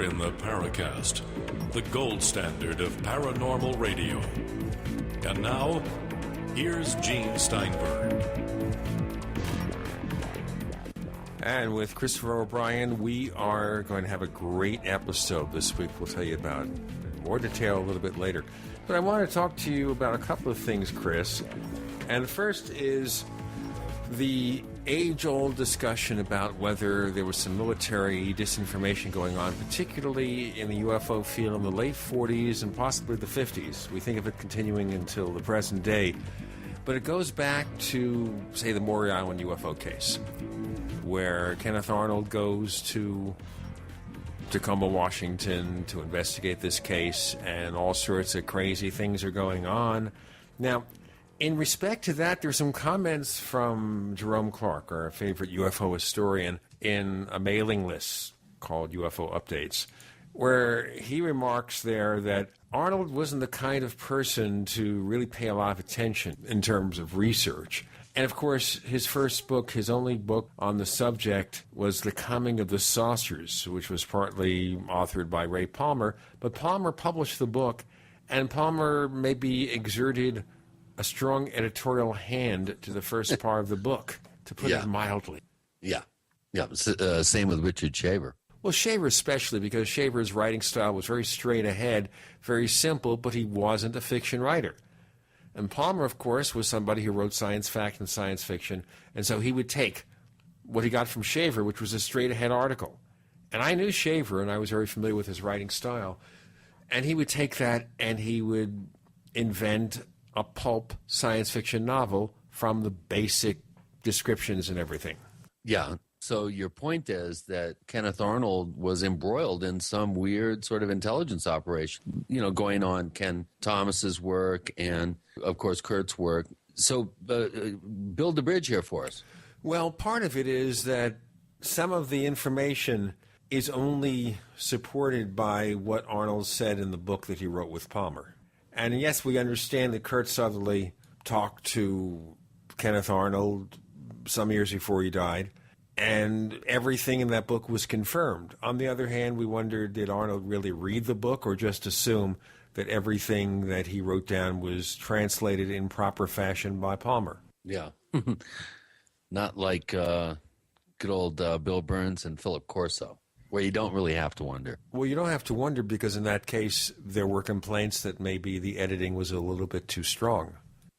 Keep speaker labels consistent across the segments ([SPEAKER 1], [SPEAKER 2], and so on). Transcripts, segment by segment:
[SPEAKER 1] in the Paracast, the gold standard of paranormal radio. And now, here's Gene Steinberg.
[SPEAKER 2] And with Christopher O'Brien, we are going to have a great episode this week. We'll tell you about more detail a little bit later. But I want to talk to you about a couple of things, Chris. And the first is the age-old discussion about whether there was some military disinformation going on, particularly in the UFO field in the late 40s and possibly the 50s. We think of it continuing until the present day. But it goes back to, say, the Maury Island UFO case, where Kenneth Arnold goes to Tacoma, Washington to investigate this case, and all sorts of crazy things are going on. Now, in respect to that, there's some comments from Jerome Clark, our favorite UFO historian, in a mailing list called UFO Updates, where he remarks there that Arnold wasn't the kind of person to really pay a lot of attention in terms of research. And of course, his first book, his only book on the subject, was The Coming of the Saucers, which was partly authored by Ray Palmer. But Palmer published the book, and Palmer maybe exerted a strong editorial hand to the first part of the book, to put it mildly.
[SPEAKER 3] Yeah. Same with Richard Shaver.
[SPEAKER 2] Well, Shaver especially, because Shaver's writing style was very straight ahead, very simple, but he wasn't a fiction writer. And Palmer, of course, was somebody who wrote science fact and science fiction, and so he would take what he got from Shaver, which was a straight-ahead article. And I knew Shaver, and I was very familiar with his writing style, and he would take that and he would invent a pulp science fiction novel from the basic descriptions and everything.
[SPEAKER 3] Yeah. So your point is that Kenneth Arnold was embroiled in some weird sort of intelligence operation, going on Ken Thomas's work and, of course, Kurt's work. So build the bridge here for us.
[SPEAKER 2] Well, part of it is that some of the information is only supported by what Arnold said in the book that he wrote with Palmer. And yes, we understand that Kurt Southerly talked to Kenneth Arnold some years before he died, and everything in that book was confirmed. On the other hand, we wonder, did Arnold really read the book or just assume that everything that he wrote down was translated in proper fashion by Palmer?
[SPEAKER 3] Yeah. Not like good old Bill Burns and Philip Corso, where you don't really have to wonder.
[SPEAKER 2] Well, you don't have to wonder because in that case, there were complaints that maybe the editing was a little bit too strong.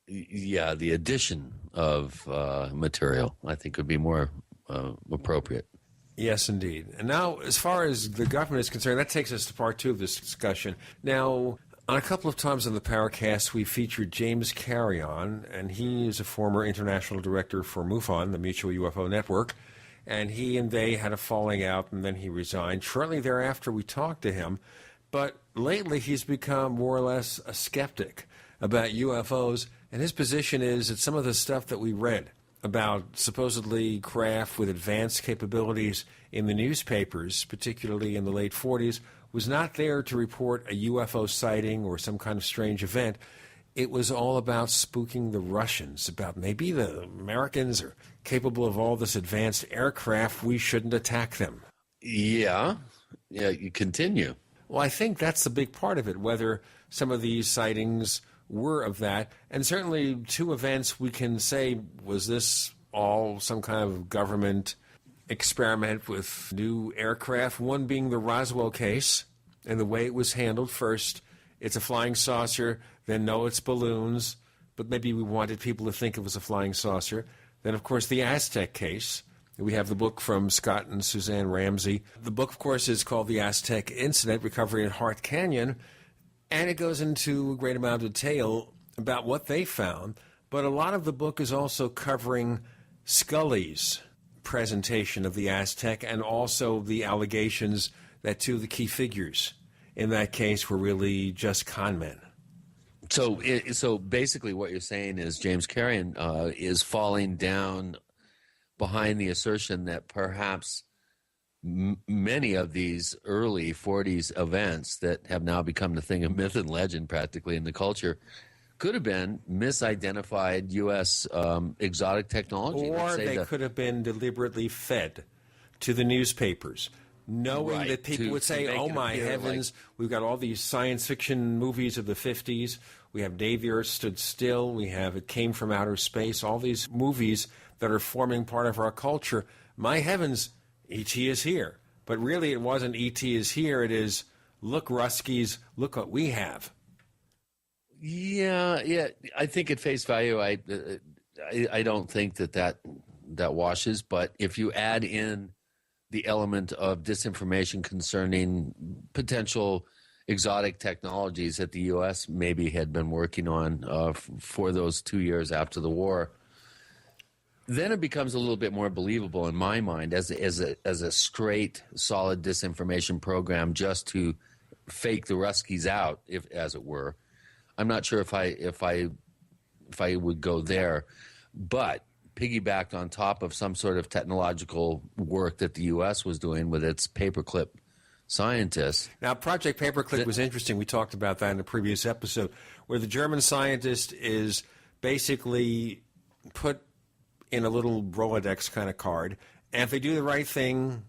[SPEAKER 3] Yeah, the addition of material, I think, would be more appropriate.
[SPEAKER 2] Yes, indeed. And now, as far as the government is concerned, that takes us to part two of this discussion. Now, on a couple of times on the Paracast, we featured James Carrion, and he is a former international director for MUFON, the Mutual UFO Network. And he and they had a falling out, and then he resigned. Shortly thereafter, we talked to him. But lately, he's become more or less a skeptic about UFOs. And his position is that some of the stuff that we read about supposedly craft with advanced capabilities in the newspapers, particularly in the late 40s, was not there to report a UFO sighting or some kind of strange event. It was all about spooking the Russians, about maybe the Americans are capable of all this advanced aircraft, we shouldn't attack them.
[SPEAKER 3] Yeah, you continue.
[SPEAKER 2] Well, I think that's the big part of it, whether some of these sightings were of that. And certainly two events we can say, was this all some kind of government experiment with new aircraft? One being the Roswell case and the way it was handled. First, it's a flying saucer, then no, it's balloons, but maybe we wanted people to think it was a flying saucer. Then, of course, the Aztec case. We have the book from Scott and Suzanne Ramsey. The book, of course, is called The Aztec Incident, Recovery in Hart Canyon, and it goes into a great amount of detail about what they found. But a lot of the book is also covering Scully's presentation of the Aztec and also the allegations that two of the key figures in that case were really just con men.
[SPEAKER 3] So basically what you're saying is James Carrion is falling down behind the assertion that perhaps many of these early 40s events that have now become the thing of myth and legend practically in the culture could have been misidentified U.S. Exotic technology.
[SPEAKER 2] Or they could have been deliberately fed to the newspapers knowing
[SPEAKER 3] Right,
[SPEAKER 2] that people
[SPEAKER 3] to-
[SPEAKER 2] would
[SPEAKER 3] to
[SPEAKER 2] say,
[SPEAKER 3] make
[SPEAKER 2] oh
[SPEAKER 3] it
[SPEAKER 2] my
[SPEAKER 3] appear
[SPEAKER 2] heavens, we've got all these science fiction movies of the 50s. We have Day the Earth Stood Still. We have It Came from Outer Space. All these movies that are forming part of our culture. My heavens, E.T. is here. But really it wasn't E.T. is here. It is, look, Ruskies, look what we have.
[SPEAKER 3] Yeah. I think at face value, I don't think that washes. But if you add in the element of disinformation concerning potential exotic technologies that the U.S. maybe had been working on for those 2 years after the war, then it becomes a little bit more believable in my mind as a straight, solid disinformation program just to fake the Ruskies out, if as it were. I'm not sure if I would go there, but piggybacked on top of some sort of technological work that the U.S. was doing with its paperclip scientists.
[SPEAKER 2] Now, Project Paperclip was interesting. We talked about that in a previous episode, where the German scientist is basically put in a little Rolodex kind of card, and if they do the right thing,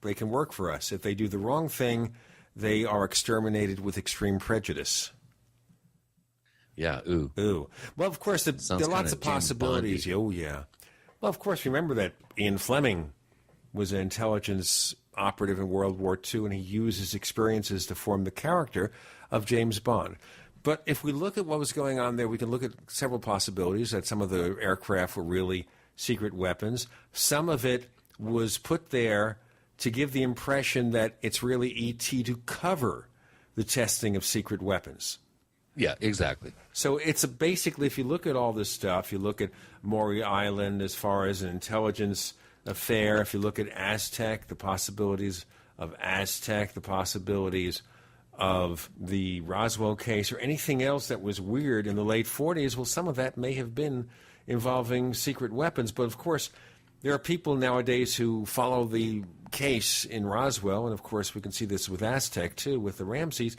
[SPEAKER 2] they can work for us. If they do the wrong thing, they are exterminated with extreme prejudice.
[SPEAKER 3] Yeah, ooh.
[SPEAKER 2] Well, of course, there are lots of possibilities. Oh, yeah. Well, of course, remember that Ian Fleming was an intelligence operative in World War II, and he used his experiences to form the character of James Bond. But if we look at what was going on there, we can look at several possibilities, that some of the aircraft were really secret weapons. Some of it was put there to give the impression that it's really E.T. to cover the testing of secret weapons.
[SPEAKER 3] Yeah, exactly.
[SPEAKER 2] So it's basically, if you look at all this stuff, you look at Maury Island as far as an intelligence affair, if you look at Aztec, the possibilities of Aztec, the possibilities of the Roswell case, or anything else that was weird in the late 40s, well, some of that may have been involving secret weapons. But, of course, there are people nowadays who follow the case in Roswell, and, of course, we can see this with Aztec, too, with the Ramses,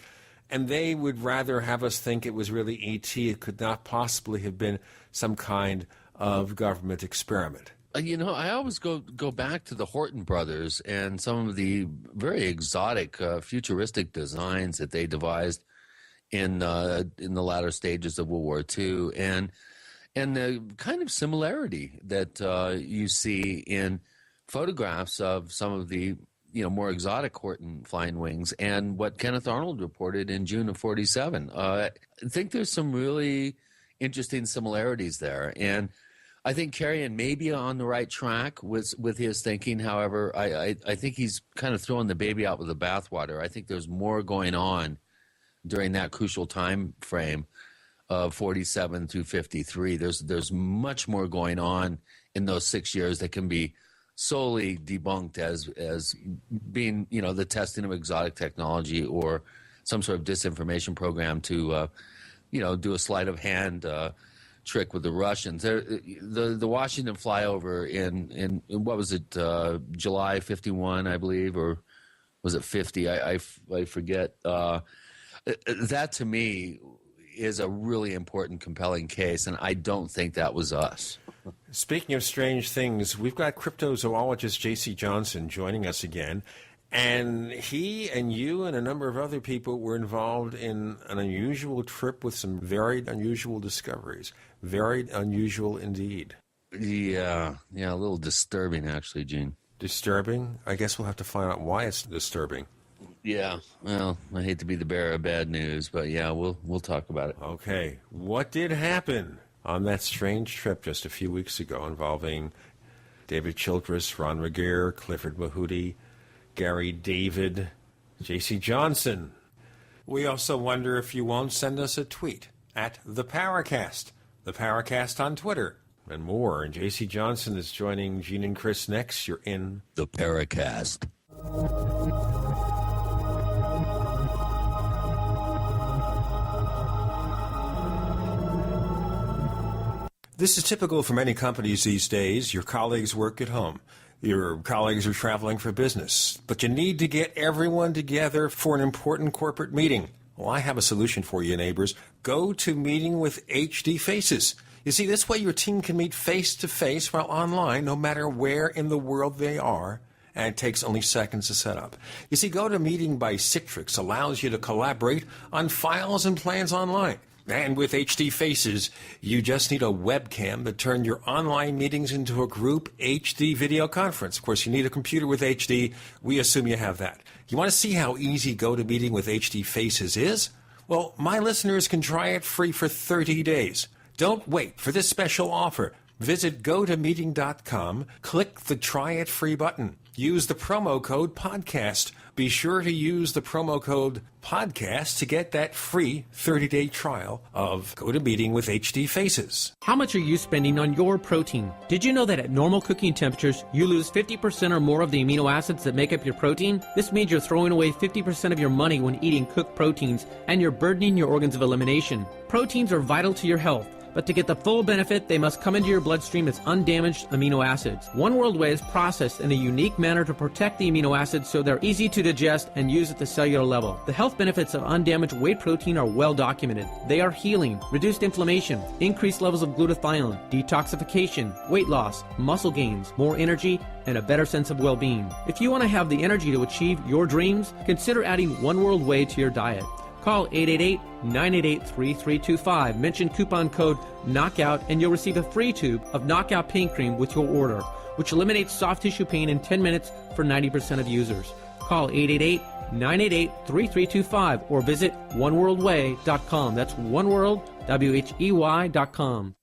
[SPEAKER 2] and they would rather have us think it was really E.T. It could not possibly have been some kind of government experiment.
[SPEAKER 3] I always go back to the Horton brothers and some of the very exotic, futuristic designs that they devised in the latter stages of World War II, and the kind of similarity that you see in photographs of some of the more exotic Horton flying wings and what Kenneth Arnold reported in June of 1947. I think there's some really interesting similarities there, and I think Carrion may be on the right track with his thinking. However, I think he's kind of throwing the baby out with the bathwater. I think there's more going on during that crucial time frame of 47 through 53. There's much more going on in those 6 years that can be solely debunked as being the testing of exotic technology or some sort of disinformation program to do a sleight of hand trick with the Russians. The Washington flyover in what was it, July 51, I believe, or was it 50? I forget. That to me is a really important, compelling case, and I don't think that was us.
[SPEAKER 2] Speaking of strange things, we've got cryptozoologist J.C. Johnson joining us again, and he and you and a number of other people were involved in an unusual trip with some very unusual discoveries. Very unusual indeed.
[SPEAKER 3] Yeah, a little disturbing, actually, Gene.
[SPEAKER 2] Disturbing? I guess we'll have to find out why it's disturbing.
[SPEAKER 3] Yeah, well, I hate to be the bearer of bad news, but yeah, we'll talk about it.
[SPEAKER 2] Okay, what did happen on that strange trip just a few weeks ago involving David Childress, Ron Regehr, Clifford Mahooty, Gary David, J.C. Johnson? We also wonder if you won't send us a tweet at the Paracast on Twitter, and more. And J.C. Johnson is joining Gene and Chris next. You're in
[SPEAKER 3] the Paracast.
[SPEAKER 2] This is typical for many companies these days. Your colleagues work at home. Your colleagues are traveling for business. But you need to get everyone together for an important corporate meeting. Well, I have a solution for you, neighbors. Go to Meeting with HD Faces. You see, this way your team can meet face-to-face while online, no matter where in the world they are and it takes only seconds to set up. You see, GoToMeeting by Citrix allows you to collaborate on files and plans online. And with HD Faces, you just need a webcam to turn your online meetings into a group HD video conference. Of course, you need a computer with HD. We assume you have that. You want to see how easy GoToMeeting with HD Faces is? Well, my listeners can try it free for 30 days. Don't wait for this special offer. Visit GoToMeeting.com, click the Try It Free button. Use the promo code PODCAST. Be sure to use the promo code PODCAST to get that free 30-day trial of GoToMeeting with HD Faces.
[SPEAKER 4] How much are you spending on your protein? Did you know that at normal cooking temperatures, you lose 50% or more of the amino acids that make up your protein? This means you're throwing away 50% of your money when eating cooked proteins, and you're burdening your organs of elimination. Proteins are vital to your health. But to get the full benefit, they must come into your bloodstream as undamaged amino acids. One World Whey is processed in a unique manner to protect the amino acids so they're easy to digest and use at the cellular level. The health benefits of undamaged whey protein are well documented. They are healing, reduced inflammation, increased levels of glutathione, detoxification, weight loss, muscle gains, more energy, and a better sense of well-being. If you want to have the energy to achieve your dreams, consider adding One World Whey to your diet. Call 888-988-3325. Mention coupon code KNOCKOUT and you'll receive a free tube of Knockout Pain Cream with your order, which eliminates soft tissue pain in 10 minutes for 90% of users. Call 888-988-3325 or visit oneworldwhey.com. That's oneworld.com.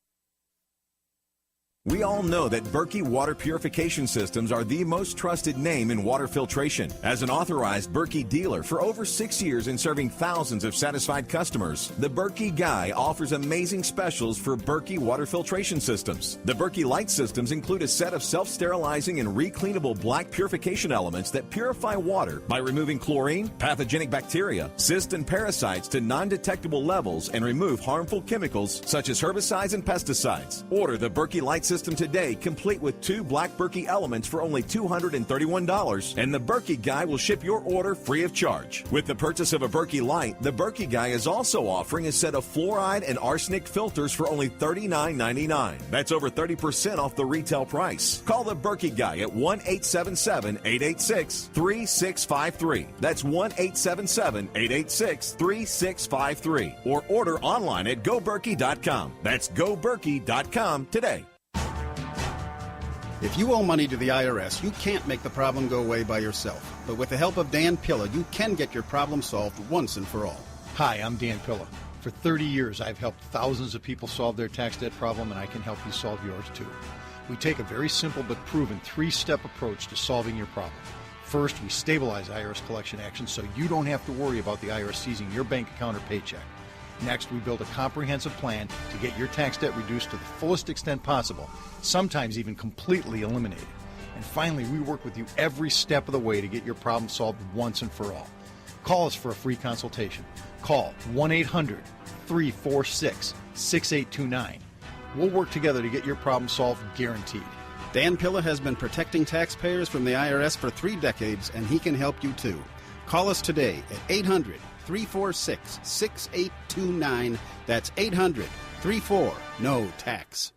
[SPEAKER 5] We all know that Berkey water purification systems are the most trusted name in water filtration. As an authorized Berkey dealer for over 6 years and serving thousands of satisfied customers, the Berkey Guy offers amazing specials for Berkey water filtration systems. The Berkey Light systems include a set of self-sterilizing and recleanable black purification elements that purify water by removing chlorine, pathogenic bacteria, cysts, and parasites to non-detectable levels and remove harmful chemicals such as herbicides and pesticides. Order the Berkey Light system today, complete with 2 black Berkey elements for only $231, and the Berkey Guy will ship your order free of charge. With the purchase of a Berkey Light, the Berkey Guy is also offering a set of fluoride and arsenic filters for only $39.99. That's over 30% off the retail price. Call the Berkey Guy at 1-877-886-3653. That's 1-877-886-3653. Or order online at goberkey.com. That's goberkey.com today.
[SPEAKER 6] If you owe money to the IRS, you can't make the problem go away by yourself. But with the help of Dan Pilla, you can get your problem solved once and for all.
[SPEAKER 7] Hi, I'm Dan Pilla. For 30 years, I've helped thousands of people solve their tax debt problem, and I can help you solve yours too. We take a very simple but proven 3-step approach to solving your problem. First, we stabilize IRS collection actions so you don't have to worry about the IRS seizing your bank account or paycheck. Next, we build a comprehensive plan to get your tax debt reduced to the fullest extent possible, sometimes even completely eliminated. And finally, we work with you every step of the way to get your problem solved once and for all. Call us for a free consultation. Call 1-800-346-6829. We'll work together to get your problem solved, guaranteed.
[SPEAKER 6] Dan Pilla has been protecting taxpayers from the IRS for 3 decades, and he can help you too. Call us today at 800-346-6829. That's 800-34-NO-TAX.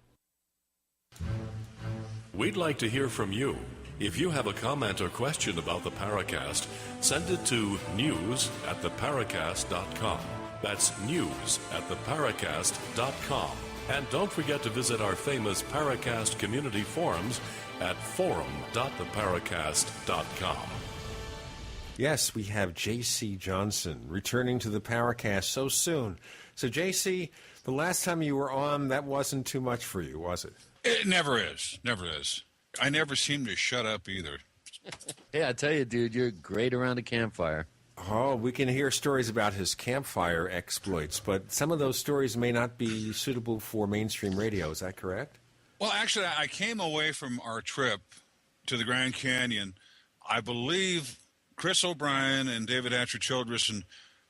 [SPEAKER 1] We'd like to hear from you. If you have a comment or question about the Paracast, send it to news@theparacast.com. That's news@theparacast.com. And don't forget to visit our famous Paracast community forums at forum.theparacast.com.
[SPEAKER 2] Yes, we have J.C. Johnson returning to the Paracast so soon. So, J.C., the last time you were on, that wasn't too much for you, was it?
[SPEAKER 8] It never is. Never is. I never seem to shut up either.
[SPEAKER 3] Hey, I tell you, dude, you're great around a campfire.
[SPEAKER 2] Oh, we can hear stories about his campfire exploits, but some of those stories may not be suitable for mainstream radio. Is that correct?
[SPEAKER 8] Well, actually, I came away from our trip to the Grand Canyon. I believe Chris O'Brien and David Hatcher Childress and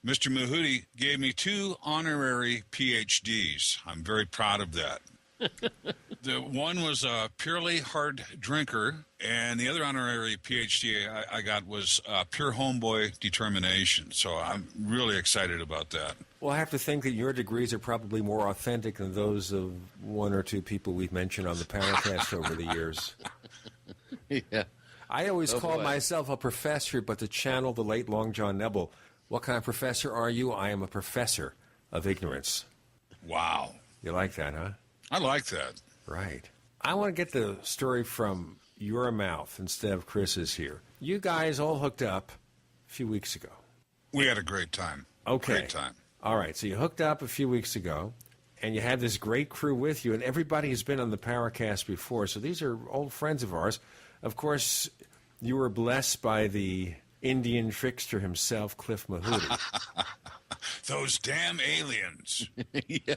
[SPEAKER 8] Mr. Mahooty gave me 2 honorary PhDs. I'm very proud of that. The one was a purely hard drinker, and the other honorary PhD I got was pure homeboy determination. So I'm really excited about that.
[SPEAKER 2] Well, I have to think that your degrees are probably more authentic than those of 1 or 2 people we've mentioned on the Paracast over the years.
[SPEAKER 3] Yeah.
[SPEAKER 2] I always call myself a professor, but to channel the late Long John Nebel, what kind of professor are you? I am a professor of ignorance.
[SPEAKER 8] Wow.
[SPEAKER 2] You like that, huh?
[SPEAKER 8] I like that.
[SPEAKER 2] Right. I want to get the story from your mouth instead of Chris's here. You guys all hooked up a few weeks ago.
[SPEAKER 8] We had a great time.
[SPEAKER 2] Okay.
[SPEAKER 8] Great time.
[SPEAKER 2] All right. So you hooked up a few weeks ago, and you had this great crew with you, and everybody has been on the Paracast before. So these are old friends of ours. Of course, you were blessed by the Indian trickster himself, Cliff Mahooty.
[SPEAKER 8] Those damn aliens.
[SPEAKER 3] Yeah.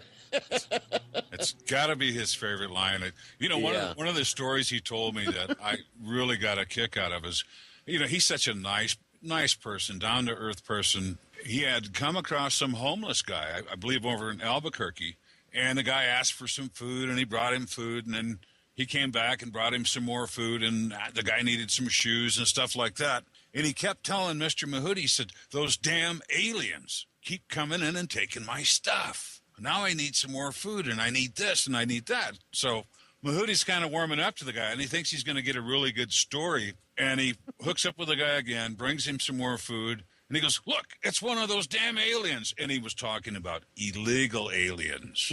[SPEAKER 8] It's got to be his favorite line. You know, one of the stories he told me that I really got a kick out of is, you know, he's such a nice person, down-to-earth person. He had come across some homeless guy, I believe over in Albuquerque, and the guy asked for some food, and he brought him food, and then he came back and brought him some more food, and the guy needed some shoes and stuff like that. And he kept telling Mr. Mahooty, he said, those damn aliens keep coming in and taking my stuff. Now I need some more food, and I need this, and I need that. So Mahooty's kind of warming up to the guy, and he thinks he's going to get a really good story. And he hooks up with the guy again, brings him some more food, and he goes, look, it's one of those damn aliens. And he was talking about illegal aliens.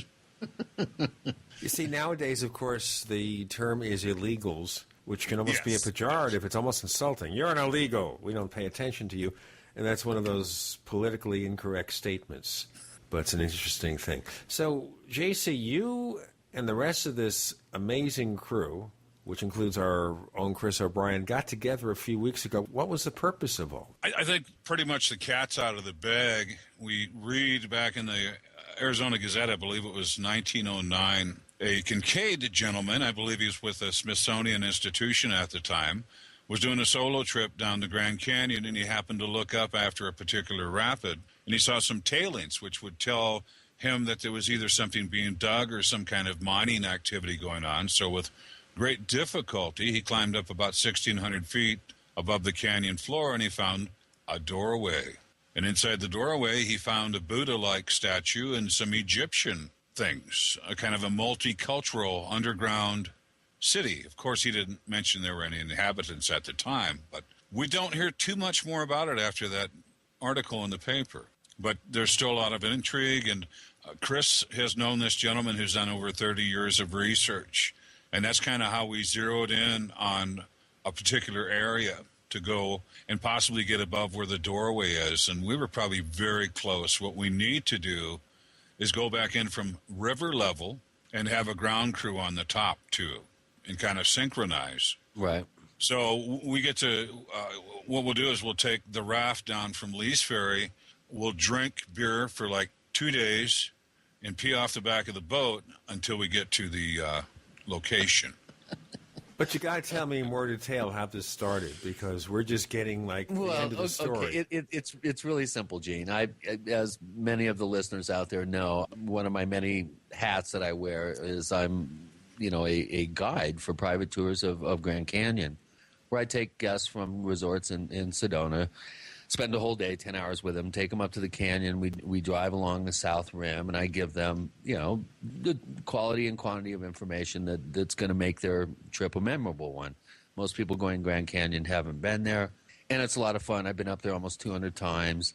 [SPEAKER 2] You see, nowadays, of course, the term is illegals, which can almost be a pejorative. It's almost insulting. You're an illegal. We don't pay attention to you. And that's one of those politically incorrect statements. But it's an interesting thing. So, JC, you and the rest of this amazing crew, which includes our own Chris O'Brien, got together a few weeks ago. What was the purpose of all?
[SPEAKER 8] I think pretty much the cat's out of the bag. We read back in the Arizona Gazette, I believe it was 1909, a Kincaid gentleman, I believe he was with the Smithsonian Institution at the time, was doing a solo trip down the Grand Canyon, and he happened to look up after a particular rapid, and he saw some tailings, which would tell him that there was either something being dug or some kind of mining activity going on. So with great difficulty, he climbed up about 1,600 feet above the canyon floor, and he found a doorway. And inside the doorway, he found a Buddha-like statue and some Egyptian things, a kind of a multicultural underground city. Of course, he didn't mention there were any inhabitants at the time, but we don't hear too much more about it after that article in the paper. But there's still a lot of intrigue, and Chris has known this gentleman who's done over 30 years of research, and that's kind of how we zeroed in on a particular area to go and possibly get above where the doorway is, and we were probably very close. What we need to do is go back in from river level and have a ground crew on the top, too, and kind of synchronize.
[SPEAKER 3] Right.
[SPEAKER 8] So we get to, what we'll do is we'll take the raft down from Lee's Ferry, we'll drink beer for like 2 days and pee off the back of the boat until we get to the location.
[SPEAKER 2] But you got to tell me in more detail how this started, because we're just getting the end of the story.
[SPEAKER 3] Okay. It's really simple, Gene. As many of the listeners out there know, one of my many hats that I wear is I'm, a guide for private tours of Grand Canyon, where I take guests from resorts in Sedona, spend a whole day, 10 hours with them, take them up to the canyon. We drive along the South Rim, and I give them, the quality and quantity of information that's going to make their trip a memorable one. Most people going Grand Canyon haven't been there, and it's a lot of fun. I've been up there almost 200 times,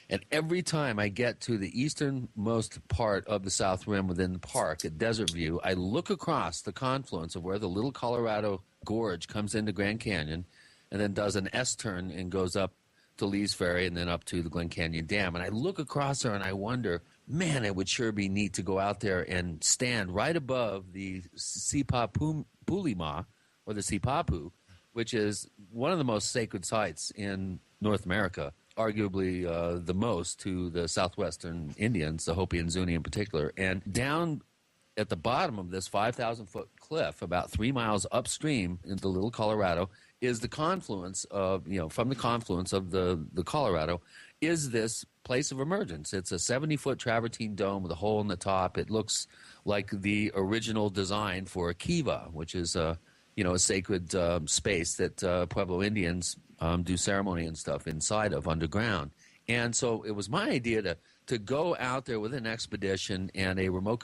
[SPEAKER 3] and every time I get to the easternmost part of the South Rim within the park at Desert View, I look across the confluence of where the Little Colorado Gorge comes into Grand Canyon and then does an S-turn and goes up to Lee's Ferry and then up to the Glen Canyon Dam. And I look across there and I wonder, man, it would sure be neat to go out there and stand right above the Sipapulima, or the Sipapu, which is one of the most sacred sites in North America, arguably the most to the southwestern Indians, the Hopi and Zuni in particular. And down at the bottom of this 5,000-foot cliff, about 3 miles upstream in the Little Colorado, is the confluence of, from the confluence of the Colorado, is this place of emergence. It's a 70-foot travertine dome with a hole in the top. It looks like the original design for a kiva, which is a sacred space that Pueblo Indians do ceremony and stuff inside of underground. And so it was my idea to to go out there with an expedition and a remote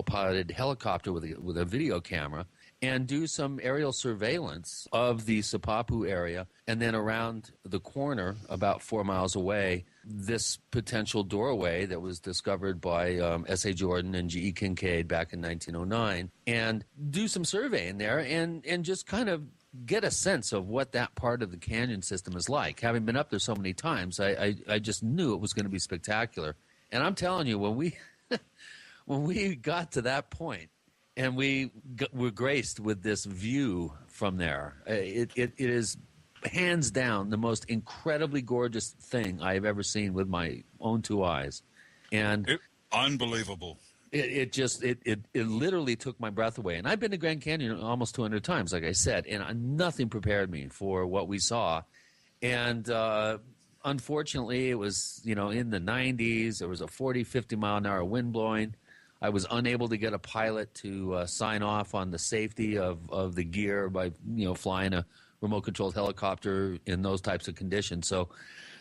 [SPEAKER 3] piloted helicopter with a video camera and do some aerial surveillance of the Sipapu area, and then around the corner, about 4 miles away, this potential doorway that was discovered by S.A. Jordan and G.E. Kincaid back in 1909, and do some surveying there and just kind of get a sense of what that part of the canyon system is like. Having been up there so many times, I just knew it was going to be spectacular. And I'm telling you, when we got to that point and we were graced with this view from there, it is hands down the most incredibly gorgeous thing I have ever seen with my own two eyes. And
[SPEAKER 8] unbelievable.
[SPEAKER 3] It literally took my breath away. And I've been to Grand Canyon almost 200 times, like I said, and nothing prepared me for what we saw. And unfortunately, it was, in the 90s. There was a 40, 50-mile-an-hour wind blowing. I was unable to get a pilot to sign off on the safety of the gear by, flying a remote-controlled helicopter in those types of conditions. So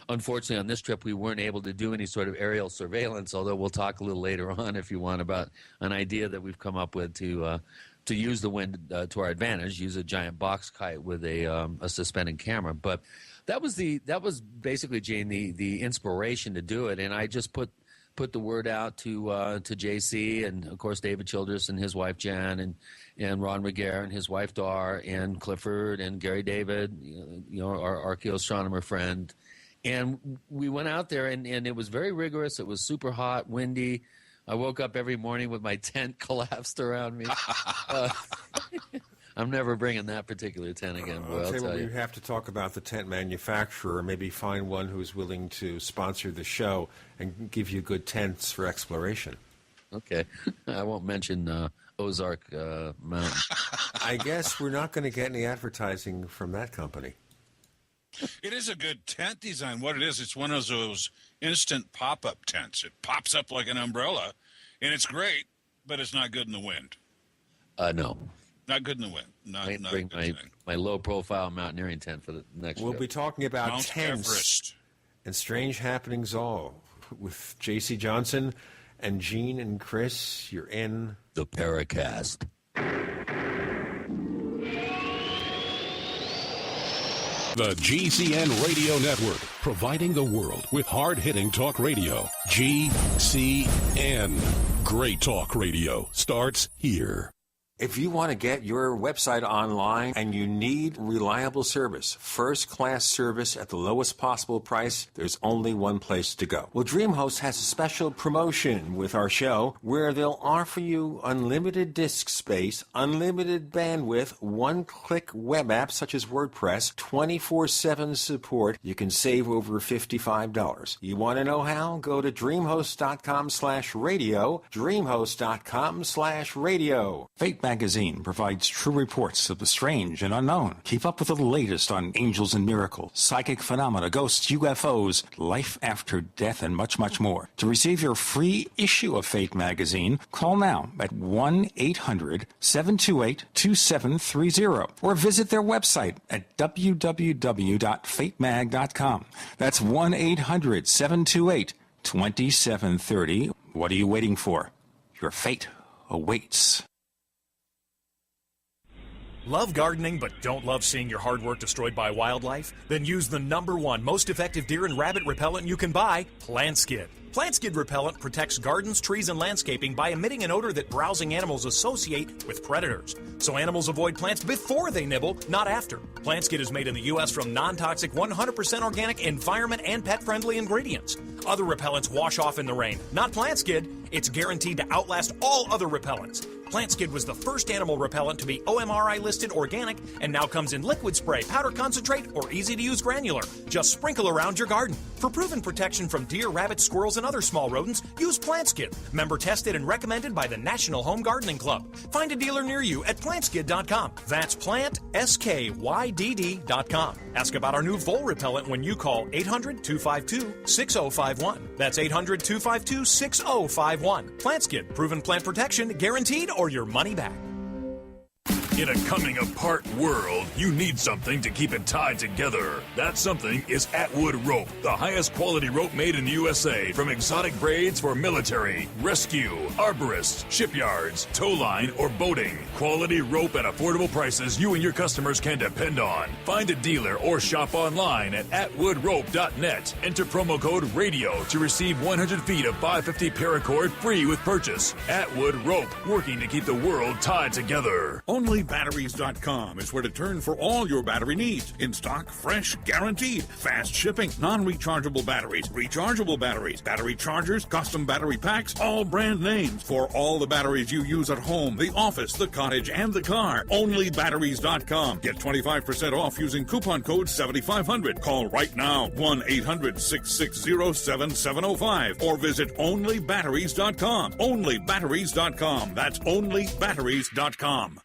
[SPEAKER 3] unfortunately, on this trip, we weren't able to do any sort of aerial surveillance, although we'll talk a little later on, if you want, about an idea that we've come up with to use the wind to our advantage, use a giant box kite with a suspended camera. But that was basically, Gene, the inspiration to do it, and I just put the word out to JC and, of course, David Childress and his wife Jan, and Ron Regehr and his wife Dar, and Clifford and Gary David, our archaeoastronomer friend. And we went out there, and it was very rigorous. It was super hot, windy. I woke up every morning with my tent collapsed around me. I'm never bringing that particular tent again, boy, I'll tell you.
[SPEAKER 2] We have to talk about the tent manufacturer, maybe find one who's willing to sponsor the show and give you good tents for exploration.
[SPEAKER 3] Okay. I won't mention Ozark Mountain.
[SPEAKER 2] I guess we're not going to get any advertising from that company.
[SPEAKER 8] It is a good tent design. What it is, it's one of those instant pop-up tents. It pops up like an umbrella, and it's great, but it's not good in the wind.
[SPEAKER 3] No.
[SPEAKER 8] Not good in the wind.
[SPEAKER 3] I bring my low-profile mountaineering tent for the next
[SPEAKER 2] We'll
[SPEAKER 3] trip.
[SPEAKER 2] be talking about
[SPEAKER 8] Mount
[SPEAKER 2] tents
[SPEAKER 8] Everest.
[SPEAKER 2] And strange happenings all with J.C. Johnson and Gene and Chris. You're in
[SPEAKER 3] the Paracast.
[SPEAKER 1] The GCN Radio Network, providing the world with hard-hitting talk radio. GCN. Great talk radio starts here.
[SPEAKER 2] If you want to get your website online and you need reliable service, first-class service at the lowest possible price, there's only one place to go. Well, DreamHost has a special promotion with our show where they'll offer you unlimited disk space, unlimited bandwidth, one-click web apps such as WordPress, 24/7 support. You can save over $55. You want to know how? Go to dreamhost.com/radio, dreamhost.com/radio.
[SPEAKER 9] Fate Magazine provides true reports of the strange and unknown. Keep up with the latest on angels and miracles, psychic phenomena, ghosts, UFOs, life after death, and much, much more. To receive your free issue of Fate Magazine, call now at 1-800-728-2730 or visit their website at www.fatemag.com. That's 1-800-728-2730. What are you waiting for? Your fate awaits.
[SPEAKER 10] Love gardening but don't love seeing your hard work destroyed by wildlife? Then use the #1 most effective deer and rabbit repellent you can buy, Plant Skid. Plant Skid repellent protects gardens, trees, and landscaping by emitting an odor that browsing animals associate with predators. So animals avoid plants before they nibble, not after. Plant Skid is made in the U.S. from non-toxic, 100% organic, environment, and pet-friendly ingredients. Other repellents wash off in the rain. Not Plant Skid. It's guaranteed to outlast all other repellents. Plant Skid was the first animal repellent to be OMRI listed organic and now comes in liquid spray, powder concentrate, or easy-to-use granular. Just sprinkle around your garden. For proven protection from deer, rabbits, squirrels, and other small rodents, use Plant Skid. Member tested and recommended by the National Home Gardening Club. Find a dealer near you at plantskid.com. That's PlantSkydd.com. Ask about our new vole repellent when you call 800-252-6051. That's 800-252-6051. Plant Skid, proven plant protection, guaranteed, or your money back.
[SPEAKER 11] In a coming apart world, you need something to keep it tied together. That something is Atwood Rope, the highest quality rope made in the USA, from exotic braids for military, rescue, arborists, shipyards, tow line, or boating. Quality rope at affordable prices you and your customers can depend on. Find a dealer or shop online at atwoodrope.net. Enter promo code RADIO to receive 100 feet of 550 paracord free with purchase. Atwood Rope, working to keep the world tied together.
[SPEAKER 12] OnlyBatteries.com is where to turn for all your battery needs. In stock, fresh, guaranteed. Fast shipping, non-rechargeable batteries, rechargeable batteries, battery chargers, custom battery packs, all brand names for all the batteries you use at home, the office, the cottage, and the car. OnlyBatteries.com. Get 25% off using coupon code 7500. Call right now, 1-800-660-7705, or visit OnlyBatteries.com. OnlyBatteries.com. That's OnlyBatteries.com.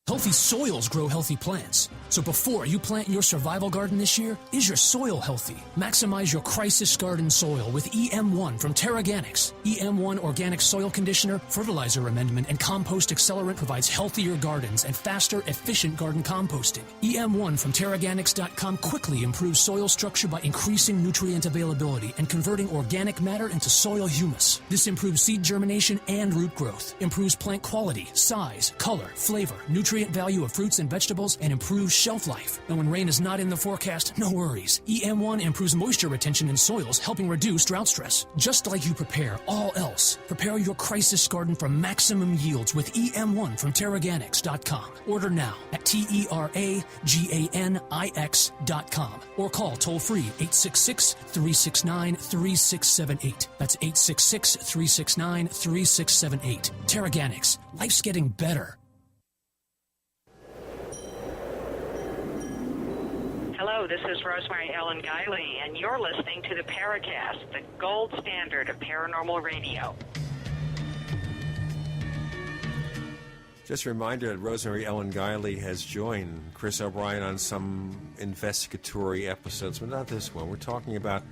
[SPEAKER 13] Healthy soils grow healthy plants. So before you plant your survival garden this year, is your soil healthy? Maximize your crisis garden soil with EM1 from Terraganics. EM1 Organic Soil Conditioner, Fertilizer Amendment, and Compost Accelerant provides healthier gardens and faster, efficient garden composting. EM1 from Terraganics.com quickly improves soil structure by increasing nutrient availability and converting organic matter into soil humus. This improves seed germination and root growth, improves plant quality, size, color, flavor, nutrient value of fruits and vegetables, and improves shelf life. And when rain is not in the forecast, no worries. EM1 improves moisture retention in soils, helping reduce drought stress. Just like you prepare all else, prepare your crisis garden for maximum yields with EM1 from Terraganics.com. Order now at TERAGANIX.com or call toll-free 866-369-3678. That's 866-369-3678. Terraganics. Life's getting better.
[SPEAKER 14] Hello, this is Rosemary Ellen Guiley, and you're listening to the Paracast, the gold standard of paranormal radio.
[SPEAKER 2] Just a reminder that Rosemary Ellen Guiley has joined Chris O'Brien on some investigatory episodes, but not this one. We're talking about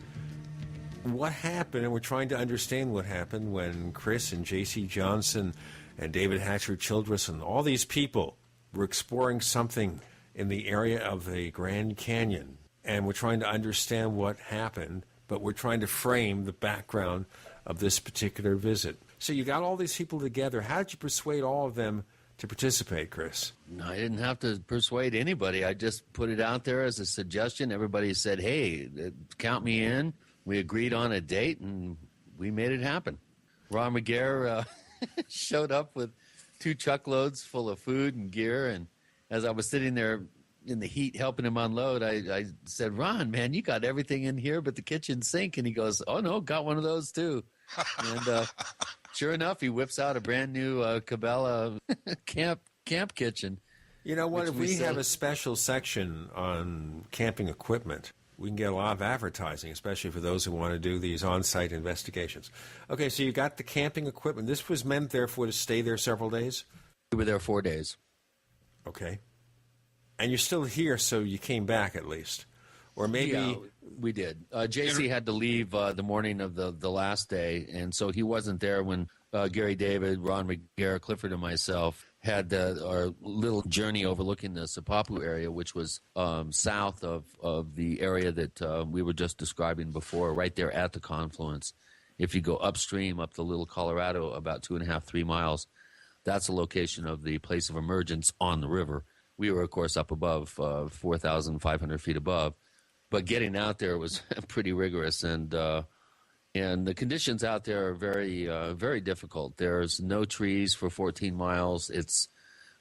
[SPEAKER 2] what happened, and we're trying to understand what happened when Chris and J.C. Johnson and David Hatcher Childress and all these people were exploring something in the area of the Grand Canyon, and we're trying to understand what happened, but we're trying to frame the background of this particular visit. So you got all these people together. How did you persuade all of them to participate, Chris?
[SPEAKER 3] I didn't have to persuade anybody. I just put it out there as a suggestion. Everybody said, hey, count me in. We agreed on a date, and we made it happen. Ron Regehr showed up with 2 truckloads full of food and gear, and as I was sitting there in the heat helping him unload, I said, Ron, man, you got everything in here but the kitchen sink. And he goes, oh, no, got one of those too. And sure enough, he whips out a brand new Cabela camp kitchen.
[SPEAKER 2] You know what? If we have a special section on camping equipment, we can get a lot of advertising, especially for those who want to do these on-site investigations. Okay, so you got the camping equipment. This was meant, therefore, to stay there several days?
[SPEAKER 3] We were there 4 days.
[SPEAKER 2] Okay. And you're still here, so you came back at least. Or maybe...
[SPEAKER 3] Yeah, we did. JC had to leave the morning of the last day, and so he wasn't there when Gary David, Ron Regehr, Clifford, and myself had our little journey overlooking the Sipapu area, which was south of the area that we were just describing before, right there at the confluence. If you go upstream, up the Little Colorado, about 2.5, 3 miles, that's the location of the place of emergence on the river. We were, of course, up above 4,500 feet above. But getting out there was pretty rigorous, and the conditions out there are very, very difficult. There's no trees for 14 miles. It's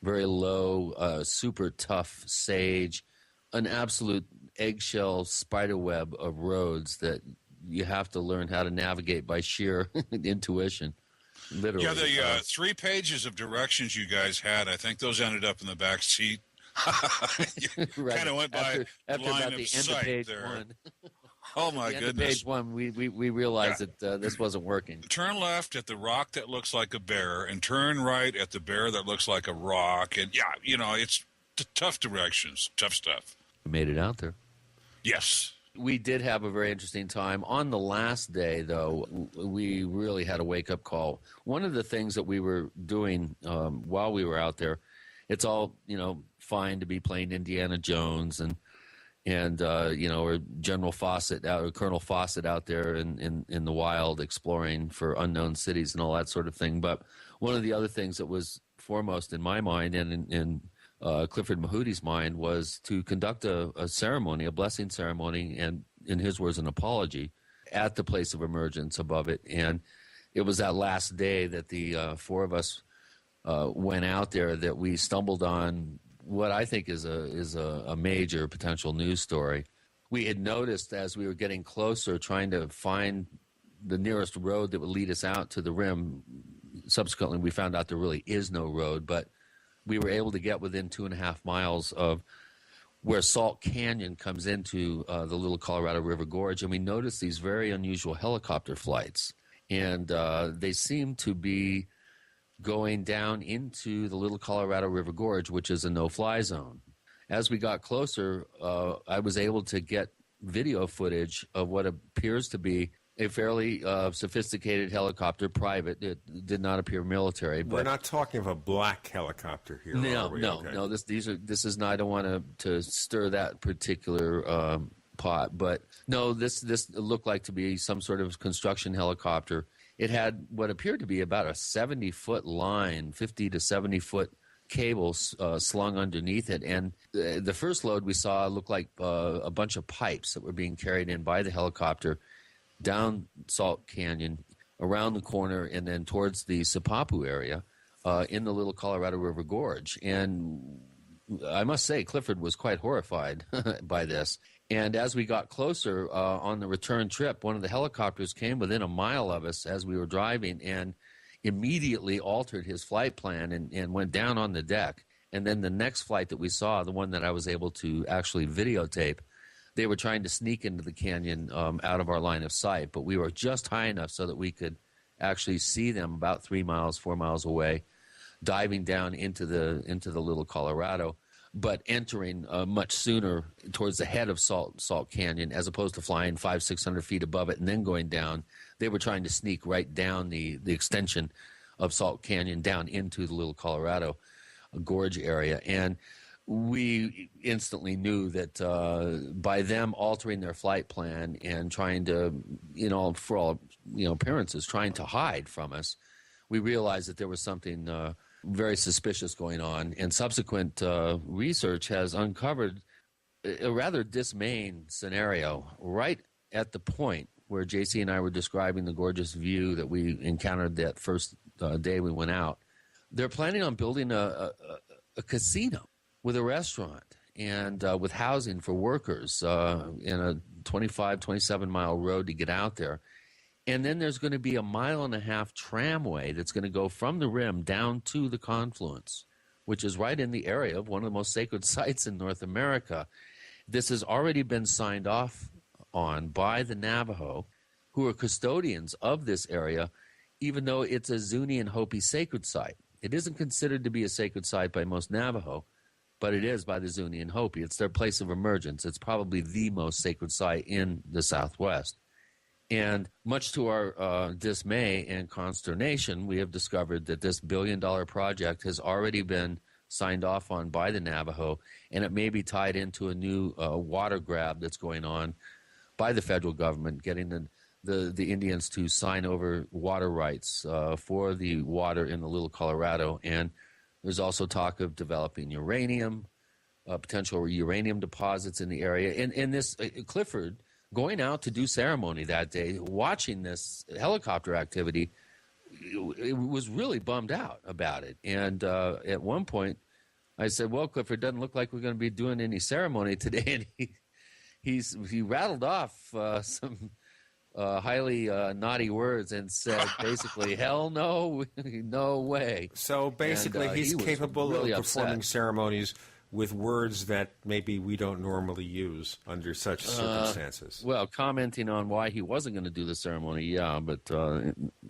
[SPEAKER 3] very low, super tough sage, an absolute eggshell spiderweb of roads that you have to learn how to navigate by sheer intuition. Literally.
[SPEAKER 8] Yeah, the 3 pages of directions you guys had, I think those ended up in the back seat.
[SPEAKER 3] Right.
[SPEAKER 8] Kind of went by
[SPEAKER 3] after
[SPEAKER 8] line
[SPEAKER 3] about
[SPEAKER 8] of
[SPEAKER 3] the end
[SPEAKER 8] sight
[SPEAKER 3] of page
[SPEAKER 8] there.
[SPEAKER 3] 1.
[SPEAKER 8] Oh, my
[SPEAKER 3] At the end
[SPEAKER 8] goodness.
[SPEAKER 3] of page 1, we realized that this wasn't working.
[SPEAKER 8] Turn left at the rock that looks like a bear, and turn right at the bear that looks like a rock. And, yeah, you know, it's tough directions, tough stuff.
[SPEAKER 3] We made it out there.
[SPEAKER 8] Yes.
[SPEAKER 3] We did have a very interesting time. On the last day, though, we really had a wake-up call. One of the things that we were doing while we were out there, it's all, fine to be playing Indiana Jones and or General Fawcett or Colonel Fawcett out there in the wild exploring for unknown cities and all that sort of thing. But one of the other things that was foremost in my mind and in Clifford Mahooty's mind was to conduct a ceremony, a blessing ceremony, and in his words, an apology at the place of emergence above it. And it was that last day that the four of us went out there that we stumbled on what I think is a major potential news story. We had noticed as we were getting closer, trying to find the nearest road that would lead us out to the rim. Subsequently, we found out there really is no road, but we were able to get within 2.5 miles of where Salt Canyon comes into the Little Colorado River Gorge, and we noticed these very unusual helicopter flights. And they seem to be going down into the Little Colorado River Gorge, which is a no-fly zone. As we got closer, I was able to get video footage of what appears to be a fairly sophisticated helicopter, private. It did not appear military. But
[SPEAKER 2] we're not talking of a black helicopter here,
[SPEAKER 3] no,
[SPEAKER 2] are we?
[SPEAKER 3] No,
[SPEAKER 2] Okay.
[SPEAKER 3] no. This is not. I don't want to stir that particular pot, but no. This looked like to be some sort of construction helicopter. It had what appeared to be about a 70-foot line, 50 to 70-foot cables slung underneath it. And the first load we saw looked like a bunch of pipes that were being carried in by the helicopter down Salt Canyon, around the corner, and then towards the Sipapu area in the Little Colorado River Gorge. And I must say, Clifford was quite horrified by this. And as we got closer on the return trip, one of the helicopters came within a mile of us as we were driving and immediately altered his flight plan and went down on the deck. And then the next flight that we saw, the one that I was able to actually videotape, they were trying to sneak into the canyon out of our line of sight. But we were just high enough so that we could actually see them about 4 miles away, diving down into the Little Colorado, but entering much sooner towards the head of Salt Canyon, as opposed to flying 500-600 feet above it and then going down. They were trying to sneak right down the extension of Salt Canyon down into the Little Colorado Gorge area. And we instantly knew that by them altering their flight plan and trying to, for all appearances, trying to hide from us, we realized that there was something very suspicious going on, and subsequent research has uncovered a rather dismaying scenario right at the point where JC and I were describing the gorgeous view that we encountered that first day we went out. They're planning on building a casino with a restaurant and with housing for workers in a 27-mile road to get out there. And then there's going to be a 1.5 mile tramway that's going to go from the rim down to the confluence, which is right in the area of one of the most sacred sites in North America. This has already been signed off on by the Navajo, who are custodians of this area, even though it's a Zuni and Hopi sacred site. It isn't considered to be a sacred site by most Navajo, but it is by the Zuni and Hopi. It's their place of emergence. It's probably the most sacred site in the Southwest. And much to our dismay and consternation, we have discovered that this billion-dollar project has already been signed off on by the Navajo, and it may be tied into a new water grab that's going on by the federal government, getting the Indians to sign over water rights for the water in the Little Colorado. And there's also talk of developing uranium, potential uranium deposits in the area. And this Clifford, going out to do ceremony that day, watching this helicopter activity, it was really bummed out about it. And at one point, I said, "Well, Clifford, doesn't look like we're going to be doing any ceremony today." And he rattled off some highly naughty words and said, basically, "Hell no, no way."
[SPEAKER 2] So basically,
[SPEAKER 3] and,
[SPEAKER 2] he's capable
[SPEAKER 3] really
[SPEAKER 2] of performing
[SPEAKER 3] upset.
[SPEAKER 2] ceremonies with words that maybe we don't normally use under such circumstances.
[SPEAKER 3] Well, commenting on why he wasn't going to do the ceremony, yeah, but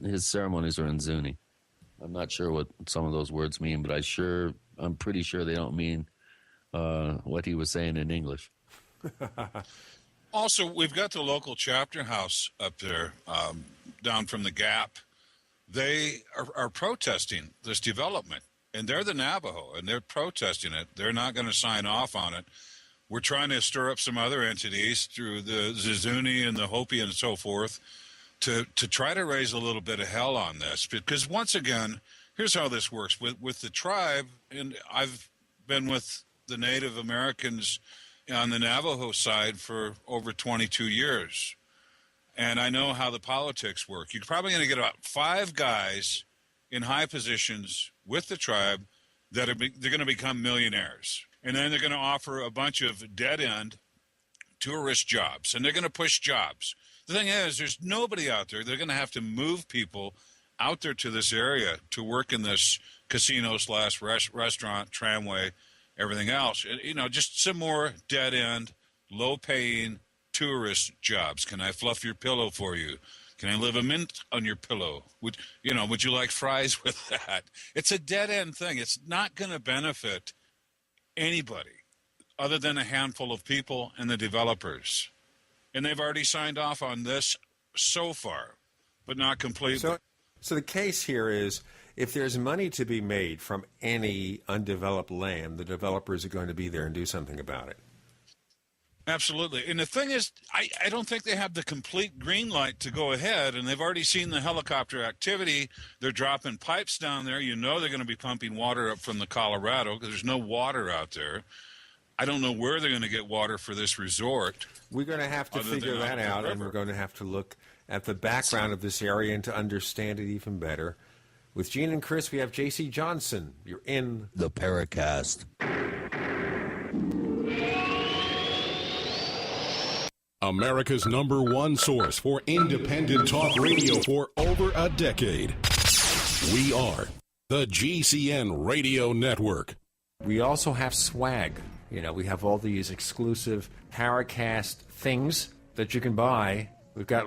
[SPEAKER 3] his ceremonies are in Zuni. I'm not sure what some of those words mean, but I'm pretty sure they don't mean what he was saying in English.
[SPEAKER 8] Also, we've got the local chapter house up there, down from the Gap. They are protesting this development. and they're the Navajo, and they're protesting it. They're not going to sign off on it. We're trying to stir up some other entities through the Zuni and the Hopi and so forth to try to raise a little bit of hell on this. Because once again, here's how this works. With the tribe, and I've been with the Native Americans on the Navajo side for over 22 years. And I know how the politics work. You're probably going to get about 5 guys in high positions with the tribe that they're going to become millionaires. And then they're going to offer a bunch of dead-end tourist jobs. And they're going to push jobs. The thing is, there's nobody out there. They're going to have to move people out there to this area to work in this casino/restaurant, tramway, everything else. You know, just some more dead-end, low-paying tourist jobs. Can I fluff your pillow for you? Can I live a mint on your pillow? Would you like fries with that? It's a dead-end thing. It's not going to benefit anybody other than a handful of people and the developers. And they've already signed off on this so far, but not completely.
[SPEAKER 2] So the case here is, if there's money to be made from any undeveloped land, the developers are going to be there and do something about it.
[SPEAKER 8] Absolutely. And the thing is, I don't think they have the complete green light to go ahead, and they've already seen the helicopter activity. They're dropping pipes down there. You know they're going to be pumping water up from the Colorado because there's no water out there. I don't know where they're going to get water for this resort.
[SPEAKER 2] We're going to have to figure that out, and we're going to have to look at the background of this area and to understand it even better. With Gene and Chris, we have J.C. Johnson. You're in
[SPEAKER 3] the Paracast.
[SPEAKER 1] America's #1 source for independent talk radio for over a decade. We are the GCN Radio Network.
[SPEAKER 2] We also have swag. You know, we have all these exclusive Paracast things that you can buy. We've got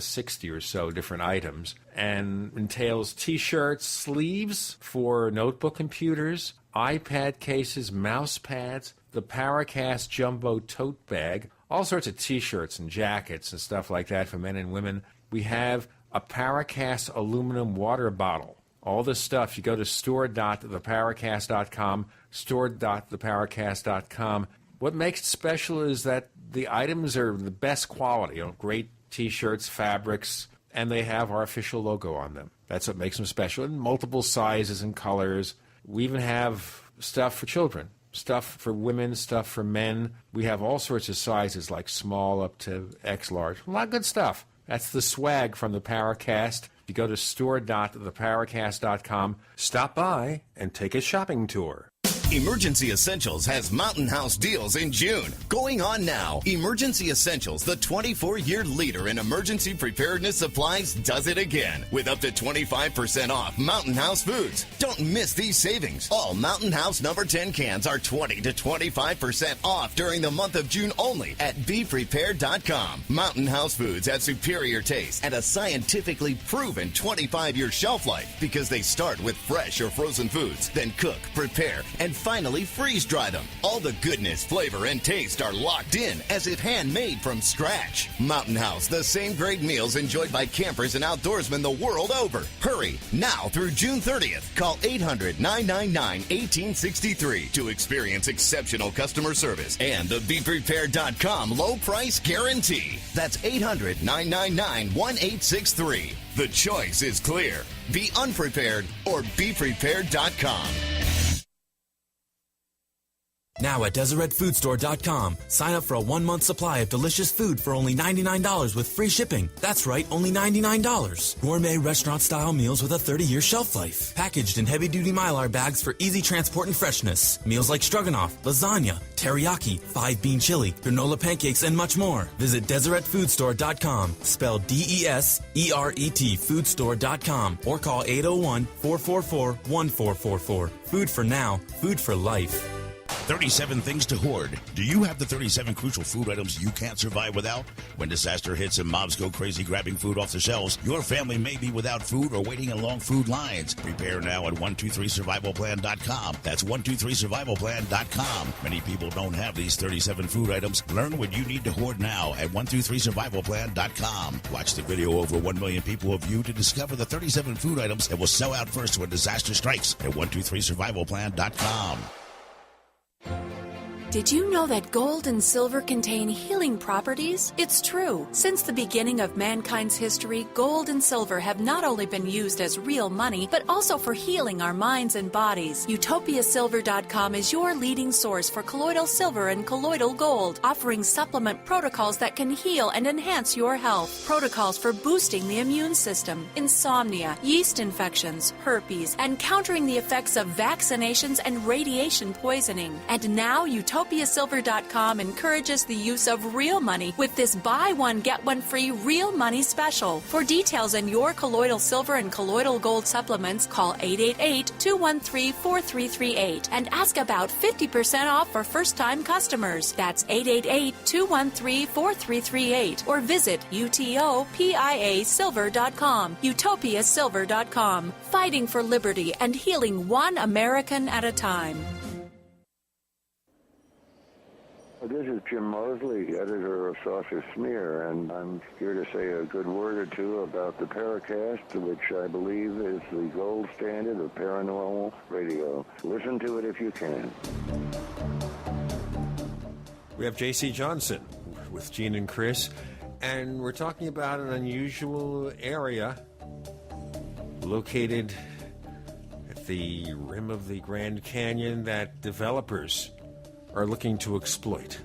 [SPEAKER 2] 60 or so different items, and entails T-shirts, sleeves for notebook computers, iPad cases, mouse pads, the Paracast Jumbo tote bag, all sorts of T-shirts and jackets and stuff like that for men and women. We have a Paracast aluminum water bottle. All this stuff, you go to store.theparacast.com, store.theparacast.com. What makes it special is that the items are the best quality, great T-shirts, fabrics, and they have our official logo on them. That's what makes them special, in multiple sizes and colors. We even have stuff for children, stuff for women, stuff for men. We have all sorts of sizes, like small up to X large. A lot of good stuff. That's the swag from the Paracast. You go to store.theparacast.com, stop by, and take a shopping tour.
[SPEAKER 15] Emergency Essentials has Mountain House deals in June. Going on now. Emergency Essentials, the 24-year leader in emergency preparedness supplies, does it again with up to 25% off Mountain House foods. Don't miss these savings. All Mountain House number 10 cans are 20 to 25% off during the month of June only at BePrepared.com. Mountain House foods have superior taste and a scientifically proven 25-year shelf life because they start with fresh or frozen foods, then cook, prepare, and finally freeze dry them. All the goodness, flavor, and taste are locked in as if handmade from scratch. Mountain House, the same great meals enjoyed by campers and outdoorsmen the world over. Hurry, now through June 30th. Call 800-999-1863 to experience exceptional customer service and the BePrepared.com low price guarantee. That's 800-999-1863. The choice is clear. Be unprepared or BePrepared.com.
[SPEAKER 16] Now at DeseretFoodStore.com, sign up for a 1-month supply of delicious food for only $99 with free shipping. That's right, only $99. Gourmet restaurant-style meals with a 30-year shelf life. Packaged in heavy-duty Mylar bags for easy transport and freshness. Meals like stroganoff, lasagna, teriyaki, 5-bean chili, granola pancakes, and much more. Visit DeseretFoodStore.com, spelled D-E-S-E-R-E-T, foodstore.com, or call 801-444-1444. Food for now, food for life.
[SPEAKER 17] 37 things to hoard. Do you have the 37 crucial food items you can't survive without? When disaster hits and mobs go crazy grabbing food off the shelves, your family may be without food or waiting in long food lines. Prepare now at 123survivalplan.com. That's 123survivalplan.com. Many people don't have these 37 food items. Learn what you need to hoard now at 123survivalplan.com. Watch the video over 1 million people have viewed to discover the 37 food items that will sell out first when disaster strikes at 123survivalplan.com.
[SPEAKER 18] Did you know that gold and silver contain healing properties? It's true. Since the beginning of mankind's history, gold and silver have not only been used as real money, but also for healing our minds and bodies. UtopiaSilver.com is your leading source for colloidal silver and colloidal gold, offering supplement protocols that can heal and enhance your health. Protocols for boosting the immune system, insomnia, yeast infections, herpes, and countering the effects of vaccinations and radiation poisoning. And now UtopiaSilver.com encourages the use of real money with this buy one, get one free real money special. For details on your colloidal silver and colloidal gold supplements, call 888-213-4338 and ask about 50% off for first-time customers. That's 888-213-4338 or visit UTOPIASilver.com. UtopiaSilver.com. Fighting for liberty and healing one American at a time.
[SPEAKER 19] This is Jim Mosley, editor of Saucer Smear, and I'm here to say a good word or two about the Paracast, which I believe is the gold standard of paranormal radio. Listen to it if you can.
[SPEAKER 2] We have J.C. Johnson with Gene and Chris, and we're talking about an unusual area located at the rim of the Grand Canyon that developers are looking to exploit.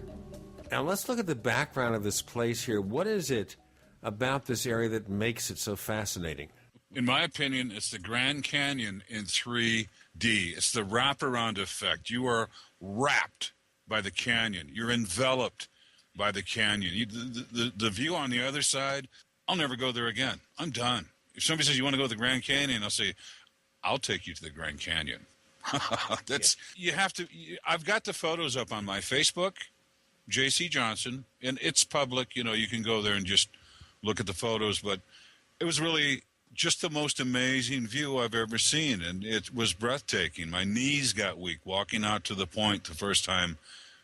[SPEAKER 2] Now let's look at the background of this place here. What is it about this area that makes it so fascinating?
[SPEAKER 8] In my opinion, it's the Grand Canyon in 3D. It's the wraparound effect. You are wrapped by the canyon. You're enveloped by the canyon. The view on the other side, I'll never go there again. I'm done. If somebody says, you want to go to the Grand Canyon, I'll say, I'll take you to the Grand Canyon. You have to. I've got the photos up on my Facebook, J.C. Johnson, and it's public. You know, you can go there and just look at the photos. But it was really just the most amazing view I've ever seen, and it was breathtaking. My knees got weak walking out to the point the first time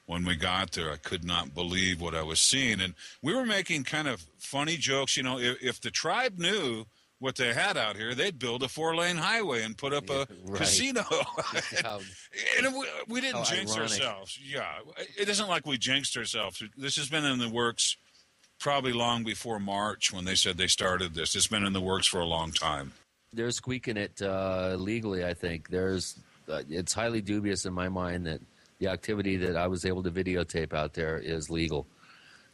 [SPEAKER 8] when we got there. I could not believe what I was seeing, and we were making kind of funny jokes. You know, if the tribe knew what they had out here, they'd build a 4-lane highway and put up a casino. And we didn't jinx ourselves. Yeah, it isn't like we jinxed ourselves. This has been in the works probably long before March when they said they started this. It's been in the works for a long time.
[SPEAKER 3] They're squeaking it legally, I think. It's highly dubious in my mind that the activity that I was able to videotape out there is legal.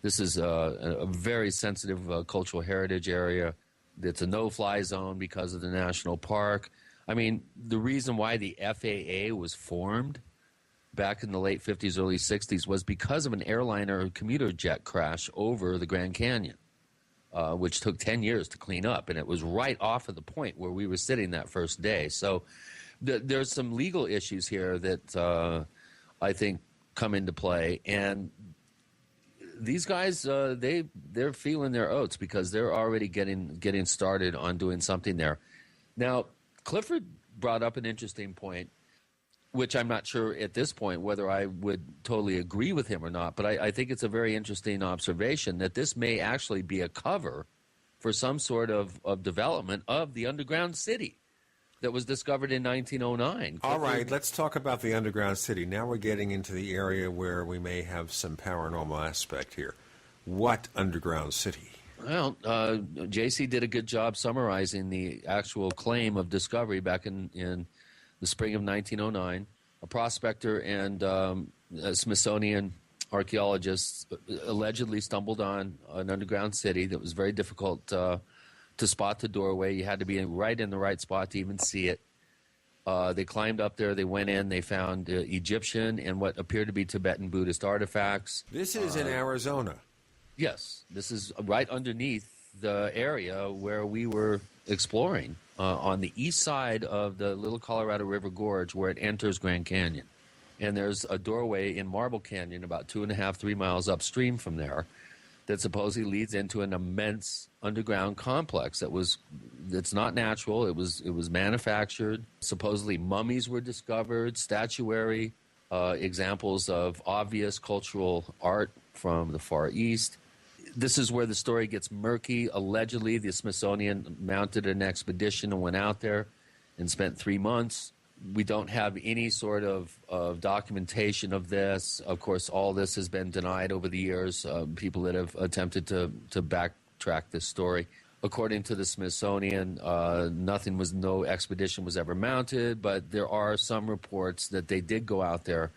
[SPEAKER 3] This is a very sensitive cultural heritage area. It's a no-fly zone because of the national park. I mean, the reason why the FAA was formed back in the late 50s, early 60s was because of an airliner commuter jet crash over the Grand Canyon, which took 10 years to clean up. And it was right off of the point where we were sitting that first day. So there's some legal issues here that I think come into play. And these guys, they're feeling their oats because they're already getting started on doing something there. Now, Clifford brought up an interesting point, which I'm not sure at this point whether I would totally agree with him or not, but I think it's a very interesting observation that this may actually be a cover for some sort of development of the underground city that was discovered in 1909.
[SPEAKER 2] All right, let's talk about the underground city. Now we're getting into the area where we may have some paranormal aspect here. What underground city?
[SPEAKER 3] Well, JC did a good job summarizing the actual claim of discovery back in the spring of 1909. A prospector and a Smithsonian archaeologists allegedly stumbled on an underground city that was very difficult to spot the doorway. You had to be right in the right spot to even see it. They climbed up there. They went in. They found Egyptian and what appeared to be Tibetan Buddhist artifacts.
[SPEAKER 2] This is in Arizona.
[SPEAKER 3] Yes. This is right underneath the area where we were exploring on the east side of the Little Colorado River Gorge where it enters Grand Canyon. And there's a doorway in Marble Canyon about 2.5, 3 miles upstream from there that supposedly leads into an immense underground complex that's not natural. It was manufactured. Supposedly mummies were discovered, statuary, examples of obvious cultural art from the Far East. This is where the story gets murky. Allegedly, the Smithsonian mounted an expedition and went out there and spent 3 months. We don't have any sort of documentation of this. Of course, all this has been denied over the years, people that have attempted to backtrack this story. According to the Smithsonian, no expedition was ever mounted, but there are some reports that they did go out there.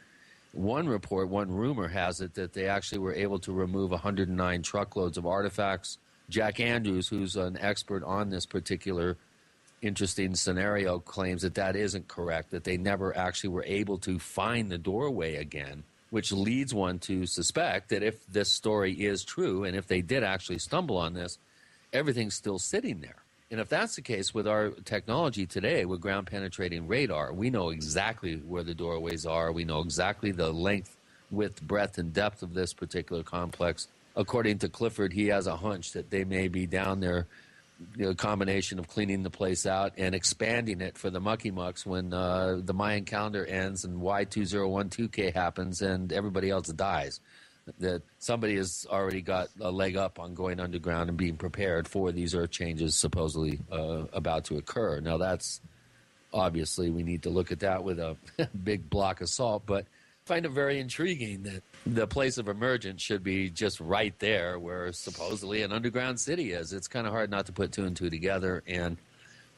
[SPEAKER 3] One rumor has it that they actually were able to remove 109 truckloads of artifacts. Jack Andrews, who's an expert on this particular interesting scenario, claims that isn't correct, that they never actually were able to find the doorway again, which leads one to suspect that if this story is true and if they did actually stumble on this, everything's still sitting there. And if that's the case with our technology today, with ground-penetrating radar, we know exactly where the doorways are. We know exactly the length, width, breadth, and depth of this particular complex. According to Clifford, he has a hunch that they may be down there, a combination of cleaning the place out and expanding it for the mucky mucks when the Mayan calendar ends and Y2012K happens and everybody else dies. That somebody has already got a leg up on going underground and being prepared for these earth changes supposedly about to occur. Now, that's obviously, we need to look at that with a big block of salt, but I find it very intriguing that the place of emergence should be just right there where supposedly an underground city is. It's kind of hard not to put two and two together, and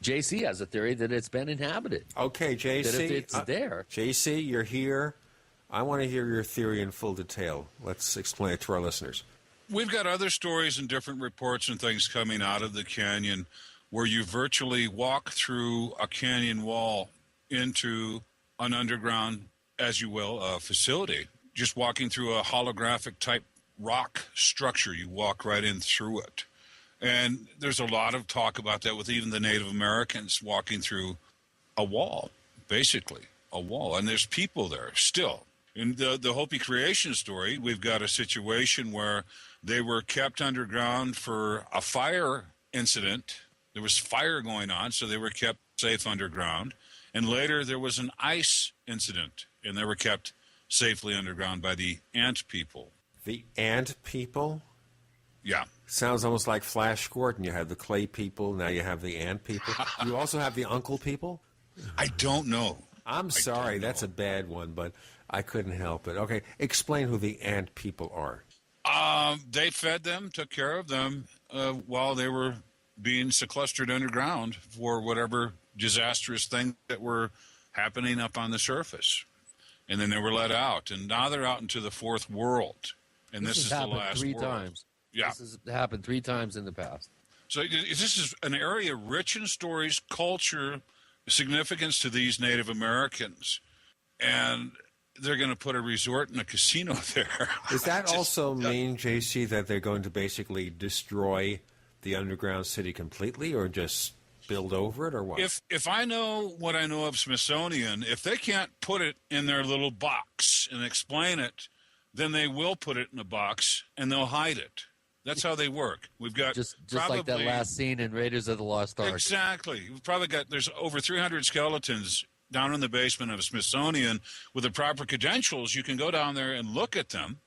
[SPEAKER 3] JC has a theory that it's been inhabited.
[SPEAKER 2] Okay, JC.
[SPEAKER 3] That if it's there.
[SPEAKER 2] JC, you're here. I want to hear your theory in full detail. Let's explain it to our listeners.
[SPEAKER 8] We've got other stories and different reports and things coming out of the canyon where you virtually walk through a canyon wall into an underground, as you will, facility. Just walking through a holographic type rock structure, you walk right in through it. And there's a lot of talk about that with even the Native Americans walking through a wall, basically a wall. And there's people there still. In the Hopi creation story, we've got a situation where they were kept underground for a fire incident. There was fire going on, so they were kept safe underground. And later there was an ice incident, and they were kept safely underground by the ant people.
[SPEAKER 2] The ant people?
[SPEAKER 8] Yeah.
[SPEAKER 2] Sounds almost like Flash Gordon. You had the clay people, now you have the ant people. You also have the uncle people?
[SPEAKER 8] I don't know.
[SPEAKER 2] I'm sorry, that's a bad one, but I couldn't help it. Okay, explain who the ant people are.
[SPEAKER 8] They fed them, took care of them while they were being sequestered underground for whatever disastrous thing that were happening up on the surface. And then they were let out. And now they're out into the fourth world. And this is the last
[SPEAKER 3] three
[SPEAKER 8] world.
[SPEAKER 3] times.
[SPEAKER 8] Yeah.
[SPEAKER 3] This has happened 3 times in the past.
[SPEAKER 8] So this is an area rich in stories, culture, significance to these Native Americans. And they're going to put a resort and a casino there.
[SPEAKER 2] Does that also mean, JC, that they're going to basically destroy the underground city completely or just build over it or what?
[SPEAKER 8] If I know what I know of Smithsonian, if they can't put it in their little box and explain it, then they will put it in a box and they'll hide it. That's how they work. We've got
[SPEAKER 3] just like that last scene in Raiders of the Lost Ark.
[SPEAKER 8] Exactly. We've probably got, there's over 300 skeletons down in the basement of Smithsonian. With the proper credentials, you can go down there and look at them.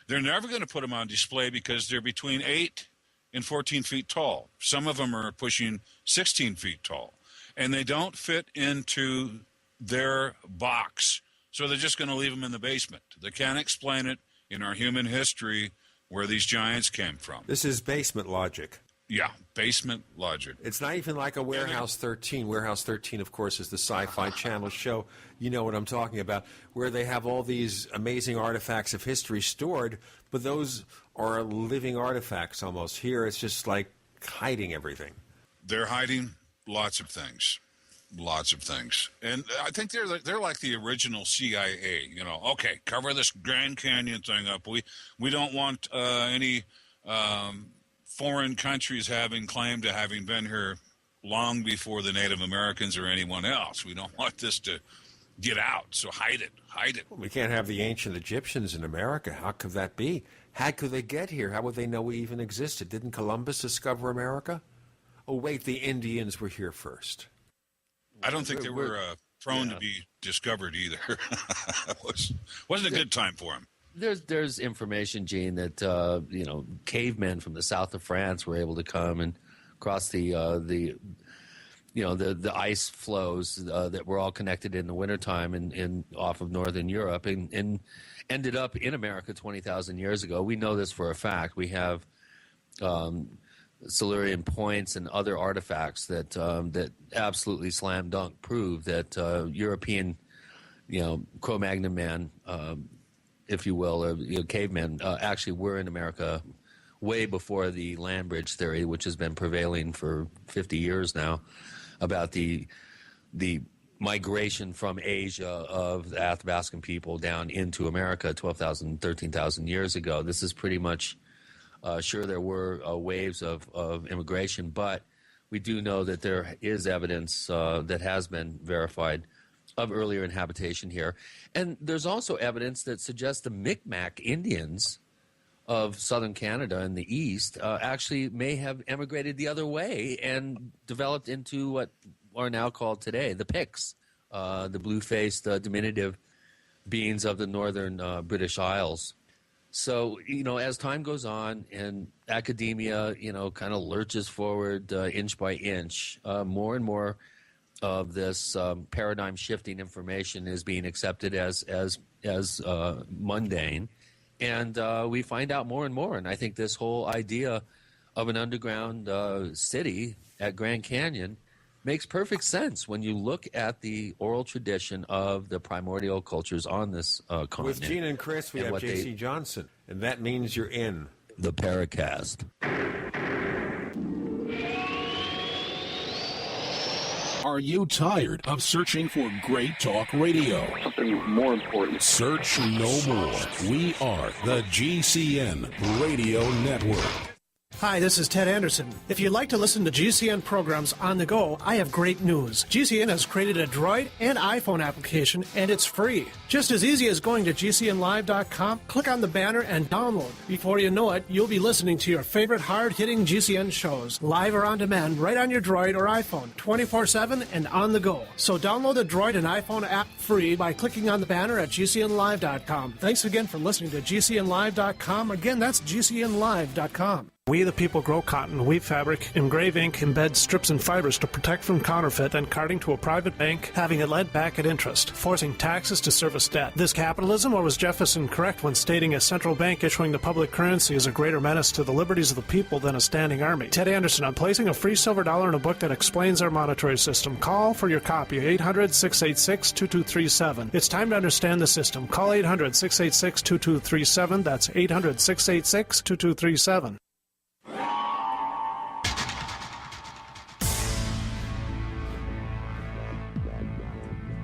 [SPEAKER 8] They're never going to put them on display because they're between 8 and 14 feet tall. Some of them are pushing 16 feet tall. And they don't fit into their box. So they're just going to leave them in the basement. They can't explain it in our human history where these giants came from.
[SPEAKER 2] This is basement logic.
[SPEAKER 8] Yeah, basement logic.
[SPEAKER 2] It's not even like a Warehouse 13. Warehouse 13, of course, is the Sci-Fi Channel show. You know what I'm talking about, where they have all these amazing artifacts of history stored, but those are living artifacts almost. Here, it's just like hiding everything.
[SPEAKER 8] They're hiding lots of things. Lots of things. And I think they're like the original CIA, you know. Okay, cover this Grand Canyon thing up. We don't want any foreign countries having claim to having been here long before the Native Americans or anyone else. We don't want this to get out. So hide it.
[SPEAKER 2] We can't have the ancient Egyptians in America. How could that be? How could they get here? How would they know we even existed? Didn't Columbus discover America? Oh, wait, the Indians were here first.
[SPEAKER 8] I don't think they were prone to be discovered either. Wasn't a good time for them.
[SPEAKER 3] There's information, Gene, that cavemen from the south of France were able to come and cross the ice flows that were all connected in the wintertime in off of northern Europe and ended up in America 20,000 years ago. We know this for a fact. We have Silurian points and other artifacts that absolutely slam dunk prove that European, Cro-Magnon man, if you will, or cavemen actually were in America way before the land bridge theory, which has been prevailing for 50 years now, about the migration from Asia of the Athabascan people down into America 12,000, 13,000 years ago. This is pretty much sure there were waves of immigration, but we do know that there is evidence that has been verified of earlier inhabitation here. And there's also evidence that suggests the Micmac Indians of southern Canada and the east actually may have emigrated the other way and developed into what are now called today the Picts, the blue-faced diminutive beings of the northern British Isles. So, as time goes on and academia, kind of lurches forward inch by inch, more and more of this paradigm-shifting information is being accepted as mundane. And we find out more and more. And I think this whole idea of an underground city at Grand Canyon makes perfect sense when you look at the oral tradition of the primordial cultures on this continent.
[SPEAKER 2] With Gene and Chris, we have J.C. Johnson, and that means you're in
[SPEAKER 3] the Paracast.
[SPEAKER 1] Are you tired of searching for great talk radio?
[SPEAKER 20] Something more important.
[SPEAKER 1] Search no more. We are the GCN Radio Network.
[SPEAKER 21] Hi, this is Ted Anderson. If you'd like to listen to GCN programs on the go, I have great news. GCN has created a Droid and iPhone application, and it's free. Just as easy as going to GCNlive.com, click on the banner, and download. Before you know it, you'll be listening to your favorite hard-hitting GCN shows, live or on demand, right on your Droid or iPhone, 24/7 and on the go. So download the Droid and iPhone app free by clicking on the banner at GCNlive.com. Thanks again for listening to GCNlive.com. Again, that's GCNlive.com. We the people grow cotton, weave fabric, engrave ink, embed strips and fibers to protect from counterfeit and carting to a private bank, having it lent back at interest, forcing taxes to service debt. This capitalism, or was Jefferson correct when stating a central bank issuing the public currency is a greater menace to the liberties of the people than a standing army? Ted Anderson, I'm placing a free silver dollar in a book that explains our monetary system. Call for your copy, 800-686-2237. It's time to understand the system. Call 800-686-2237. That's 800-686-2237.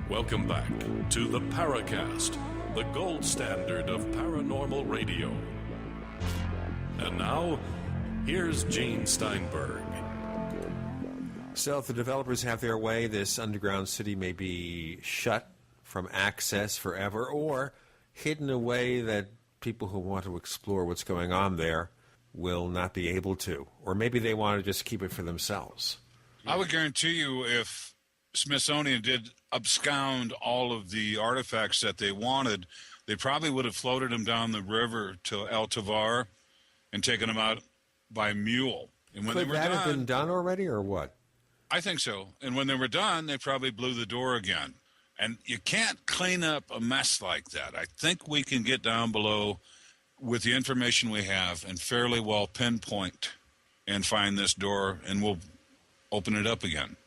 [SPEAKER 1] Welcome back to the Paracast, the gold standard of paranormal radio. And now, here's Gene Steinberg.
[SPEAKER 2] So if the developers have their way, this underground city may be shut from access forever or hidden away that people who want to explore what's going on there will not be able to. Or maybe they want to just keep it for themselves.
[SPEAKER 8] I would guarantee you if Smithsonian did abscond all of the artifacts that they wanted, they probably would have floated them down the river to El Tovar and taken them out by mule. And when
[SPEAKER 2] Could
[SPEAKER 8] they were
[SPEAKER 2] that
[SPEAKER 8] done,
[SPEAKER 2] have been done already or what?
[SPEAKER 8] I think so. And when they were done, they probably blew the door again. And you can't clean up a mess like that. I think we can get down below with the information we have and fairly well pinpoint and find this door, and we'll open it up again.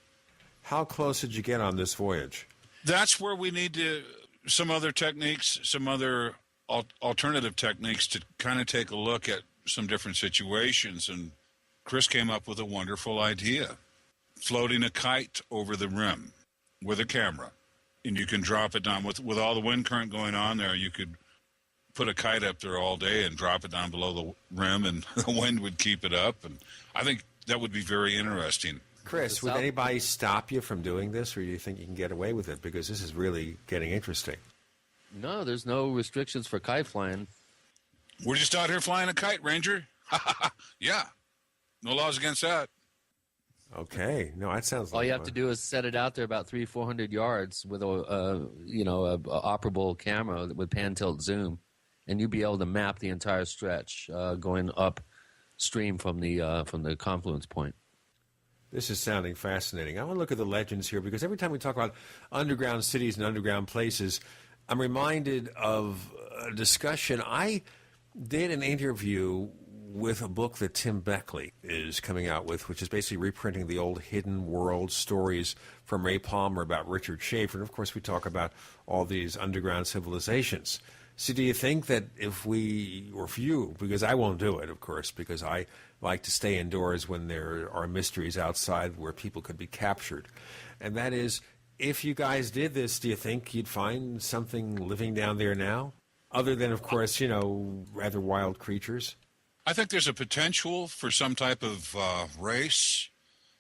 [SPEAKER 2] How close did you get on this voyage?
[SPEAKER 8] That's where we need to, some other techniques, some other alternative techniques to kind of take a look at some different situations. And Chris came up with a wonderful idea, floating a kite over the rim with a camera. And you can drop it down. With all the wind current going on there, you could put a kite up there all day and drop it down below the rim, and the wind would keep it up. And I think that would be very interesting.
[SPEAKER 2] Chris, would anybody stop you from doing this, or do you think you can get away with it? Because this is really getting interesting.
[SPEAKER 3] No, there's no restrictions for kite flying.
[SPEAKER 8] We're just out here flying a kite, Ranger. Yeah. No laws against that.
[SPEAKER 2] Okay. No, that sounds like
[SPEAKER 3] all you have to do is set it out there about 300-400 yards with a operable camera with pan tilt zoom, and you'll be able to map the entire stretch going upstream from the confluence point.
[SPEAKER 2] This is sounding fascinating. I want to look at the legends here, because every time we talk about underground cities and underground places, I'm reminded of a discussion. I did an interview with a book that Tim Beckley is coming out with, which is basically reprinting the old Hidden World stories from Ray Palmer about Richard Schaefer. And, of course, we talk about all these underground civilizations. So do you think that if you, because I won't do it, of course, because I like to stay indoors when there are mysteries outside where people could be captured, and that is, if you guys did this, do you think you'd find something living down there now? Other than, of course, rather wild creatures?
[SPEAKER 8] I think there's a potential for some type of race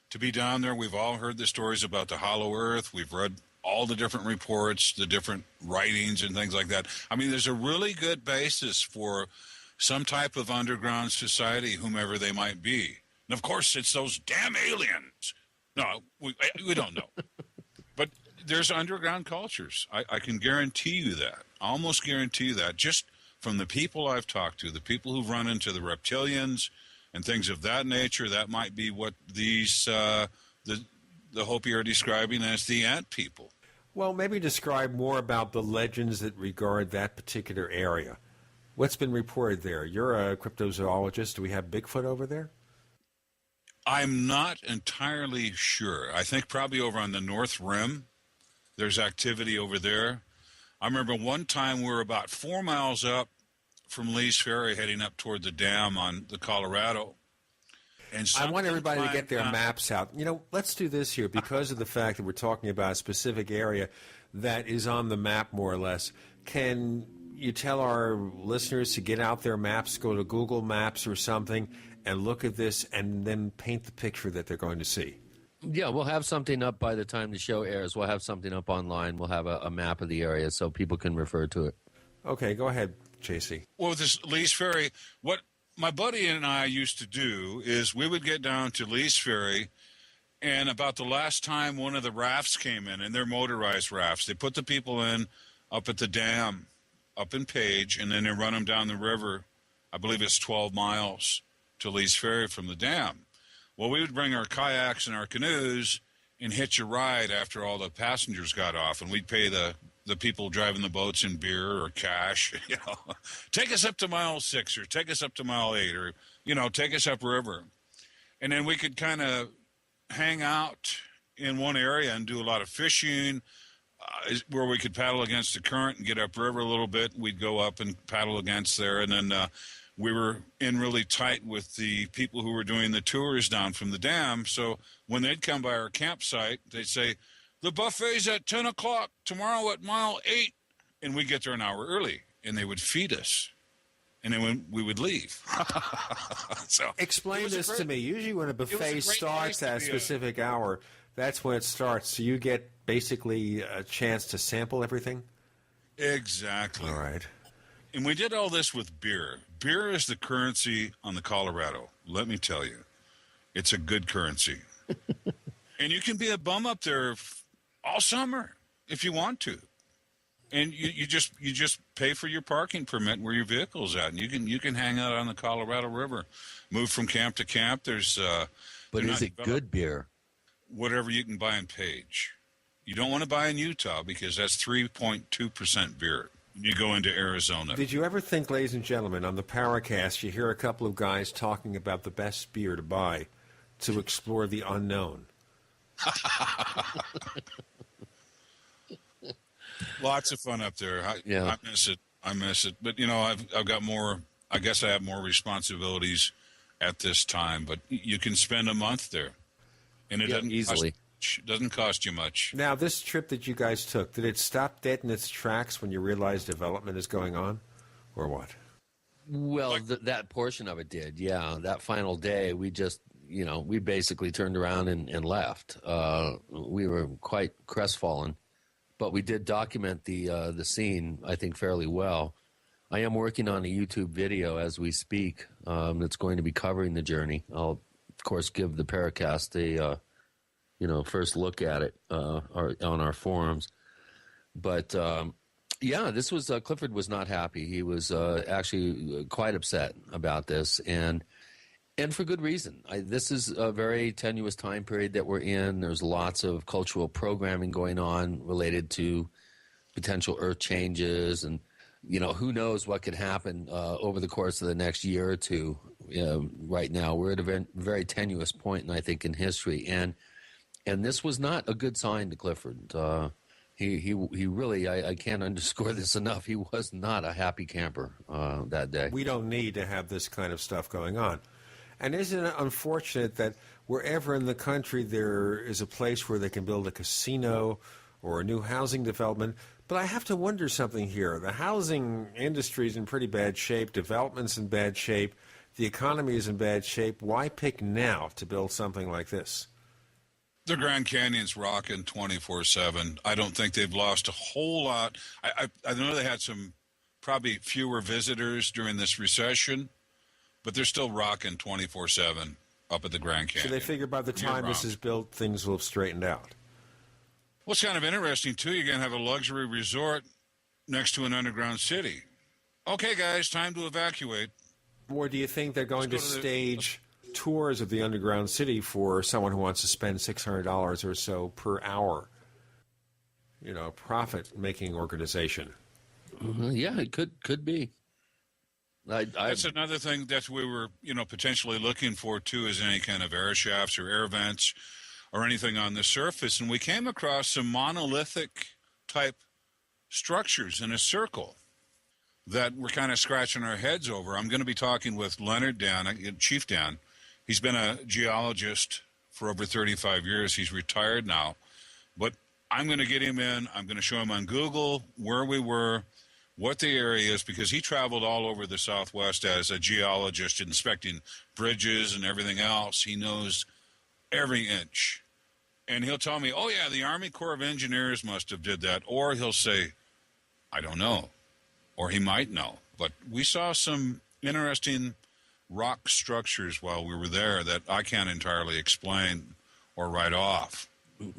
[SPEAKER 8] to be down there. We've all heard the stories about the Hollow Earth. We've read all the different reports, the different writings and things like that. I mean, there's a really good basis for some type of underground society, whomever they might be. And, of course, it's those damn aliens. No, we don't know. But there's underground cultures. I can guarantee you that. I almost guarantee you that. Just from the people I've talked to, the people who've run into the reptilians and things of that nature, that might be what these the Hopi are describing as the ant people.
[SPEAKER 2] Well, maybe describe more about the legends that regard that particular area. What's been reported there? You're a cryptozoologist. Do we have Bigfoot over there?
[SPEAKER 8] I'm not entirely sure. I think probably over on the North Rim, there's activity over there. I remember one time we were about 4 miles up from Lee's Ferry heading up toward the dam on the Colorado. And
[SPEAKER 2] I want everybody to get their maps out. Let's do this here because of the fact that we're talking about a specific area that is on the map more or less. Can you tell our listeners to get out their maps, go to Google Maps or something, and look at this and then paint the picture that they're going to see?
[SPEAKER 3] Yeah, we'll have something up by the time the show airs. We'll have something up online. We'll have a map of the area so people can refer to it.
[SPEAKER 2] Okay, go ahead, JC.
[SPEAKER 8] Well, with this Lee's Ferry, what my buddy and I used to do is we would get down to Lee's Ferry, and about the last time one of the rafts came in, and they're motorized rafts, they put the people in up at the dam, up in Page, and then they run them down the river. I believe it's 12 miles to Lee's Ferry from the dam. Well, we would bring our kayaks and our canoes and hitch a ride after all the passengers got off, and we'd pay the people driving the boats in beer or cash. Take us up to mile 6 or take us up to mile 8 or, take us upriver. And then we could kind of hang out in one area and do a lot of fishing where we could paddle against the current and get upriver a little bit. We'd go up and paddle against there, and then we were in really tight with the people who were doing the tours down from the dam. So when they'd come by our campsite, they'd say, the buffet's at 10 o'clock tomorrow at mile 8. And we'd get there an hour early, and they would feed us. And then we would leave. So
[SPEAKER 2] explain this to me. Usually when a buffet starts at a specific hour, that's when it starts. So you get basically a chance to sample everything?
[SPEAKER 8] Exactly.
[SPEAKER 2] All right.
[SPEAKER 8] And we did all this with beer. Beer is the currency on the Colorado. Let me tell you. It's a good currency. And you can be a bum up there all summer if you want to. And you just pay for your parking permit where your vehicle's at. And you can hang out on the Colorado River. Move from camp to camp. There's
[SPEAKER 3] But is it good beer?
[SPEAKER 8] Whatever you can buy in Page. You don't want to buy in Utah because that's 3.2% beer. You go into Arizona.
[SPEAKER 2] Did you ever think, ladies and gentlemen, on the Paracast, you hear a couple of guys talking about the best beer to buy to explore the unknown?
[SPEAKER 8] Lots of fun up there. I miss it. But, I've got more, I guess I have more responsibilities at this time. But you can spend a month there. And it doesn't cost you much.
[SPEAKER 2] Now, this trip that you guys took, did it stop dead in its tracks when you realized development is going on? Or what?
[SPEAKER 3] Well, that portion of it did, yeah. That final day, we just, we basically turned around and left. We were quite crestfallen, but we did document the scene, I think, fairly well. I am working on a YouTube video as we speak that's going to be covering the journey. I'll, of course, give the Paracast a first look at it on our forums. But this was Clifford was not happy. He was actually quite upset about this, and for good reason. This is a very tenuous time period that we're in. There's lots of cultural programming going on related to potential Earth changes, and who knows what could happen over the course of the next year or two. Right now, we're at a very tenuous point, and I think in history, and this was not a good sign to Clifford. He really, I can't underscore this enough. He was not a happy camper that day.
[SPEAKER 2] We don't need to have this kind of stuff going on. And isn't it unfortunate that wherever in the country there is a place where they can build a casino or a new housing development? But I have to wonder something here. The housing industry is in pretty bad shape. Development's in bad shape. The economy is in bad shape. Why pick now to build something like this?
[SPEAKER 8] The Grand Canyon's rocking 24/7. I don't think they've lost a whole lot. I know they had some probably fewer visitors during this recession, but they're still rocking 24/7 up at the Grand Canyon.
[SPEAKER 2] So they figure by the time this is built, things will have straightened out.
[SPEAKER 8] Well, it's kind of interesting, too. You're going to have a luxury resort next to an underground city. Okay, guys, time to evacuate.
[SPEAKER 2] Or do you think they're going to stage tours of the underground city for someone who wants to spend $600 or so per hour? A profit-making organization.
[SPEAKER 3] Yeah, it could be.
[SPEAKER 8] That's another thing that we were, potentially looking for, too, is any kind of air shafts or air vents or anything on the surface. And we came across some monolithic-type structures in a circle that we're kind of scratching our heads over. I'm going to be talking with Leonard Dan, Chief Dan. He's been a geologist for over 35 years. He's retired now. But I'm going to get him in. I'm going to show him on Google where we were, what the area is, because he traveled all over the Southwest as a geologist, inspecting bridges and everything else. He knows every inch. And he'll tell me, oh, yeah, the Army Corps of Engineers must have did that. Or he'll say, I don't know. Or he might know. But we saw some interesting rock structures while we were there that I can't entirely explain or write off.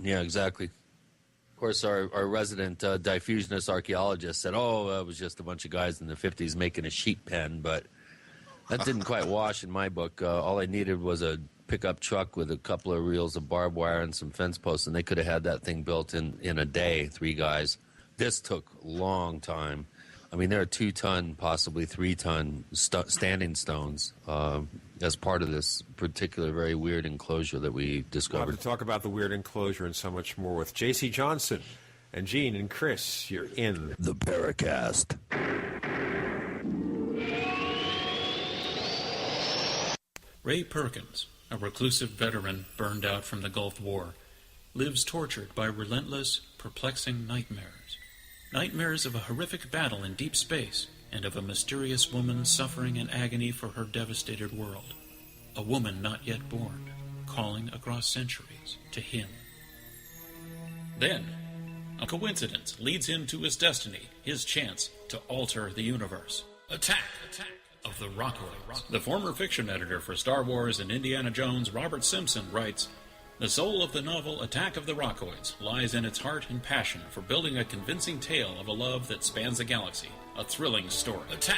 [SPEAKER 3] Yeah, exactly. Of course, our resident diffusionist archaeologist said, it was just a bunch of guys in the 50s making a sheep pen, but that didn't quite wash in my book. All I needed was a pickup truck with a couple of reels of barbed wire and some fence posts, and they could have had that thing built in a day, 3 guys. This took a long time. I mean, there are 2-ton, possibly 3-ton standing stones as part of this particular very weird enclosure that we discovered.
[SPEAKER 2] We'll have to talk about the weird enclosure and so much more with J.C. Johnson and Gene and Chris. You're in
[SPEAKER 3] the Paracast.
[SPEAKER 20] Ray Perkins, a reclusive veteran burned out from the Gulf War, lives tortured by relentless, perplexing nightmares. Nightmares of a horrific battle in deep space and of a mysterious woman suffering in agony for her devastated world. A woman not yet born, calling across centuries to him. Then, a coincidence leads him to his destiny, his chance to alter the universe. Attack of the Rockoids. The former fiction editor for Star Wars and Indiana Jones, Robert Simpson, writes, the soul of the novel Attack of the Rockoids lies in its heart and passion for building a convincing tale of a love that spans a galaxy. A thrilling story. Attack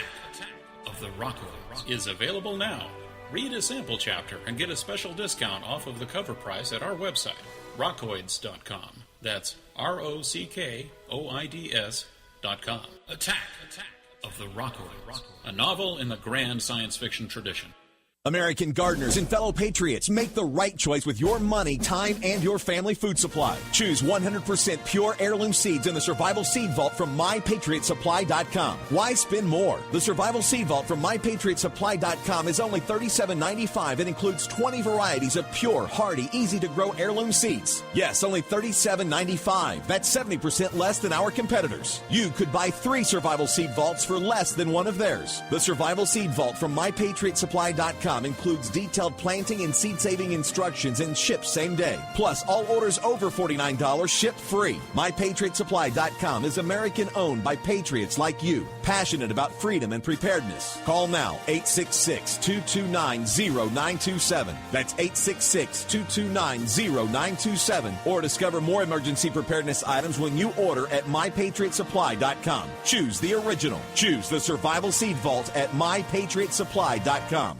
[SPEAKER 20] of the Rockoids is available now. Read a sample chapter and get a special discount off of the cover price at our website, rockoids.com. That's ROCKOIDS.com. Attack of the Rockoids, a novel in the grand science fiction tradition.
[SPEAKER 5] American gardeners and fellow patriots, make the right choice with your money, time, and your family food supply. Choose 100% pure heirloom seeds in the Survival Seed Vault from MyPatriotSupply.com. Why spend more? The Survival Seed Vault from MyPatriotSupply.com is only $37.95 and includes 20 varieties of pure, hardy, easy-to-grow heirloom seeds. Yes, only $37.95. That's 70% less than our competitors. You could buy 3 Survival Seed Vaults for less than one of theirs. The Survival Seed Vault from MyPatriotSupply.com MyPatriotSupply.com includes detailed planting and seed-saving instructions and ships same day. Plus, all orders over $49 ship free. MyPatriotSupply.com is American-owned by patriots like you, passionate about freedom and preparedness. Call now, 866-229-0927. That's 866-229-0927. Or discover more emergency preparedness items when you order at MyPatriotSupply.com. Choose the original. Choose the Survival Seed Vault at MyPatriotSupply.com.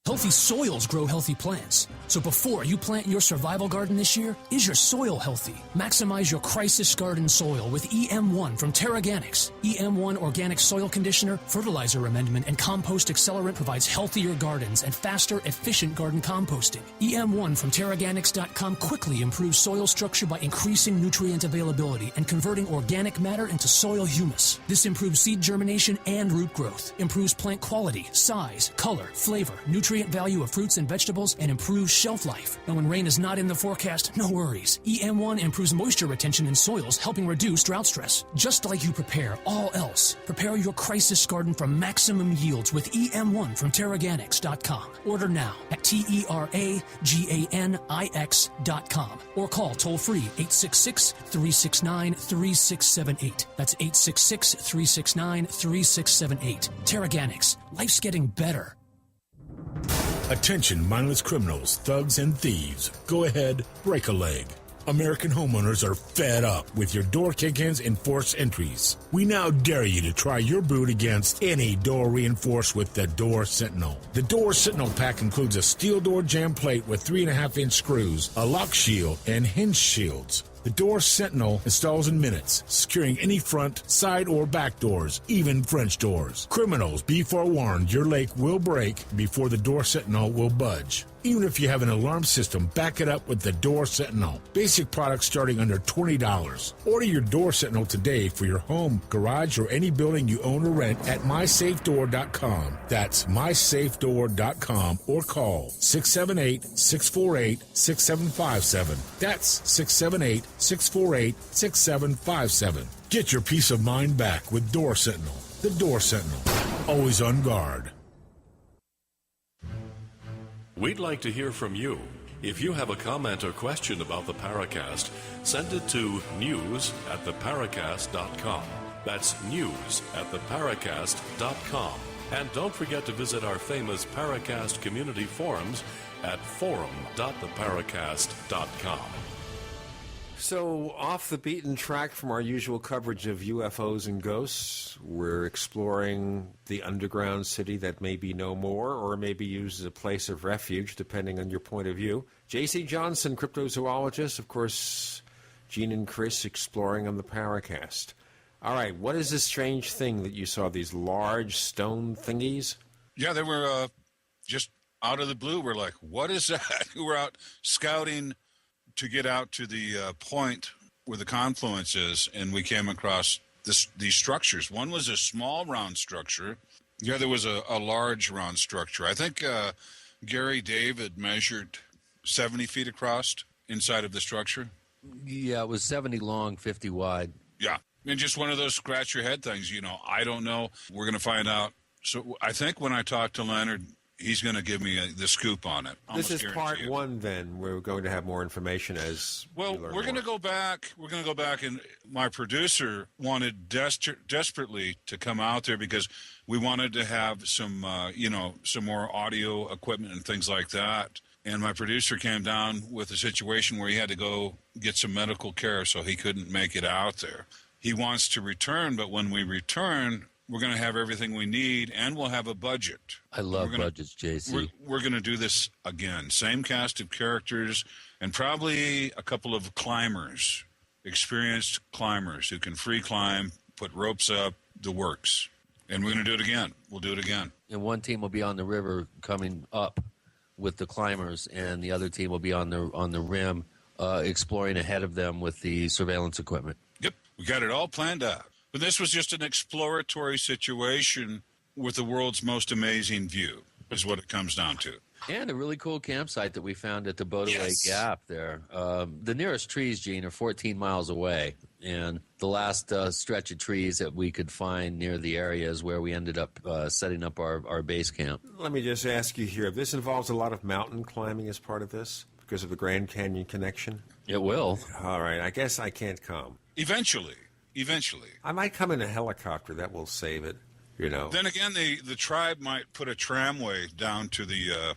[SPEAKER 13] Healthy soils grow healthy plants. So before you plant your survival garden this year, is your soil healthy? Maximize your crisis garden soil with EM1 from Terraganics. EM1 organic soil conditioner, fertilizer amendment, and compost accelerant provides healthier gardens and faster, efficient garden composting. EM1 from Terraganics.com quickly improves soil structure by increasing nutrient availability and converting organic matter into soil humus. This improves seed germination and root growth, improves plant quality, size, color, flavor, nutrient value of fruits and vegetables, and improves shelf life. And when rain is not in the forecast, no worries. EM1 improves moisture retention in soils, helping reduce drought stress. Just like you prepare all else, prepare your crisis garden for maximum yields with EM1 from Terraganics.com. Order now at TERAGANIX.com or call toll-free 866-369-3678. That's 866-369-3678. Terraganics. Life's getting better.
[SPEAKER 4] Attention mindless criminals, thugs, and thieves. Go ahead, break a leg. American homeowners are fed up with your door kick-ins and forced entries. We now dare you to try your boot against any door reinforced with the Door Sentinel. The Door Sentinel pack includes a steel door jam plate with 3.5-inch screws, a lock shield, and hinge shields. The Door Sentinel installs in minutes, securing any front, side, or back doors, even French doors. Criminals, be forewarned, your leg will break before the Door Sentinel will budge. Even if you have an alarm system, back it up with the Door Sentinel. Basic products starting under $20. Order your Door Sentinel today for your home, garage, or any building you own or rent at mysafedoor.com. That's mysafedoor.com or call 678-648-6757. That's 678-648-6757. Get your peace of mind back with Door Sentinel. The Door Sentinel. Always on guard.
[SPEAKER 1] We'd like to hear from you. If you have a comment or question about the Paracast, send it to news@theparacast.com. That's news@theparacast.com. And don't forget to visit our famous Paracast community forums at forum.theparacast.com.
[SPEAKER 2] So, off the beaten track from our usual coverage of UFOs and ghosts, we're exploring the underground city that may be no more or may be used as a place of refuge, depending on your point of view. J.C. Johnson, cryptozoologist, of course, Gene and Chris exploring on the Paracast. All right, what is this strange thing that you saw, these large stone thingies?
[SPEAKER 8] Yeah, they were just out of the blue. We're like, what is that? We were out scouting to get out to the point where the confluence is, and we came across these structures. One was a small round structure. The other was a large round structure. I think Gary David measured 70 feet across inside of the structure.
[SPEAKER 3] Yeah, it was 70 long, 50 wide.
[SPEAKER 8] Yeah, and just one of those scratch your head things, I don't know. We're going to find out. So I think when I talk to Leonard, he's going to give me the scoop on it.
[SPEAKER 2] This is part one, then. We're going to have more information as
[SPEAKER 8] well. We're going to go back. We're going to go back, and my producer wanted desperately to come out there because we wanted to have some, some more audio equipment and things like that. And my producer came down with a situation where he had to go get some medical care, so he couldn't make it out there. He wants to return, but when we return, we're going to have everything we need, and we'll have a budget.
[SPEAKER 3] I love budgets, JC.
[SPEAKER 8] We're going to do this again. Same cast of characters, and probably a couple of climbers, experienced climbers who can free climb, put ropes up, the works. And we're going to do it again. We'll do it again.
[SPEAKER 3] And one team will be on the river coming up with the climbers, and the other team will be on the rim exploring ahead of them with the surveillance equipment.
[SPEAKER 8] Yep. We got it all planned out. But this was just an exploratory situation with the world's most amazing view, is what it comes down to.
[SPEAKER 3] And a really cool campsite that we found at the Bodaway Gap there. The nearest trees, Gene, are 14 miles away. And the last stretch of trees that we could find near the area is where we ended up setting up our base camp.
[SPEAKER 2] Let me just ask you here. This involves a lot of mountain climbing as part of this because of the Grand Canyon connection?
[SPEAKER 3] It will.
[SPEAKER 2] All right. I guess I can't come.
[SPEAKER 8] Eventually.
[SPEAKER 2] I might come in a helicopter. That will save it, you know.
[SPEAKER 8] Then again, the tribe might put a tramway down to the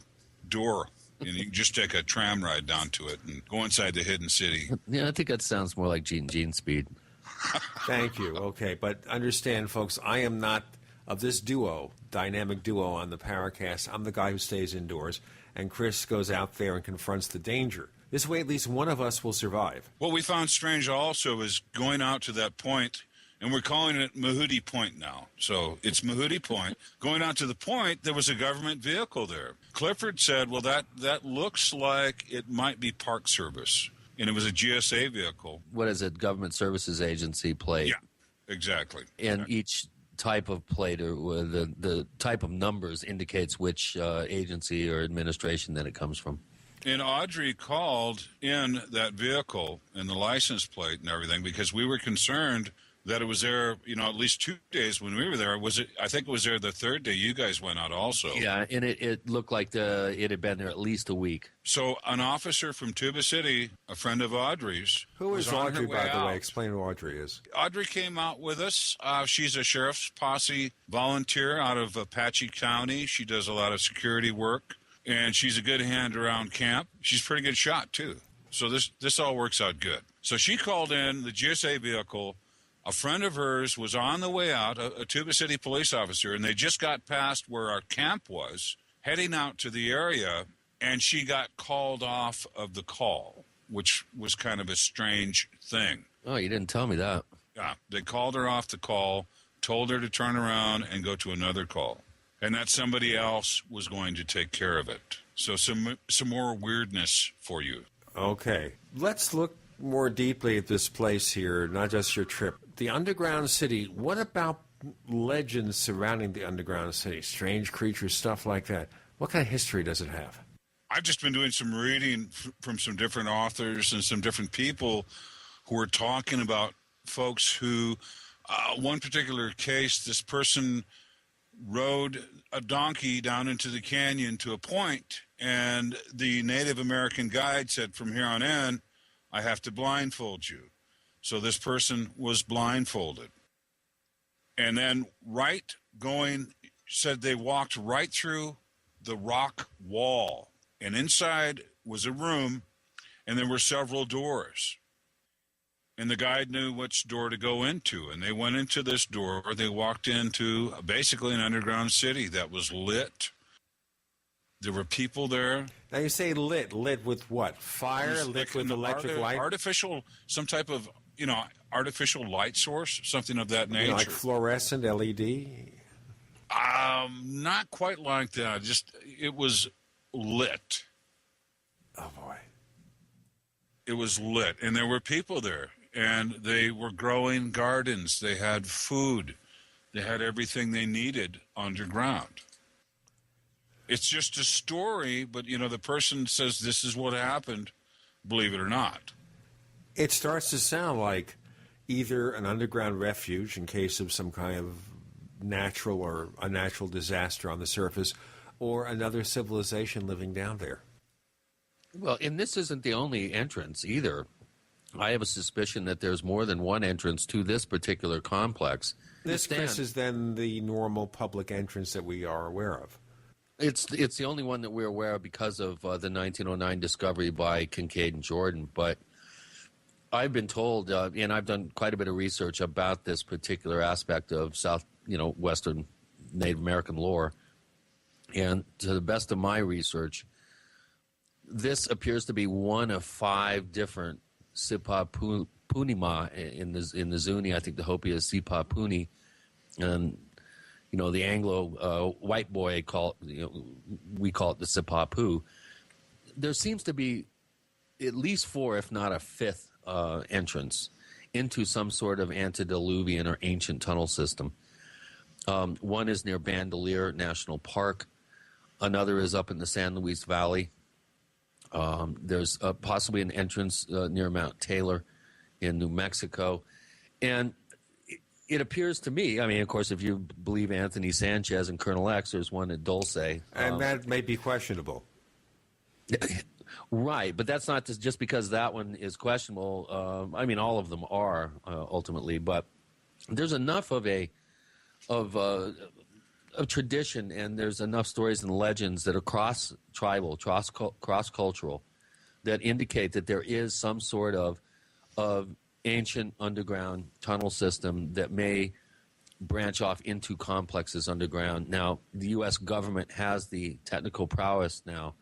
[SPEAKER 8] door, and you can just take a tram ride down to it and go inside the hidden city.
[SPEAKER 3] Yeah, I think that sounds more like Gene speed.
[SPEAKER 2] Thank you. Okay, but understand, folks, I am not of this dynamic duo on the Paracast. I'm the guy who stays indoors, and Chris goes out there and confronts the danger. This way, at least one of us will survive.
[SPEAKER 8] What we found strange also is going out to that point, and we're calling it Mahooty Point now. So it's Mahooty Point. Going out to the point, there was a government vehicle there. Clifford said, well, that looks like it might be Park Service, and it was a GSA vehicle.
[SPEAKER 3] What is it? Government Services Agency plate.
[SPEAKER 8] Yeah, exactly.
[SPEAKER 3] And each type of plate or the type of numbers indicates which agency or administration that it comes from.
[SPEAKER 8] And Audrey called in that vehicle and the license plate and everything because we were concerned that it was there, at least 2 days when we were there. I think it was there the third day you guys went out also.
[SPEAKER 3] Yeah, and it looked like it had been there at least a week.
[SPEAKER 8] So an officer from Tuba City, a friend of Audrey's.
[SPEAKER 2] Who is Audrey, by the way? Explain who Audrey is.
[SPEAKER 8] Audrey came out with us. She's a sheriff's posse volunteer out of Apache County. She does a lot of security work. And she's a good hand around camp. She's a pretty good shot, too. So this all works out good. So she called in the GSA vehicle. A friend of hers was on the way out, a Tuba City police officer, and they just got past where our camp was, heading out to the area, and she got called off of the call, which was kind of a strange thing.
[SPEAKER 3] Oh, you didn't tell me that.
[SPEAKER 8] Yeah, they called her off the call, told her to turn around and go to another call. And that somebody else was going to take care of it. So some more weirdness for you.
[SPEAKER 2] Okay. Let's look more deeply at this place here, not just your trip. The underground city, what about legends surrounding the underground city? Strange creatures, stuff like that. What kind of history does it have?
[SPEAKER 8] I've just been doing some reading from some different authors and some different people who are talking about folks who, one particular case, this person rode a donkey down into the canyon to a point, and the Native American guide said, from here on in, I have to blindfold you. So this person was blindfolded. And then said they walked right through the rock wall, and inside was a room, and there were several doors. And the guide knew which door to go into. And they went into this door. They walked into basically an underground city that was lit. There were people there.
[SPEAKER 2] Now you say lit. Lit with what? Fire? Lit with electric light?
[SPEAKER 8] Artificial, some type of, artificial light source, something of that nature.
[SPEAKER 2] Like fluorescent LED?
[SPEAKER 8] Not quite like that. It was lit.
[SPEAKER 2] Oh, boy.
[SPEAKER 8] It was lit. And there were people there. And they were growing gardens. They had food. They had everything they needed underground. It's just a story, but, the person says this is what happened, believe it or not.
[SPEAKER 2] It starts to sound like either an underground refuge in case of some kind of natural or unnatural disaster on the surface, or another civilization living down there.
[SPEAKER 3] Well, and this isn't the only entrance either. I have a suspicion that there's more than one entrance to this particular complex.
[SPEAKER 2] This, Chris, is then the normal public entrance that we are aware of.
[SPEAKER 3] It's the only one that we're aware of because of the 1909 discovery by Kincaid and Jordan. But I've been told, and I've done quite a bit of research about this particular aspect of Western Native American lore. And to the best of my research, this appears to be one of 5 different Sipapunima in the Zuni. I think the Hopi is Sipapuni, and the Anglo white boy we call it the Sipapu. There seems to be at least 4, if not a 5th, entrance into some sort of antediluvian or ancient tunnel system. One is near Bandelier National Park. Another is up in the San Luis Valley. There's possibly an entrance near Mount Taylor in New Mexico. And it appears to me, I mean, of course, if you believe Anthony Sanchez and Colonel X, there's one at Dulce.
[SPEAKER 2] And that may be questionable.
[SPEAKER 3] Right, but that's not just because that one is questionable. I mean, all of them are ultimately, but there's enough of a tradition, and there's enough stories and legends that are cross-tribal, cross-cultural, that indicate that there is some sort of ancient underground tunnel system that may branch off into complexes underground. Now, the U.S. government has the technical prowess now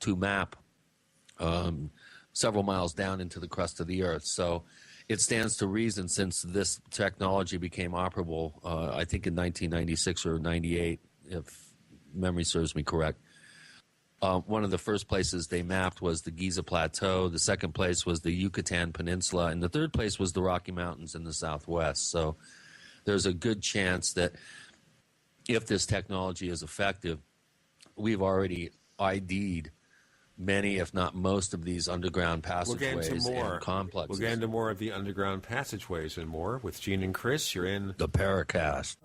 [SPEAKER 3] to map several miles down into the crust of the earth. So it stands to reason, since this technology became operable, I think in 1996 or 98, if memory serves me correct. One of the first places they mapped was the Giza Plateau. The second place was the Yucatan Peninsula. And the third place was the Rocky Mountains in the southwest. So there's a good chance that if this technology is effective, we've already ID'd many, if not most, of these underground passageways and complexes.
[SPEAKER 2] We'll get into more of the underground passageways and more with Gene and Chris. You're in
[SPEAKER 3] the Paracast.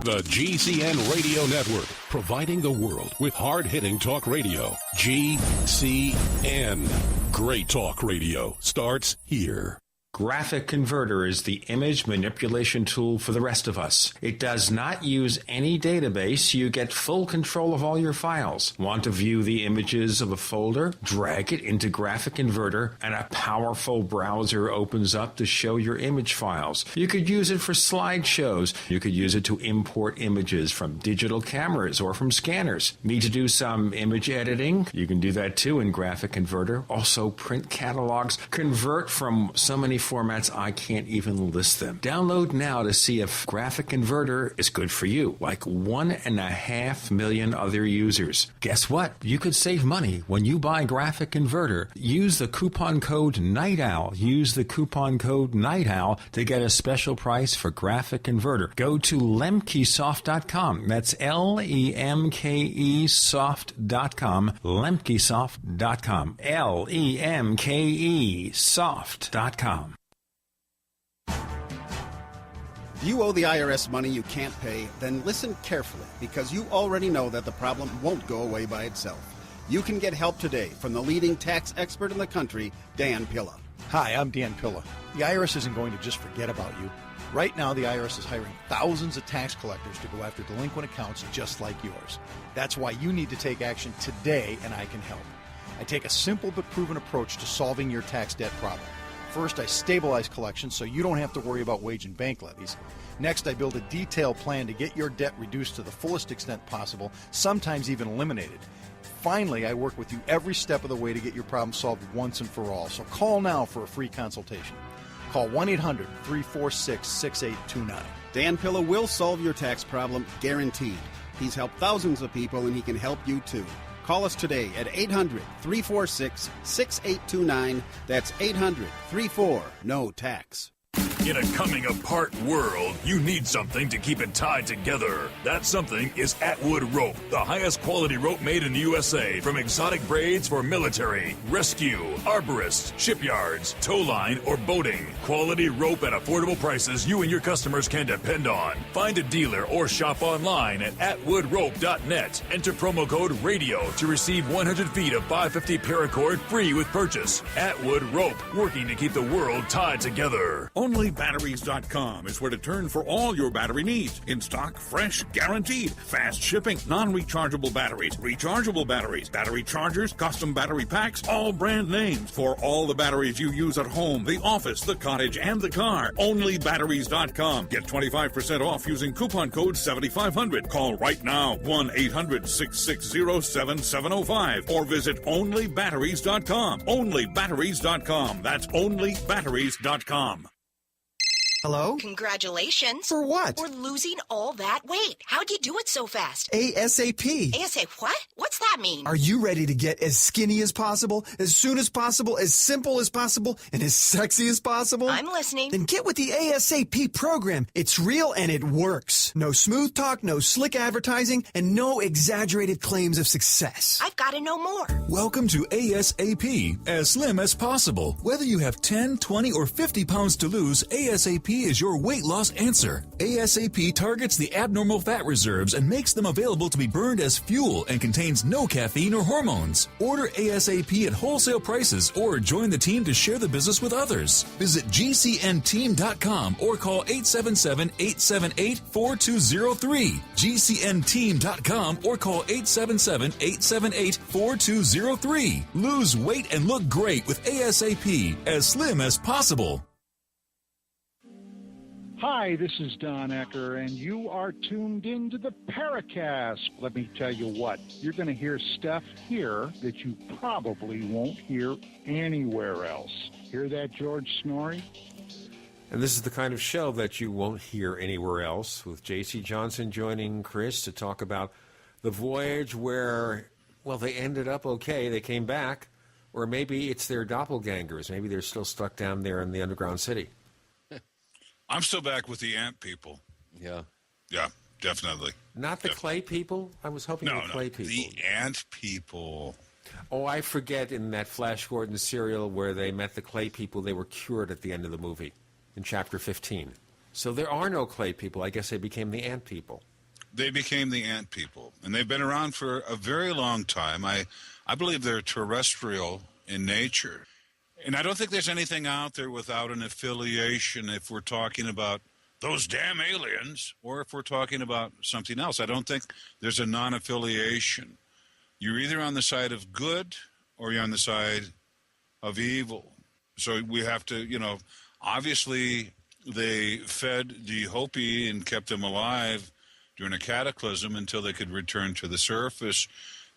[SPEAKER 1] The GCN Radio Network, providing the world with hard-hitting talk radio. GCN. Great talk radio starts here.
[SPEAKER 9] Graphic Converter is the image manipulation tool for the rest of us. It does not use any database. You get full control of all your files. Want to view the images of a folder? Drag it into Graphic Converter, and a powerful browser opens up to show your image files. You could use it for slideshows. You could use it to import images from digital cameras or from scanners. Need to do some image editing? You can do that too in Graphic Converter. Also print catalogs. Convert from so many formats I can't even list them. Download now to see if Graphic Converter is good for you, like 1.5 million other users. Guess what? You could save money when you buy Graphic Converter. Use the coupon code NIGHTOWL. Use the coupon code NIGHTOWL to get a special price for Graphic Converter. Go to lemkesoft.com. That's LEMKE soft.com. lemkesoft.com. LEMKE soft.com.
[SPEAKER 6] If you owe the IRS money you can't pay, then listen carefully, because you already know that the problem won't go away by itself. You can get help today from the leading tax expert in the country, Dan Pilla.
[SPEAKER 7] Hi, I'm Dan Pilla. The IRS isn't going to just forget about you. Right now, the IRS is hiring thousands of tax collectors to go after delinquent accounts just like yours. That's why you need to take action today, and I can help. I take a simple but proven approach to solving your tax debt problem. First, I stabilize collections so you don't have to worry about wage and bank levies. Next, I build a detailed plan to get your debt reduced to the fullest extent possible, sometimes even eliminated. Finally, I work with you every step of the way to get your problem solved once and for all. So call now for a free consultation. Call 1-800-346-6829.
[SPEAKER 6] Dan Pilla will solve your tax problem, guaranteed. He's helped thousands of people, and he can help you too. Call us today at 800-346-6829. That's 800-34-NO-TAX.
[SPEAKER 11] In a coming-apart world, you need something to keep it tied together. That something is Atwood Rope, the highest quality rope made in the USA, from exotic braids for military, rescue, arborists, shipyards, tow line, or boating. Quality rope at affordable prices you and your customers can depend on. Find a dealer or shop online at atwoodrope.net. Enter promo code RADIO to receive 100 feet of 550 paracord free with purchase. Atwood Rope, working to keep the world tied together.
[SPEAKER 12] OnlyBatteries.com is where to turn for all your battery needs. In stock, fresh, guaranteed. Fast shipping, non-rechargeable batteries, rechargeable batteries, battery chargers, custom battery packs, all brand names for all the batteries you use at home, the office, the cottage, and the car. OnlyBatteries.com. Get 25% off using coupon code 7500. Call right now, 1-800-660-7705, or visit OnlyBatteries.com. OnlyBatteries.com. That's OnlyBatteries.com.
[SPEAKER 10] Hello?
[SPEAKER 22] Congratulations.
[SPEAKER 10] For what?
[SPEAKER 22] For losing all that weight. How'd you do it so fast?
[SPEAKER 10] ASAP.
[SPEAKER 22] ASAP what? What's that mean?
[SPEAKER 10] Are you ready to get as skinny as possible, as soon as possible, as simple as possible, and as sexy as possible?
[SPEAKER 22] I'm listening.
[SPEAKER 10] Then get with the ASAP program. It's real and it works. No smooth talk, no slick advertising, and no exaggerated claims of success.
[SPEAKER 22] I've got to know more.
[SPEAKER 11] Welcome to ASAP, as slim as possible. Whether you have 10, 20, or 50 pounds to lose, ASAP is your weight loss answer. ASAP targets the abnormal fat reserves and makes them available to be burned as fuel and contains no caffeine or hormones. Order ASAP at wholesale prices or join the team to share the business with others. Visit GCNteam.com or call 877-878-4203. GCNteam.com or call 877-878-4203. Lose weight and look great with ASAP, as slim as possible.
[SPEAKER 23] Hi, this is Don Ecker, and you are tuned into the Paracast. Let me tell you what, you're going to hear stuff here that you probably won't hear anywhere else. Hear that, George Snorri?
[SPEAKER 2] And this is the kind of show that you won't hear anywhere else, with J.C. Johnson joining Chris to talk about the voyage where, well, they ended up okay, they came back, or maybe it's their doppelgangers. Maybe they're still stuck down there in the underground city.
[SPEAKER 8] I'm still back with the ant people.
[SPEAKER 3] Yeah.
[SPEAKER 8] Yeah, definitely.
[SPEAKER 2] Not the clay people? I was hoping the clay people.
[SPEAKER 8] The ant people.
[SPEAKER 2] Oh, I forget in that Flash Gordon serial where they met the clay people, they were cured at the end of the movie in Chapter 15. So there are no clay people. I guess they became the ant people.
[SPEAKER 8] They became the ant people, and they've been around for a very long time. I believe they're terrestrial in nature. And I don't think there's anything out there without an affiliation if we're talking about those damn aliens or if we're talking about something else. I don't think there's a non-affiliation. You're either on the side of good or you're on the side of evil. So we have to, obviously they fed the Hopi and kept them alive during a cataclysm until they could return to the surface.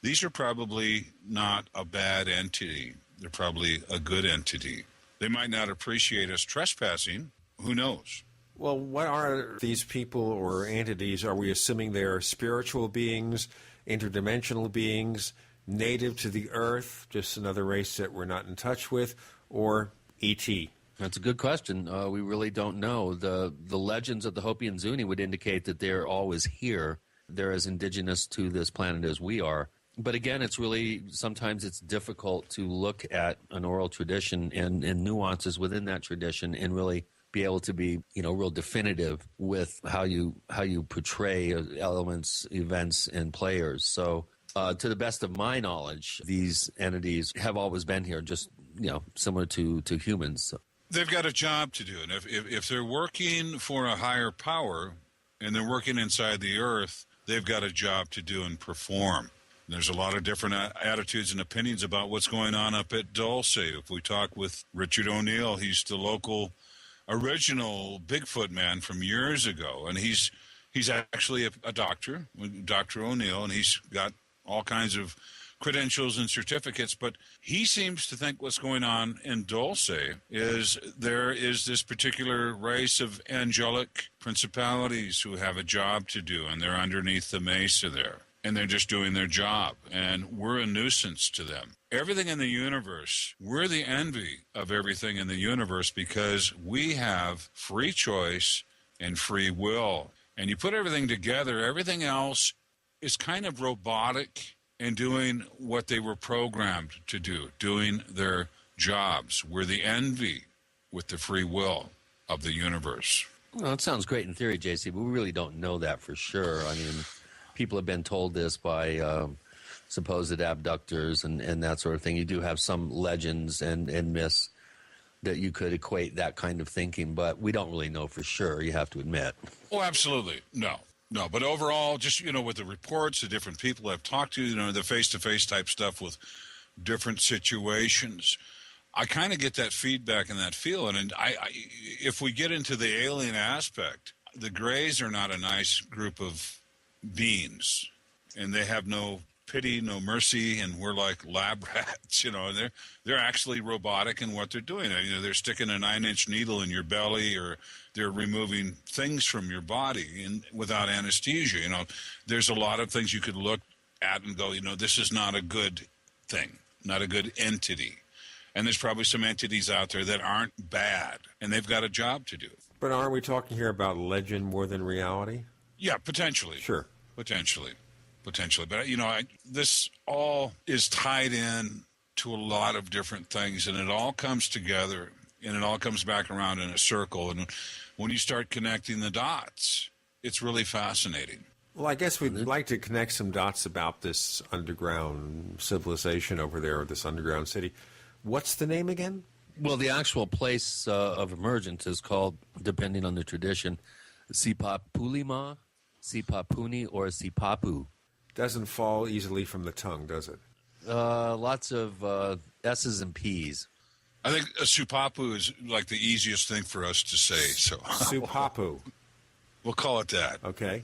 [SPEAKER 8] These are probably not a bad entity. They're probably a good entity. They might not appreciate us trespassing. Who knows?
[SPEAKER 2] Well, what are these people or entities? Are we assuming they're spiritual beings, interdimensional beings, native to the earth, just another race that we're not in touch with, or E.T.?
[SPEAKER 3] That's a good question. We really don't know. The legends of the Hopi and Zuni would indicate that they're always here. They're as indigenous to this planet as we are. But again, it's really, sometimes it's difficult to look at an oral tradition and nuances within that tradition and really be able to be, real definitive with how you portray elements, events, and players. So to the best of my knowledge, these entities have always been here, just, similar to humans. So.
[SPEAKER 8] They've got a job to do. And if they're working for a higher power and they're working inside the earth, they've got a job to do and perform. There's a lot of different attitudes and opinions about what's going on up at Dulce. If we talk with Richard O'Neill, he's the local original Bigfoot man from years ago, and he's actually a doctor, Dr. O'Neill, and he's got all kinds of credentials and certificates, but he seems to think what's going on in Dulce is there is this particular race of angelic principalities who have a job to do, and they're underneath the mesa there. And they're just doing their job, and we're a nuisance to them. Everything in the universe, we're the envy of everything in the universe because we have free choice and free will. And you put everything together, everything else is kind of robotic and doing what they were programmed to do, doing their jobs. We're the envy with the free will of the universe.
[SPEAKER 3] Well, it sounds great in theory, JC, but we really don't know that for sure. I mean, people have been told this by supposed abductors and that sort of thing. You do have some legends and myths that you could equate that kind of thinking, but we don't really know for sure, you have to admit.
[SPEAKER 8] Oh, absolutely. No. But overall, just, with the reports, the different people I've talked to, the face-to-face type stuff with different situations, I kind of get that feedback and that feeling. And if we get into the alien aspect, the Greys are not a nice group of beings, and they have no pity, no mercy, and we're like lab rats, and they're actually robotic in what they're doing. They're sticking a 9-inch needle in your belly, or they're removing things from your body without anesthesia. There's a lot of things you could look at and go, this is not a good thing, not a good entity. And there's probably some entities out there that aren't bad, and they've got a job to do.
[SPEAKER 2] But aren't we talking here about legend more than reality?
[SPEAKER 8] Yeah, potentially.
[SPEAKER 2] Sure.
[SPEAKER 8] Potentially. But, this all is tied in to a lot of different things, and it all comes together, and it all comes back around in a circle. And when you start connecting the dots, it's really fascinating.
[SPEAKER 2] Well, I guess we'd like to connect some dots about this underground civilization over there, or this underground city. What's the name again?
[SPEAKER 3] Well, the actual place of emergence is called, depending on the tradition, Sipapulima, Sipapuni, or Sipapu.
[SPEAKER 2] Doesn't fall easily from the tongue, does it?
[SPEAKER 3] Lots of S's and P's.
[SPEAKER 8] I think Supapu is like the easiest thing for us to say. So
[SPEAKER 2] Supapu.
[SPEAKER 8] We'll call it that.
[SPEAKER 2] Okay.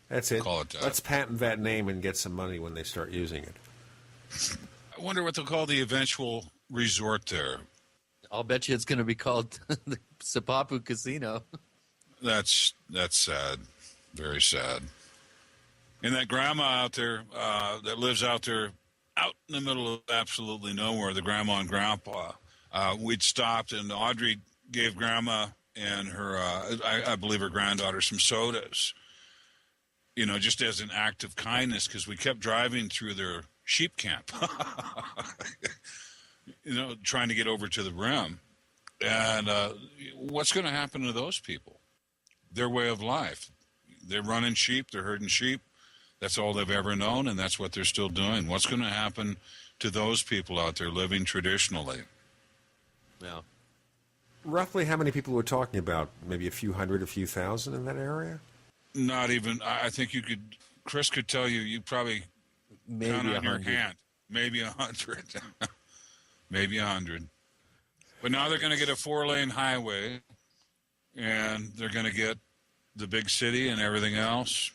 [SPEAKER 2] That's it.
[SPEAKER 8] Call it that.
[SPEAKER 2] Let's patent that name and get some money when they start using it.
[SPEAKER 8] I wonder what they'll call the eventual resort there.
[SPEAKER 3] I'll bet you it's going to be called the Sipapu Casino.
[SPEAKER 8] That's sad. Very sad. And that grandma out there that lives out there out in the middle of absolutely nowhere, the grandma and grandpa, we'd stopped, and Audrey gave grandma and her, I believe her granddaughter, some sodas, just as an act of kindness, because we kept driving through their sheep camp, trying to get over to the rim. And what's going to happen to those people? Their way of life. They're running sheep, they're herding sheep. That's all they've ever known, and that's what they're still doing. What's going to happen to those people out there living traditionally?
[SPEAKER 3] Yeah.
[SPEAKER 2] Roughly how many people we're talking about? Maybe a few hundred, a few thousand in that area?
[SPEAKER 8] Not even. I think Chris could tell you probably
[SPEAKER 3] maybe
[SPEAKER 8] count on
[SPEAKER 3] 100.
[SPEAKER 8] your hand. Maybe 100. Maybe 100. But now they're going to get a 4-lane highway, and they're going to get the big city and everything else.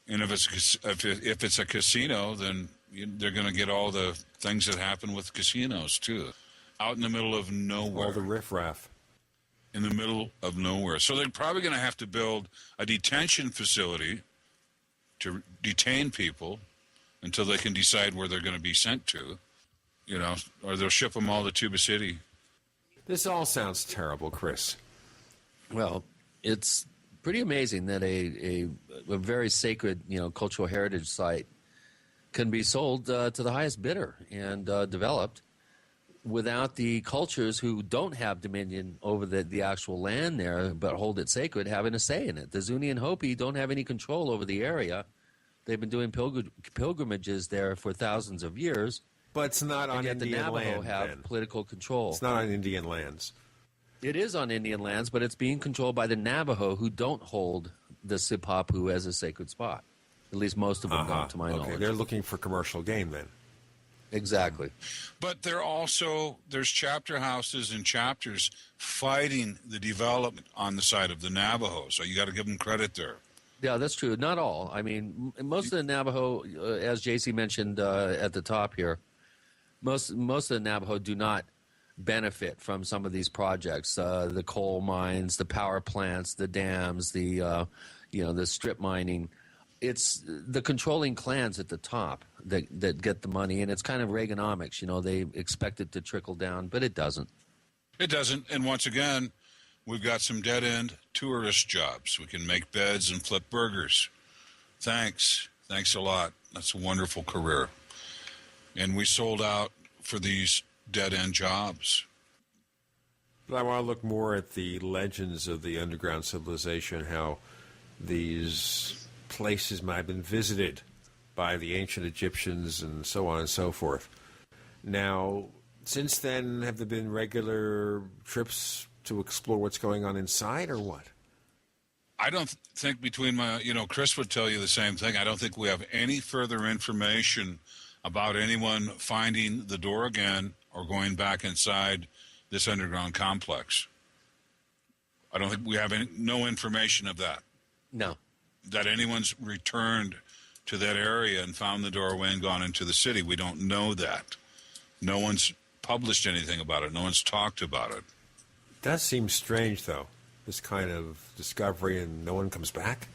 [SPEAKER 8] And if it's a casino, then they're going to get all the things that happen with casinos, too. Out in the middle of nowhere.
[SPEAKER 2] All the riffraff.
[SPEAKER 8] In the middle of nowhere. So they're probably going to have to build a detention facility to detain people until they can decide where they're going to be sent to, or they'll ship them all to Tuba City.
[SPEAKER 2] This all sounds terrible, Chris.
[SPEAKER 3] Well, it's pretty amazing that a very sacred, cultural heritage site can be sold to the highest bidder and developed without the cultures who don't have dominion over the actual land there but hold it sacred having a say in it. The Zuni and Hopi don't have any control over the area. They've been doing pilgrimages there for thousands of years.
[SPEAKER 2] But it's not on Indian land.
[SPEAKER 3] The Navajo have political control.
[SPEAKER 2] It's not on Indian lands.
[SPEAKER 3] It is on Indian lands, but it's being controlled by the Navajo, who don't hold the Sipapu as a sacred spot. At least most of them don't, to my knowledge.
[SPEAKER 2] They're looking for commercial gain then.
[SPEAKER 3] Exactly.
[SPEAKER 8] But there's chapter houses and chapters fighting the development on the side of the Navajo, so you got to give them credit there.
[SPEAKER 3] Yeah, that's true. Not all. I mean, most of the Navajo, as JC mentioned at the top here, most of the Navajo do not benefit from some of these projects, the coal mines, the power plants, the dams, the strip mining. It's the controlling clans at the top that get the money, and it's kind of Reaganomics. They expect it to trickle down, but it doesn't.
[SPEAKER 8] It doesn't, and once again, we've got some dead-end tourist jobs. We can make beds and flip burgers. Thanks a lot. That's a wonderful career. And we sold out for these dead-end jobs.
[SPEAKER 2] But I want to look more at the legends of the underground civilization, how these places might have been visited by the ancient Egyptians and so on and so forth. Now, since then, have there been regular trips to explore what's going on inside, or what?
[SPEAKER 8] I don't think Chris would tell you the same thing. I don't think we have any further information about anyone finding the door again or going back inside this underground complex. I don't think we have no information of that.
[SPEAKER 3] No.
[SPEAKER 8] That anyone's returned to that area and found the doorway and gone into the city. We don't know that. No one's published anything about it. No one's talked about it.
[SPEAKER 2] Does seem strange, though, this kind of discovery, and no one comes back.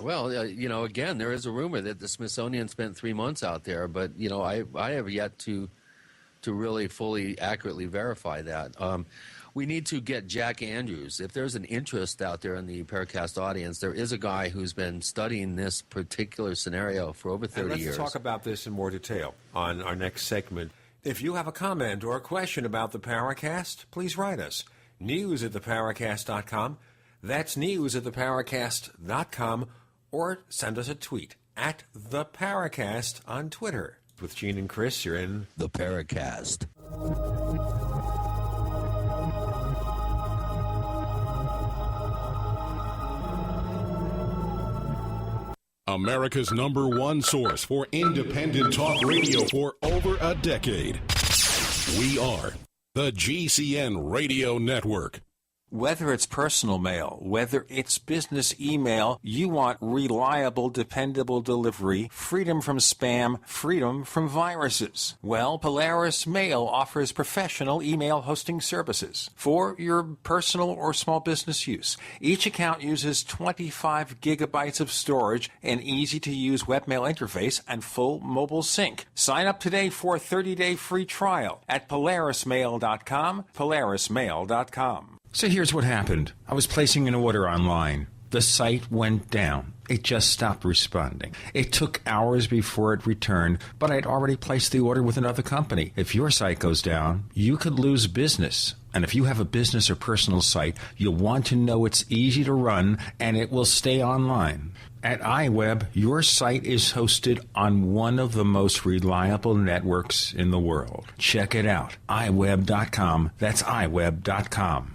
[SPEAKER 3] Well, again, there is a rumor that the Smithsonian spent 3 months out there, but I have yet to really fully accurately verify that. We need to get Jack Andrews. If there's an interest out there in the Paracast audience, there is a guy who's been studying this particular scenario for over 30 years.
[SPEAKER 2] Let's talk about this in more detail on our next segment. If you have a comment or a question about the Paracast, please write us. news@theparacast.com. That's news@theparacast.com. Or send us a tweet at the Paracast on Twitter. With Gene and Chris, you're in
[SPEAKER 3] the Paracast.
[SPEAKER 1] America's #1 source for independent talk radio for over a decade. We are the GCN Radio Network.
[SPEAKER 9] Whether it's personal mail, whether it's business email, you want reliable, dependable delivery, freedom from spam, freedom from viruses. Well, Polaris Mail offers professional email hosting services for your personal or small business use. Each account uses 25 gigabytes of storage, an easy-to-use webmail interface, and full mobile sync. Sign up today for a 30-day free trial at polarismail.com, polarismail.com. So here's what happened. I was placing an order online. The site went down. It just stopped responding. It took hours before it returned, but I'd already placed the order with another company. If your site goes down, you could lose business. And if you have a business or personal site, you'll want to know it's easy to run and it will stay online. At iWeb, your site is hosted on one of the most reliable networks in the world. Check it out. iWeb.com. That's iWeb.com.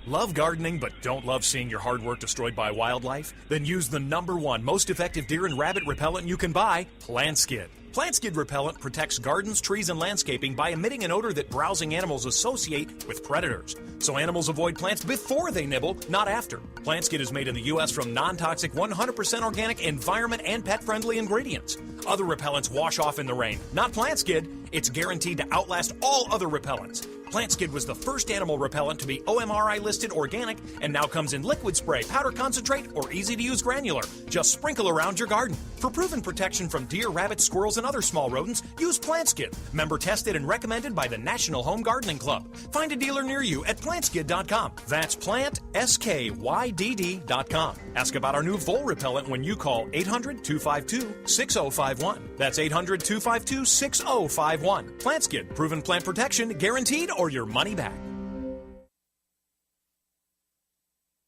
[SPEAKER 14] Love gardening but don't love seeing your hard work destroyed by wildlife? Then use the #1 most effective deer and rabbit repellent you can buy, Plant Skid. Plant Skid repellent protects gardens, trees, and landscaping by emitting an odor that browsing animals associate with predators. So animals avoid plants before they nibble, not after. Plant Skid is made in the U.S. from non-toxic, 100% organic, environment, and pet-friendly ingredients. Other repellents wash off in the rain. Not Plant Skid. It's guaranteed to outlast all other repellents. Plant Skid was the first animal repellent to be OMRI listed organic and now comes in liquid spray, powder concentrate, or easy-to-use granular. Just sprinkle around your garden. For proven protection from deer, rabbits, squirrels, and other small rodents, use Plant Skid. Member tested and recommended by the National Home Gardening Club. Find a dealer near you at plantskid.com. That's plantskydd.com. Ask about our new vole repellent when you call 800-252-6051. That's 800-252-6051. Plant Skid. Proven plant protection, guaranteed, or your money back.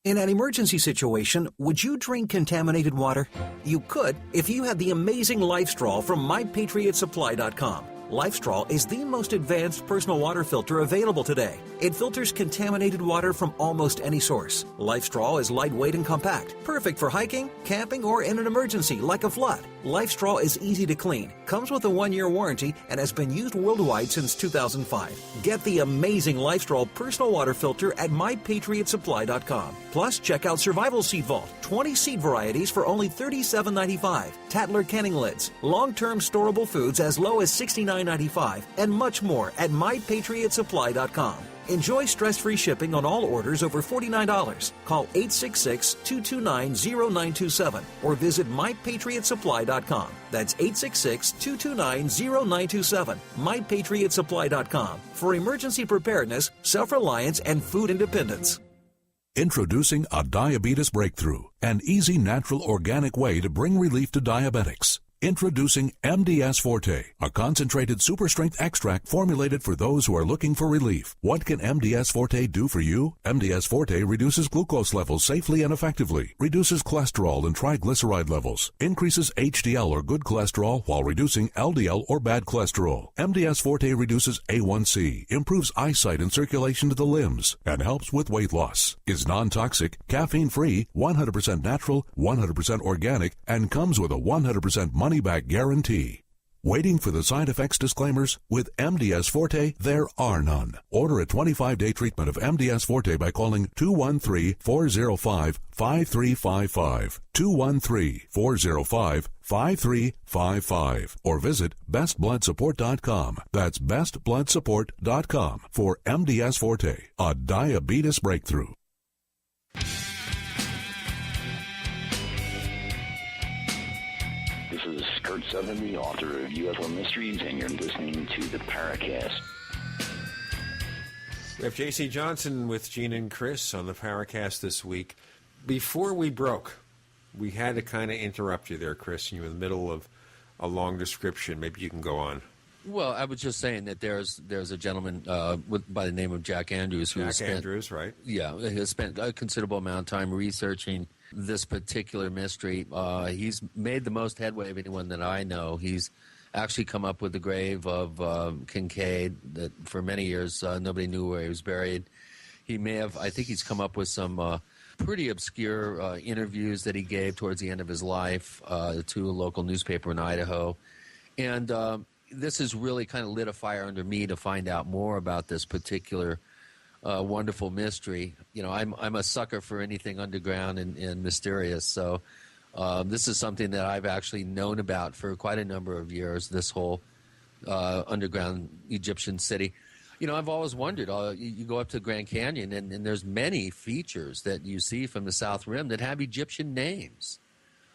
[SPEAKER 15] In an emergency situation, would you drink contaminated water? You could if you had the amazing LifeStraw from MyPatriotSupply.com. LifeStraw is the most advanced personal water filter available today. It filters contaminated water from almost any source. LifeStraw is lightweight and compact, perfect for hiking, camping, or in an emergency like a flood. LifeStraw is easy to clean, comes with a 1-year warranty, and has been used worldwide since 2005. Get the amazing LifeStraw personal water filter at MyPatriotSupply.com. Plus, check out Survival Seed Vault, 20 seed varieties for only $37.95. Tattler canning lids, long-term storable foods as low as $69.95, and much more at MyPatriotSupply.com. Enjoy stress-free shipping on all orders over $49. Call 866-229-0927 or visit MyPatriotSupply.com. That's 866-229-0927. MyPatriotSupply.com for emergency preparedness, self-reliance, and food independence.
[SPEAKER 16] Introducing a diabetes breakthrough, an easy, natural, organic way to bring relief to diabetics. Introducing MDS Forte, a concentrated super-strength extract formulated for those who are looking for relief. What can MDS Forte do for you? MDS Forte reduces glucose levels safely and effectively, reduces cholesterol and triglyceride levels, increases HDL or good cholesterol while reducing LDL or bad cholesterol. MDS Forte reduces A1C, improves eyesight and circulation to the limbs, and helps with weight loss. Is non-toxic, caffeine-free, 100% natural, 100% organic, and comes with a 100% money-back guarantee. Waiting for the side effects disclaimers? With MDS Forte, there are none. Order a 25-day treatment of MDS Forte by calling 213-405-5355. 213-405-5355. Or visit bestbloodsupport.com. That's bestbloodsupport.com for MDS Forte, a diabetes breakthrough.
[SPEAKER 17] This is Kurt Sutherland, the author of UFO Mysteries, and you're listening to the Paracast.
[SPEAKER 2] We have J.C. Johnson with Gene and Chris on the Paracast this week. Before we broke, we had to kind of interrupt you there, Chris. You were in the middle of a long description. Maybe you can go on.
[SPEAKER 3] Well, I was just saying that there's a gentleman by the name of Jack Andrews who
[SPEAKER 2] Andrews, right?
[SPEAKER 3] Yeah, he has spent a considerable amount of time researching this particular mystery. He's made the most headway of anyone that I know. He's actually come up with the grave of Kincaid that for many years nobody knew where he was buried. He may have, I think he's come up with some pretty obscure interviews that he gave towards the end of his life to a local newspaper in Idaho. And this has really kind of lit a fire under me to find out more about this particular wonderful mystery. You know, I'm a sucker for anything underground and mysterious. So this is something that I've actually known about for quite a number of years, this whole underground Egyptian city. You know, I've always wondered, you go up to the Grand Canyon and there's many features that you see from the South Rim that have Egyptian names.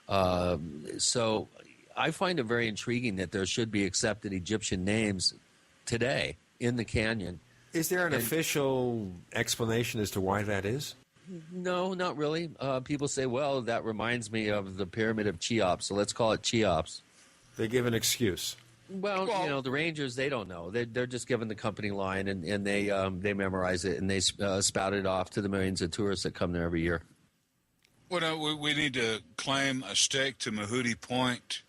[SPEAKER 3] So I find it very intriguing that there should be accepted Egyptian names today in the canyon.
[SPEAKER 2] Is there an official explanation as to why that is?
[SPEAKER 3] No, not really. People say, well, that reminds me of the Pyramid of Cheops, so let's call it Cheops.
[SPEAKER 2] They give an excuse.
[SPEAKER 3] Well, you know, the Rangers, they don't know. They're just given the company line, and they memorize it, and they spout it off to the millions of tourists that come there every year.
[SPEAKER 8] Well, we need to claim a stake to Mahooty Point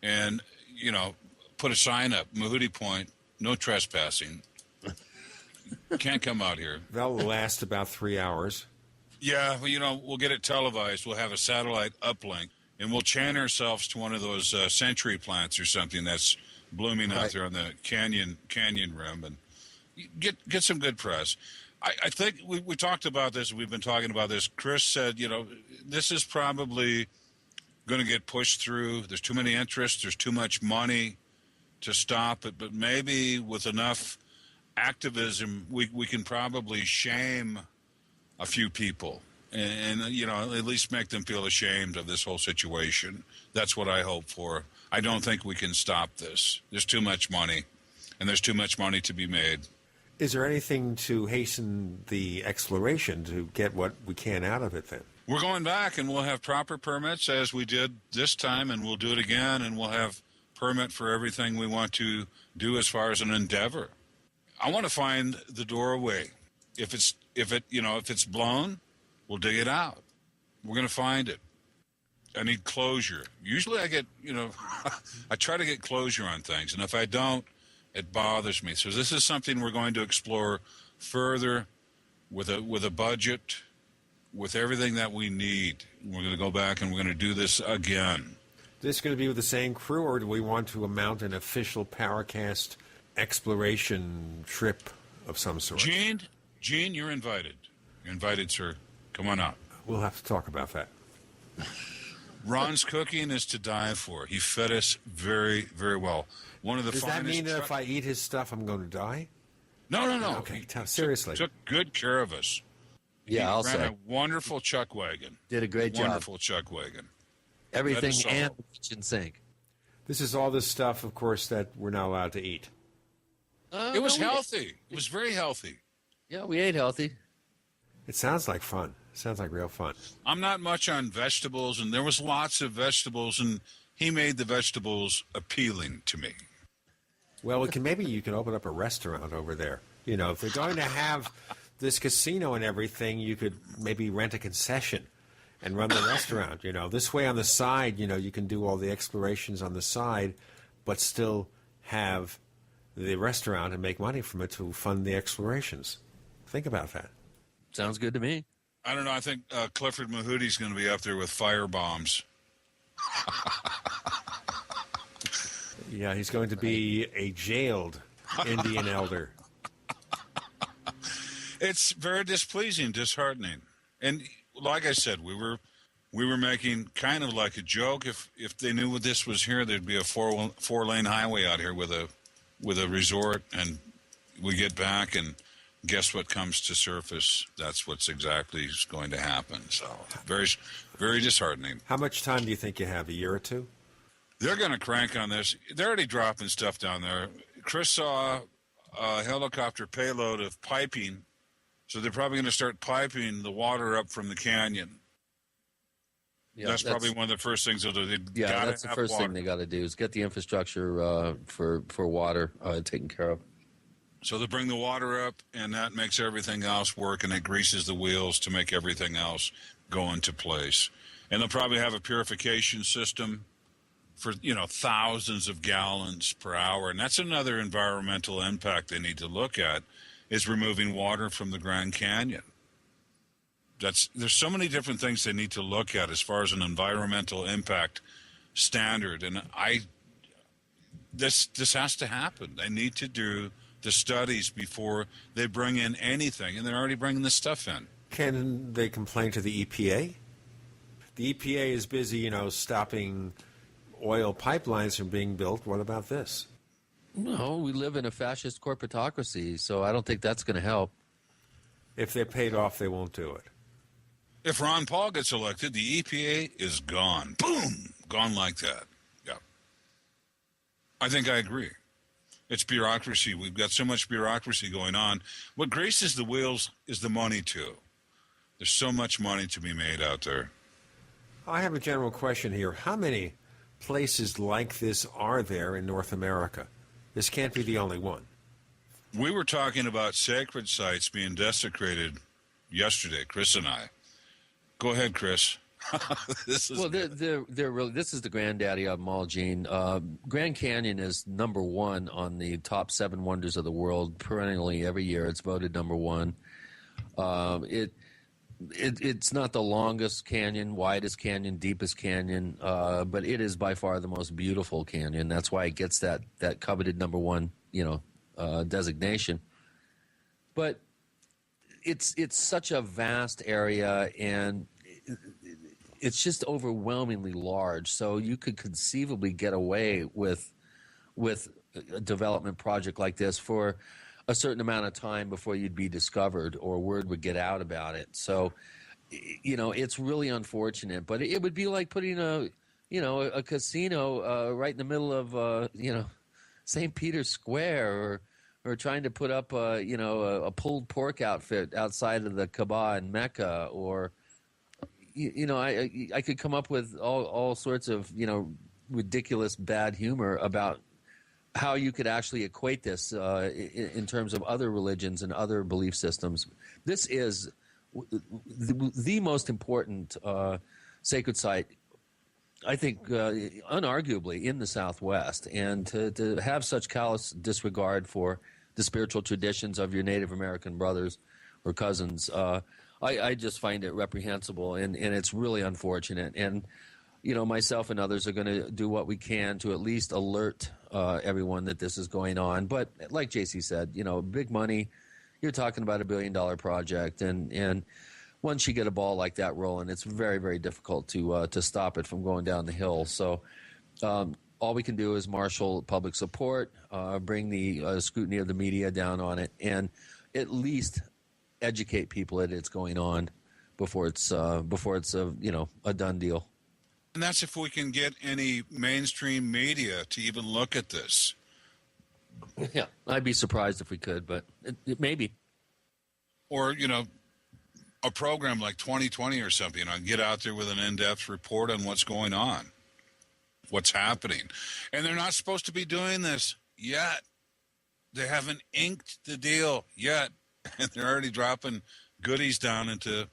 [SPEAKER 8] and, you know, put a sign up, Mahooty Point, no trespassing. Can't come out here.
[SPEAKER 2] That'll last about 3 hours.
[SPEAKER 8] Yeah, well, you know, we'll get it televised. We'll have a satellite uplink, and we'll chain ourselves to one of those century plants or something that's blooming out there on the canyon rim, and get some good press. I think we talked about this. We've been talking about this. Chris said, you know, this is probably going to get pushed through. There's too many interests. There's too much money to stop it. But maybe with enough activism, we can probably shame a few people and, you know, at least make them feel ashamed of this whole situation. That's what I hope for. I don't think we can stop this. There's too much money, and there's too much money to be made.
[SPEAKER 2] Is there anything to hasten the exploration to get what we can out of it then?
[SPEAKER 8] We're going back, and we'll have proper permits as we did this time, and we'll do it again, and we'll have permit for everything we want to do as far as an endeavor. I want to find the doorway. If it's blown, we'll dig it out. We're going to find it. I need closure. Usually I get, you know, I try to get closure on things, and if I don't, it bothers me. So this is something we're going to explore further with a budget, with everything that we need. We're going to go back and we're going to do this again.
[SPEAKER 2] This going to be with the same crew, or do we want to mount an official Paracast exploration trip of some sort?
[SPEAKER 8] Gene, you're invited. You're invited, sir. Come on out.
[SPEAKER 2] We'll have to talk about that.
[SPEAKER 8] Ron's cooking is to die for. He fed us very, very well. One of the
[SPEAKER 2] Does
[SPEAKER 8] finest.
[SPEAKER 2] Does that mean that if I eat his stuff, I'm going to die?
[SPEAKER 8] No.
[SPEAKER 2] Okay, seriously.
[SPEAKER 8] Took good care of us.
[SPEAKER 3] Yeah, I'll say.
[SPEAKER 8] Ran a wonderful chuck wagon.
[SPEAKER 3] Did a great job.
[SPEAKER 8] Wonderful chuck wagon.
[SPEAKER 3] Everything and the kitchen sink.
[SPEAKER 2] This is all this stuff, of course, that we're not allowed to eat.
[SPEAKER 8] It was healthy. It was very healthy.
[SPEAKER 3] Yeah, we ate healthy.
[SPEAKER 2] It sounds like fun. It sounds like real fun.
[SPEAKER 8] I'm not much on vegetables, and there was lots of vegetables, and he made the vegetables appealing to me.
[SPEAKER 2] Well, maybe you can open up a restaurant over there. You know, if they're going to have this casino and everything, you could maybe rent a concession and run the restaurant. You know, this way on the side, you know, you can do all the explorations on the side, but still have the restaurant and make money from it to fund the explorations. Think about that.
[SPEAKER 3] Sounds good to me.
[SPEAKER 8] I don't know. I think Clifford Mahooty's going to be up there with fire bombs.
[SPEAKER 2] Yeah, he's going to be a jailed Indian elder.
[SPEAKER 8] It's very displeasing, disheartening. And like I said, we were making kind of like a joke. If they knew this was here, there'd be a four-lane highway out here with a resort, and we get back and guess what comes to surface? That's what's exactly going to happen. So very, very disheartening.
[SPEAKER 2] How much time do you think you have? A year or two?
[SPEAKER 8] They're going to crank on this. They're already dropping stuff down there. Chris saw a helicopter payload of piping, so they're probably going to start piping the water up from the canyon. Yeah, that's probably one of the first things they'll do.
[SPEAKER 3] That's the first thing they got to do is get the infrastructure for water taken care of.
[SPEAKER 8] So they bring the water up, and that makes everything else work, and it greases the wheels to make everything else go into place. And they'll probably have a purification system for, thousands of gallons per hour. And that's another environmental impact they need to look at, is removing water from the Grand Canyon. There's so many different things they need to look at as far as an environmental impact standard. And this has to happen. They need to do the studies before they bring in anything, and they're already bringing this stuff in.
[SPEAKER 2] Can they complain to the EPA? The EPA is busy, stopping oil pipelines from being built. What about this?
[SPEAKER 3] No, we live in a fascist corporatocracy, so I don't think that's going to help.
[SPEAKER 2] If they're paid off, they won't do it.
[SPEAKER 8] If Ron Paul gets elected, the EPA is gone. Boom! Gone like that. Yeah. I think I agree. It's bureaucracy. We've got so much bureaucracy going on. What greases the wheels is the money, too. There's so much money to be made out there.
[SPEAKER 2] I have a general question here. How many places like this are there in North America? This can't be the only one.
[SPEAKER 8] We were talking about sacred sites being desecrated yesterday, Chris and I. Go ahead, Chris.
[SPEAKER 3] This is the granddaddy of them all, Gene. Grand Canyon is number one on the top 7 wonders of the world. Perennially, every year, it's voted number one. It's not the longest canyon, widest canyon, deepest canyon, but it is by far the most beautiful canyon. That's why it gets that coveted number one, designation. But it's such a vast area, and it's just overwhelmingly large. So you could conceivably get away with a development project like this for a certain amount of time before you'd be discovered or word would get out about it. So, it's really unfortunate. But it would be like putting a casino right in the middle of St. Peter's Square, or trying to put up a pulled pork outfit outside of the Kaaba in Mecca, or I could come up with all sorts of ridiculous bad humor about how you could actually equate this in terms of other religions and other belief systems. This is the most important sacred site, I think, unarguably in the Southwest. And to have such callous disregard for the spiritual traditions of your Native American brothers or cousins, I just find it reprehensible, and it's really unfortunate. And myself and others are going to do what we can to at least alert everyone that this is going on. But like JC said, big money, you're talking about $1 billion project. And once you get a ball like that rolling, it's very, very difficult to stop it from going down the hill. So all we can do is marshal public support, bring the scrutiny of the media down on it, and at least educate people that it's going on before it's a done deal.
[SPEAKER 8] And that's if we can get any mainstream media to even look at this.
[SPEAKER 3] Yeah, I'd be surprised if we could, but it may be.
[SPEAKER 8] Or, a program like 2020 or something, get out there with an in-depth report on what's going on, what's happening. And they're not supposed to be doing this yet. They haven't inked the deal yet. And they're already dropping goodies down into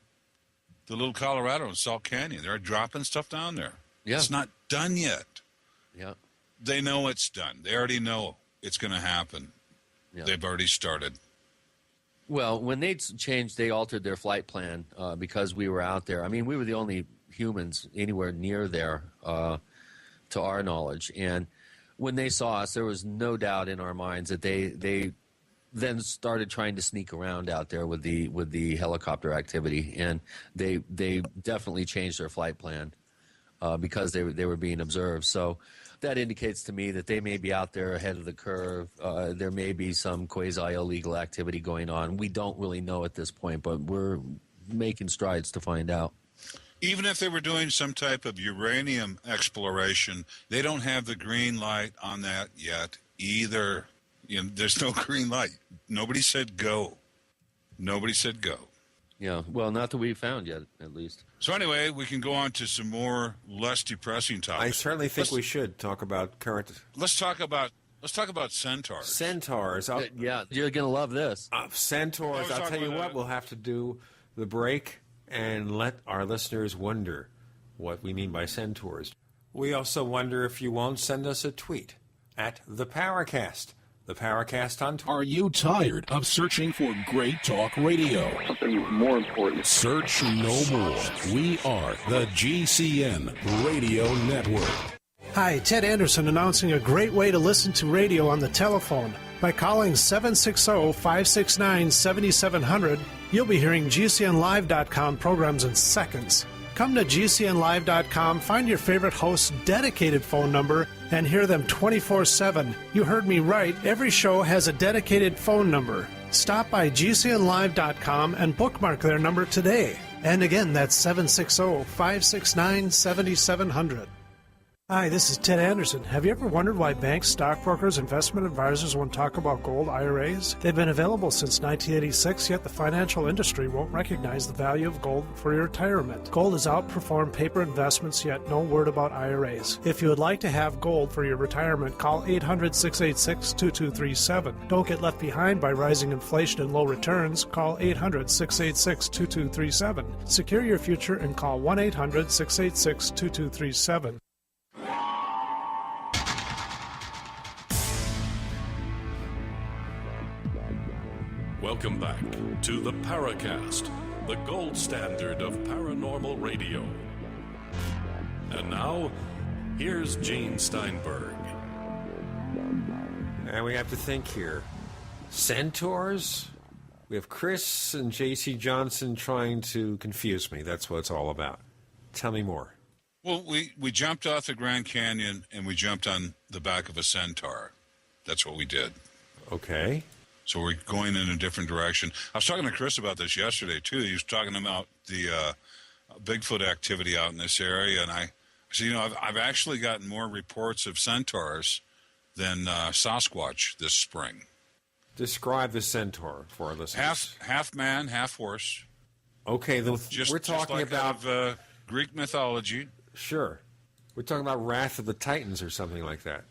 [SPEAKER 8] the little Colorado and Salt Canyon. They're dropping stuff down there.
[SPEAKER 3] Yeah.
[SPEAKER 8] It's not done yet.
[SPEAKER 3] Yeah.
[SPEAKER 8] They know it's done. They already know it's going to happen. Yeah. They've already started.
[SPEAKER 3] Well, when they altered their flight plan because we were out there. I mean, we were the only humans anywhere near there, to our knowledge. And when they saw us, there was no doubt in our minds that they then started trying to sneak around out there with the helicopter activity, and they definitely changed their flight plan because they were being observed. So that indicates to me that they may be out there ahead of the curve. There may be some quasi-illegal activity going on. We don't really know at this point, but we're making strides to find out.
[SPEAKER 8] Even if they were doing some type of uranium exploration, they don't have the green light on that yet either. There's no green light. Nobody said go. Nobody said go.
[SPEAKER 3] Yeah, well, not that we've found yet, at least.
[SPEAKER 8] So anyway, we can go on to some more less depressing topics.
[SPEAKER 2] I certainly think we should talk about current.
[SPEAKER 8] Let's talk about centaurs.
[SPEAKER 2] Centaurs.
[SPEAKER 3] Yeah, you're gonna love this.
[SPEAKER 2] Centaurs. I'll tell you what. We'll have to do the break and let our listeners wonder what we mean by centaurs. We also wonder if you won't send us a tweet at the Paracast. The Paracast on Twitter.
[SPEAKER 1] Are you tired of searching for great talk radio?
[SPEAKER 17] Something more important.
[SPEAKER 1] Search no more. We are the GCN Radio Network.
[SPEAKER 18] Hi, Ted Anderson announcing a great way to listen to radio on the telephone. By calling 760-569-7700, you'll be hearing GCNlive.com programs in seconds. Come to GCNlive.com, find your favorite host's dedicated phone number, and hear them 24/7. You heard me right. Every show has a dedicated phone number. Stop by GCNlive.com and bookmark their number today. And again, that's 760-569-7700. Hi, this is Ted Anderson. Have you ever wondered why banks, stockbrokers, investment advisors won't talk about gold IRAs? They've been available since 1986, yet the financial industry won't recognize the value of gold for your retirement. Gold has outperformed paper investments, yet no word about IRAs. If you would like to have gold for your retirement, call 800-686-2237. Don't get left behind by rising inflation and low returns. Call 800-686-2237. Secure your future and call 1-800-686-2237.
[SPEAKER 1] Welcome back to the Paracast, the gold standard of paranormal radio. And now, here's Gene Steinberg.
[SPEAKER 2] And we have to think here. Centaurs? We have Chris and J.C. Johnson trying to confuse me. That's what it's all about. Tell me more.
[SPEAKER 8] Well, we jumped off the Grand Canyon and we jumped on the back of a centaur. That's what we did.
[SPEAKER 2] Okay.
[SPEAKER 8] So we're going in a different direction. I was talking to Chris about this yesterday, too. He was talking about the Bigfoot activity out in this area. And I said, I've actually gotten more reports of centaurs than Sasquatch this spring.
[SPEAKER 2] Describe the centaur for our listeners.
[SPEAKER 8] Half man, half horse.
[SPEAKER 2] Okay, we're talking
[SPEAKER 8] about Greek mythology.
[SPEAKER 2] Sure. We're talking about Wrath of the Titans or something like that.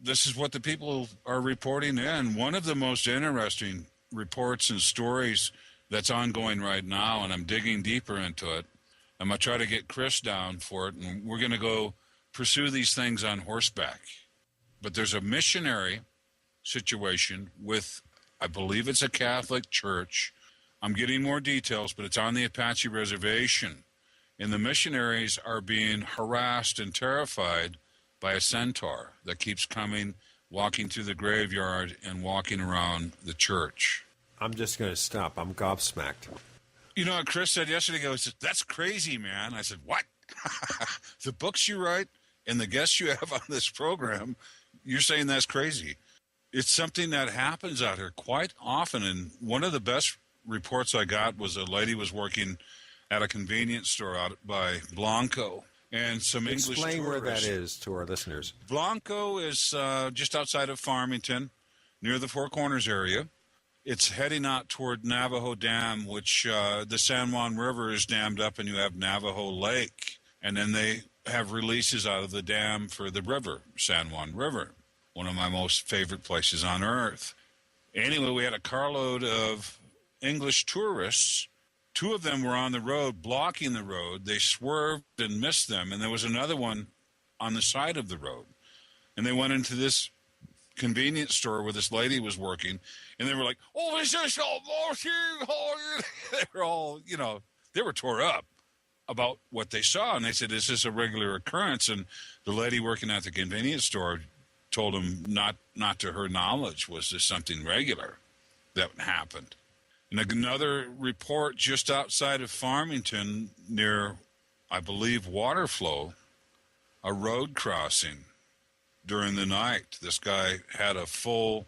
[SPEAKER 8] This is what the people are reporting in. One of the most interesting reports and stories that's ongoing right now, and I'm digging deeper into it. I'm going to try to get Chris down for it, and we're going to go pursue these things on horseback. But there's a missionary situation with, I believe it's a Catholic church. I'm getting more details, but it's on the Apache Reservation. And the missionaries are being harassed and terrified by a centaur that keeps coming, walking through the graveyard and walking around the church.
[SPEAKER 2] I'm just going to stop. I'm gobsmacked.
[SPEAKER 8] You know what Chris said yesterday? He goes, "That's crazy, man." I said, "What?" The books you write and the guests you have on this program, you're saying that's crazy. It's something that happens out here quite often. And one of the best reports I got was a lady was working at a convenience store out by Blanco. And some English tourists.
[SPEAKER 2] Explain where that is to our listeners.
[SPEAKER 8] Blanco is just outside of Farmington, near the Four Corners area. It's heading out toward Navajo Dam, which the San Juan River is dammed up, and you have Navajo Lake. And then they have releases out of the dam for the river, San Juan River, one of my most favorite places on earth. Anyway, we had a carload of English tourists. Two of them were on the road, blocking the road. They swerved and missed them, and there was another one on the side of the road. And they went into this convenience store where this lady was working, and they were like, "Oh, this is so bullshit." They were all, they were tore up. about what they saw, and they said, is this a regular occurrence? And the lady working at the convenience store told them not to her knowledge was this something regular that happened. And another report just outside of Farmington near, I believe, Waterflow, a road crossing during the night. This guy had a full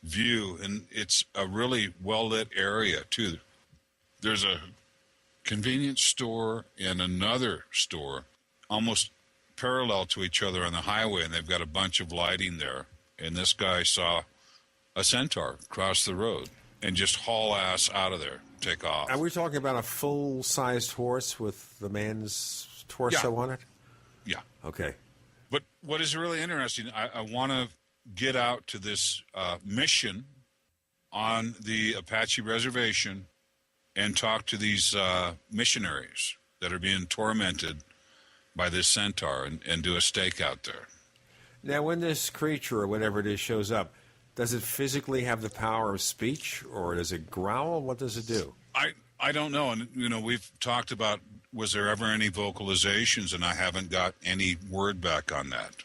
[SPEAKER 8] view, and it's a really well-lit area, too. There's a convenience store and another store almost parallel to each other on the highway, and they've got a bunch of lighting there. And this guy saw a centaur cross the road and just haul ass out of there, take off.
[SPEAKER 2] Are we talking about a full-sized horse with the man's torso on it?
[SPEAKER 8] Yeah.
[SPEAKER 2] Okay.
[SPEAKER 8] But what is really interesting, I want to get out to this mission on the Apache Reservation and talk to these missionaries that are being tormented by this centaur and do a stakeout there.
[SPEAKER 2] Now, when this creature or whatever it is shows up, does it physically have the power of speech, or does it growl? What does it do?
[SPEAKER 8] I don't know. And, we've talked about, was there ever any vocalizations, and I haven't got any word back on that.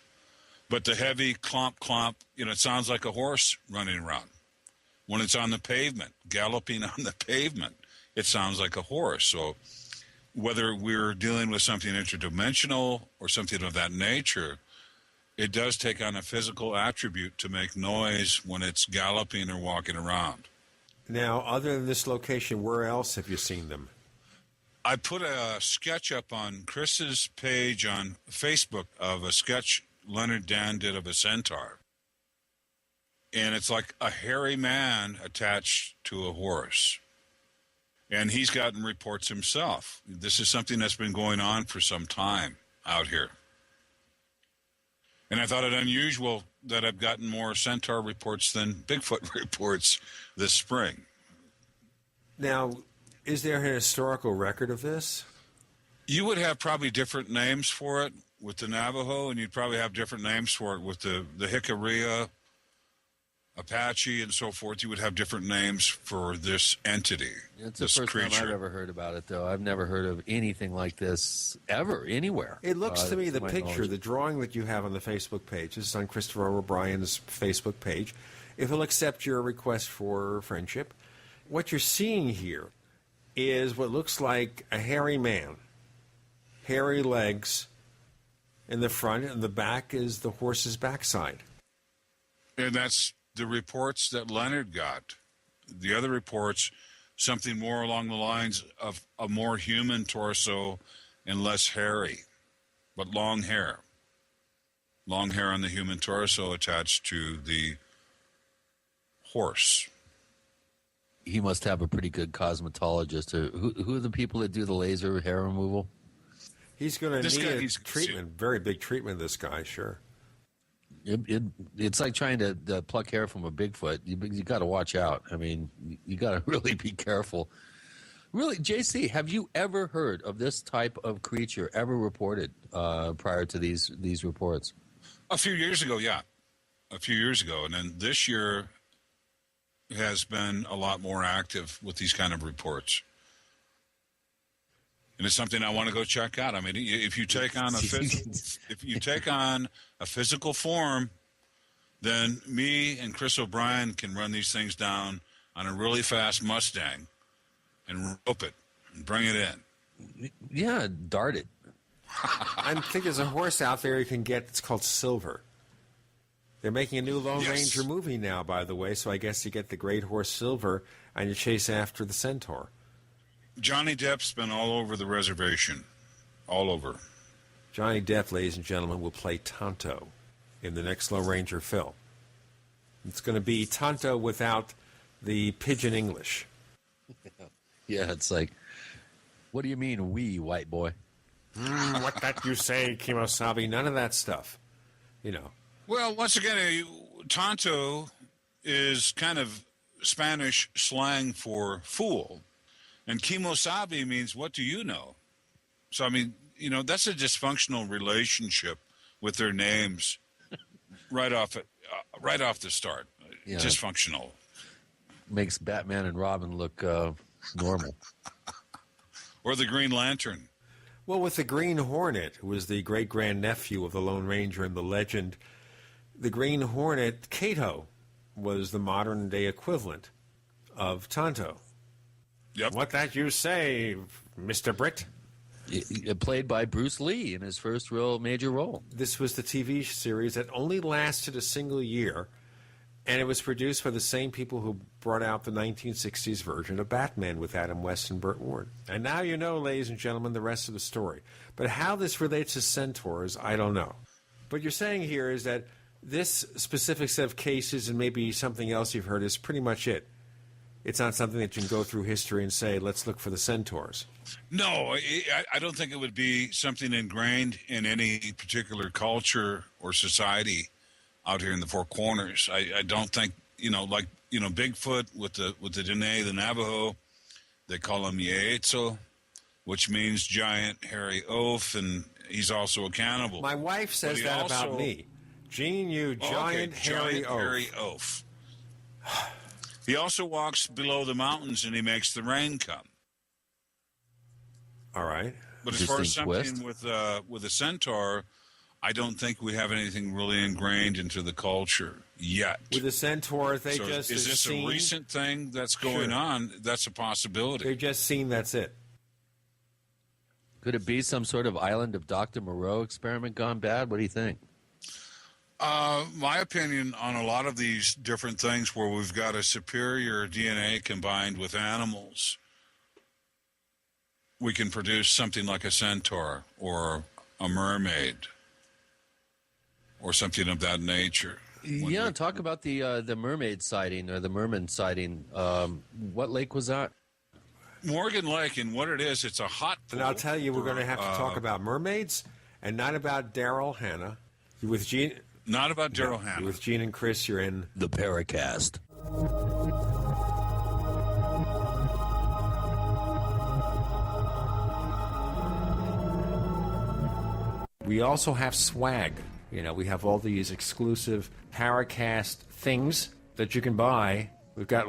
[SPEAKER 8] But the heavy clomp, clomp, it sounds like a horse running around. When it's on the pavement, galloping on the pavement, it sounds like a horse. So whether we're dealing with something interdimensional or something of that nature, it does take on a physical attribute to make noise when it's galloping or walking around.
[SPEAKER 2] Now, other than this location, where else have you seen them?
[SPEAKER 8] I put a sketch up on Chris's page on Facebook of a sketch Leonard Dan did of a centaur. And it's like a hairy man attached to a horse. And he's gotten reports himself. This is something that's been going on for some time out here. And I thought it unusual that I've gotten more centaur reports than Bigfoot reports this spring.
[SPEAKER 2] Now, is there a historical record of this?
[SPEAKER 8] You would have probably different names for it with the Navajo, and you'd probably have different names for it with the Jicarilla, Apache, and so forth. You would have different names for this entity,
[SPEAKER 3] It's the
[SPEAKER 8] this
[SPEAKER 3] first
[SPEAKER 8] creature.
[SPEAKER 3] time I've ever heard about it, though. I've never heard of anything like this ever, anywhere.
[SPEAKER 2] It looks to me, the
[SPEAKER 3] my
[SPEAKER 2] picture,
[SPEAKER 3] knowledge.
[SPEAKER 2] the drawing that you have on the Facebook page, this is on Christopher O'Brien's Facebook page. If he'll accept your request for friendship, what you're seeing here is what looks like a hairy man, hairy legs in the front, and the back is the horse's backside.
[SPEAKER 8] And that's the reports that Leonard got. The other reports, something more along the lines of a more human torso and less hairy, but long hair. Long hair on the human torso attached to the horse.
[SPEAKER 3] He must have a pretty good cosmetologist. Who are the people that do the laser hair removal?
[SPEAKER 2] He's going to need a treatment, very big treatment, this guy, sure.
[SPEAKER 3] It's like trying to pluck hair from a Bigfoot. You got to watch out. I mean, you got to really be careful. Really, JC, have you ever heard of this type of creature ever reported prior to these reports?
[SPEAKER 8] A few years ago, yeah. A few years ago. And then this year has been a lot more active with these kind of reports. And it's something I want to go check out. I mean, if you take on a physical form, then me and Chris O'Brien can run these things down on a really fast Mustang and rope it and bring it in.
[SPEAKER 3] Yeah, dart it.
[SPEAKER 2] I think there's a horse out there you can get. It's called Silver. They're making a new Lone Ranger movie now, by the way, so I guess you get the great horse Silver and you chase after the centaur.
[SPEAKER 8] Johnny Depp's been all over the reservation. All over.
[SPEAKER 2] Johnny Depp, ladies and gentlemen, will play Tonto in the next Lone Ranger film. It's going to be Tonto without the pidgin English.
[SPEAKER 3] Yeah, it's like, what do you mean, we, white boy?
[SPEAKER 2] What that you say, Kimosabe? None of that stuff.
[SPEAKER 8] Well, once again, Tonto is kind of Spanish slang for fool. And Kimosabe means, what do you know? So, I mean, that's a dysfunctional relationship with their names right off the start.
[SPEAKER 3] Yeah.
[SPEAKER 8] Dysfunctional.
[SPEAKER 3] Makes Batman and Robin look normal.
[SPEAKER 8] Or the Green Lantern.
[SPEAKER 2] Well, with the Green Hornet, who was the great-grandnephew of the Lone Ranger and the legend, the Green Hornet, Cato, was the modern-day equivalent of Tonto.
[SPEAKER 8] Yep.
[SPEAKER 2] What that you say, Mr. Britt?
[SPEAKER 3] Played by Bruce Lee in his first real major role.
[SPEAKER 2] This was the TV series that only lasted a single year, and it was produced by the same people who brought out the 1960s version of Batman with Adam West and Burt Ward. And now you know, ladies and gentlemen, the rest of the story. But how this relates to centaurs, I don't know. What you're saying here is that this specific set of cases and maybe something else you've heard is pretty much it. It's not something that you can go through history and say, let's look for the centaurs.
[SPEAKER 8] No, I don't think it would be something ingrained in any particular culture or society out here in the Four Corners. I don't think, Bigfoot with the Dene, the Navajo, they call him Yeetzo, which means giant hairy oaf, and he's also a cannibal.
[SPEAKER 2] My wife says that about me. Gene, you giant hairy
[SPEAKER 8] oaf. He also walks below the mountains and he makes the rain come.
[SPEAKER 2] All right.
[SPEAKER 8] But as far as something with a centaur, I don't think we have anything really ingrained into the culture yet.
[SPEAKER 2] With the centaur, is this
[SPEAKER 8] a recent thing that's going on? That's a possibility.
[SPEAKER 2] They've just seen, that's it.
[SPEAKER 3] Could it be some sort of Island of Dr. Moreau experiment gone bad? What do you think?
[SPEAKER 8] My opinion on a lot of these different things where we've got a superior DNA combined with animals, we can produce something like a centaur or a mermaid or something of that nature.
[SPEAKER 3] Yeah, talk about the mermaid sighting or the merman sighting. What lake was that?
[SPEAKER 8] Morgan Lake, and what it is, it's a hot pool.
[SPEAKER 2] And I'll tell you, we're going to have to talk about mermaids and not about Daryl Hannah. With Gene...
[SPEAKER 8] Not about Daryl Hannah.
[SPEAKER 2] With Gene and Chris, you're in
[SPEAKER 3] the Paracast.
[SPEAKER 2] We also have swag. We have all these exclusive Paracast things that you can buy. We've got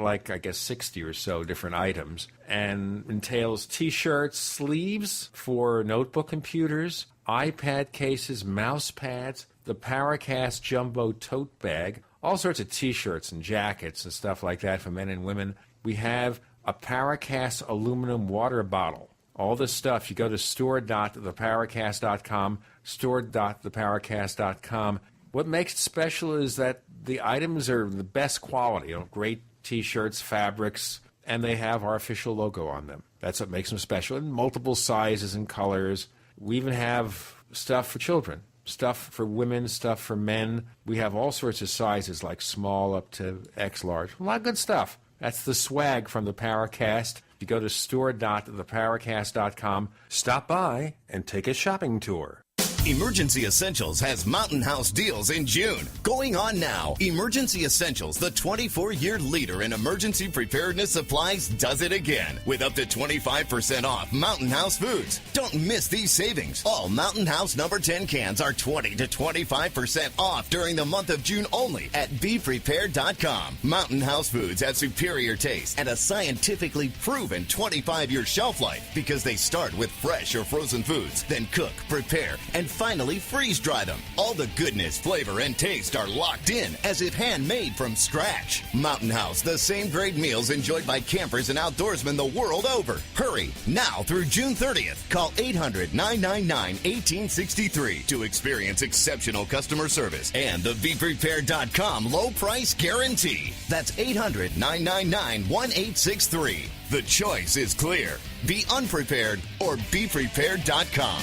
[SPEAKER 2] 60 or so different items, and entails T-shirts, sleeves for notebook computers, iPad cases, mouse pads, the Paracast Jumbo Tote Bag, all sorts of T-shirts and jackets and stuff like that for men and women. We have a Paracast aluminum water bottle. All this stuff, you go to store.theparacast.com, store.theparacast.com. What makes it special is that the items are the best quality, great T-shirts, fabrics, and they have our official logo on them. That's what makes them special, in multiple sizes and colors. We even have stuff for children. Stuff for women, stuff for men. We have all sorts of sizes, like small up to X large. A lot of good stuff. That's the swag from the Paracast. You go to store.theparacast.com, stop by, and take a shopping tour.
[SPEAKER 19] Emergency Essentials has Mountain House deals in June. Going on now. Emergency Essentials, the 24-year leader in emergency preparedness supplies, does it again with up to 25% off Mountain House foods. Don't miss these savings. All Mountain House number 10 cans are 20 to 25% off during the month of June only at BePrepared.com. Mountain House foods have superior taste and a scientifically proven 25-year shelf life because they start with fresh or frozen foods, then cook, prepare, and finally freeze dry them. All the goodness, flavor, and taste are locked in as if handmade from scratch. Mountain House, the same great meals enjoyed by campers and outdoorsmen the world over. Hurry, now through June 30th. Call 800-999-1863 to experience exceptional customer service and the BePrepared.com low price guarantee. That's 800-999-1863. The choice is clear. Be unprepared or BePrepared.com.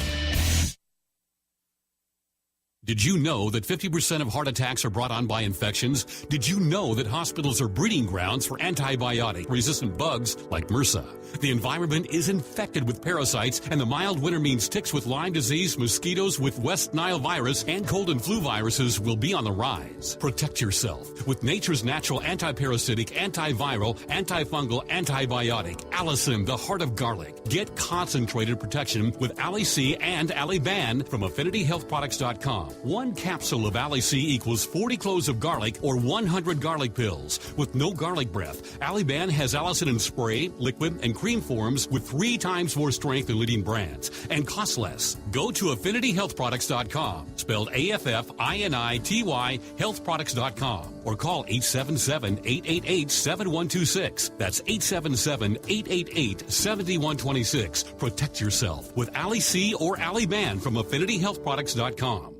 [SPEAKER 20] Did you know that 50% of heart attacks are brought on by infections? Did you know that hospitals are breeding grounds for antibiotic-resistant bugs like MRSA? The environment is infected with parasites, and the mild winter means ticks with Lyme disease, mosquitoes with West Nile virus, and cold and flu viruses will be on the rise. Protect yourself with nature's natural antiparasitic, antiviral, antifungal, antibiotic, Allicin, the heart of garlic. Get concentrated protection with Ali C and Ali Ban from AffinityHealthProducts.com. One capsule of Ali C equals 40 cloves of garlic or 100 garlic pills. With no garlic breath, Aliban has allicin in spray, liquid, and cream forms with 3 times more strength than leading brands and costs less. Go to affinityhealthproducts.com, spelled AFFINITY, healthproducts.com, or call 877-888-7126. That's 877-888-7126. Protect yourself with Ali C or Aliban from affinityhealthproducts.com.